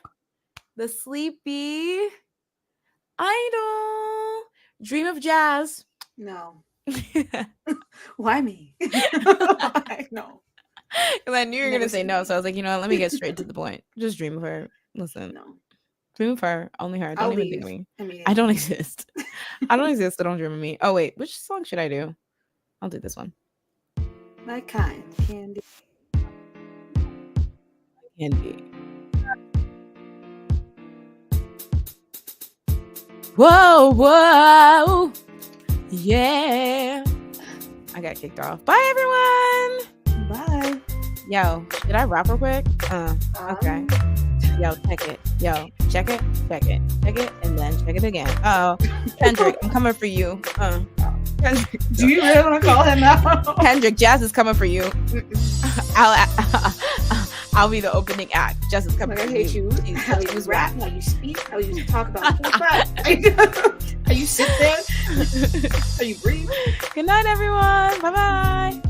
the Sleepy Idol Dream of Jazz. No. Why me? Why? No. Because I knew you were going to say no. So I was like, you know what? Let me get straight to the point. Just dream of her. Listen. No. Dream of her. Only her. Don't even think of me. Immediately. I don't exist. I don't exist. So don't dream of me. Oh, wait. Which song should I do? I'll do this one. My kind candy. Candy. Whoa, whoa. Yeah. I got kicked off. Bye, everyone. Bye. Yo, did I rap real quick? Okay. Yo, check it. Yo, check it, check it, check it, and then check it again. Oh, Kendrick, I'm coming for you. Kendrick. Do you really want to call him out? Kendrick, Jazz is coming for you. I'll be the opening act. Jazz is coming for you. I hate you. How you rap, how you speak, how you talk about how you sit there, how you breathe. Good night, everyone. Bye-bye.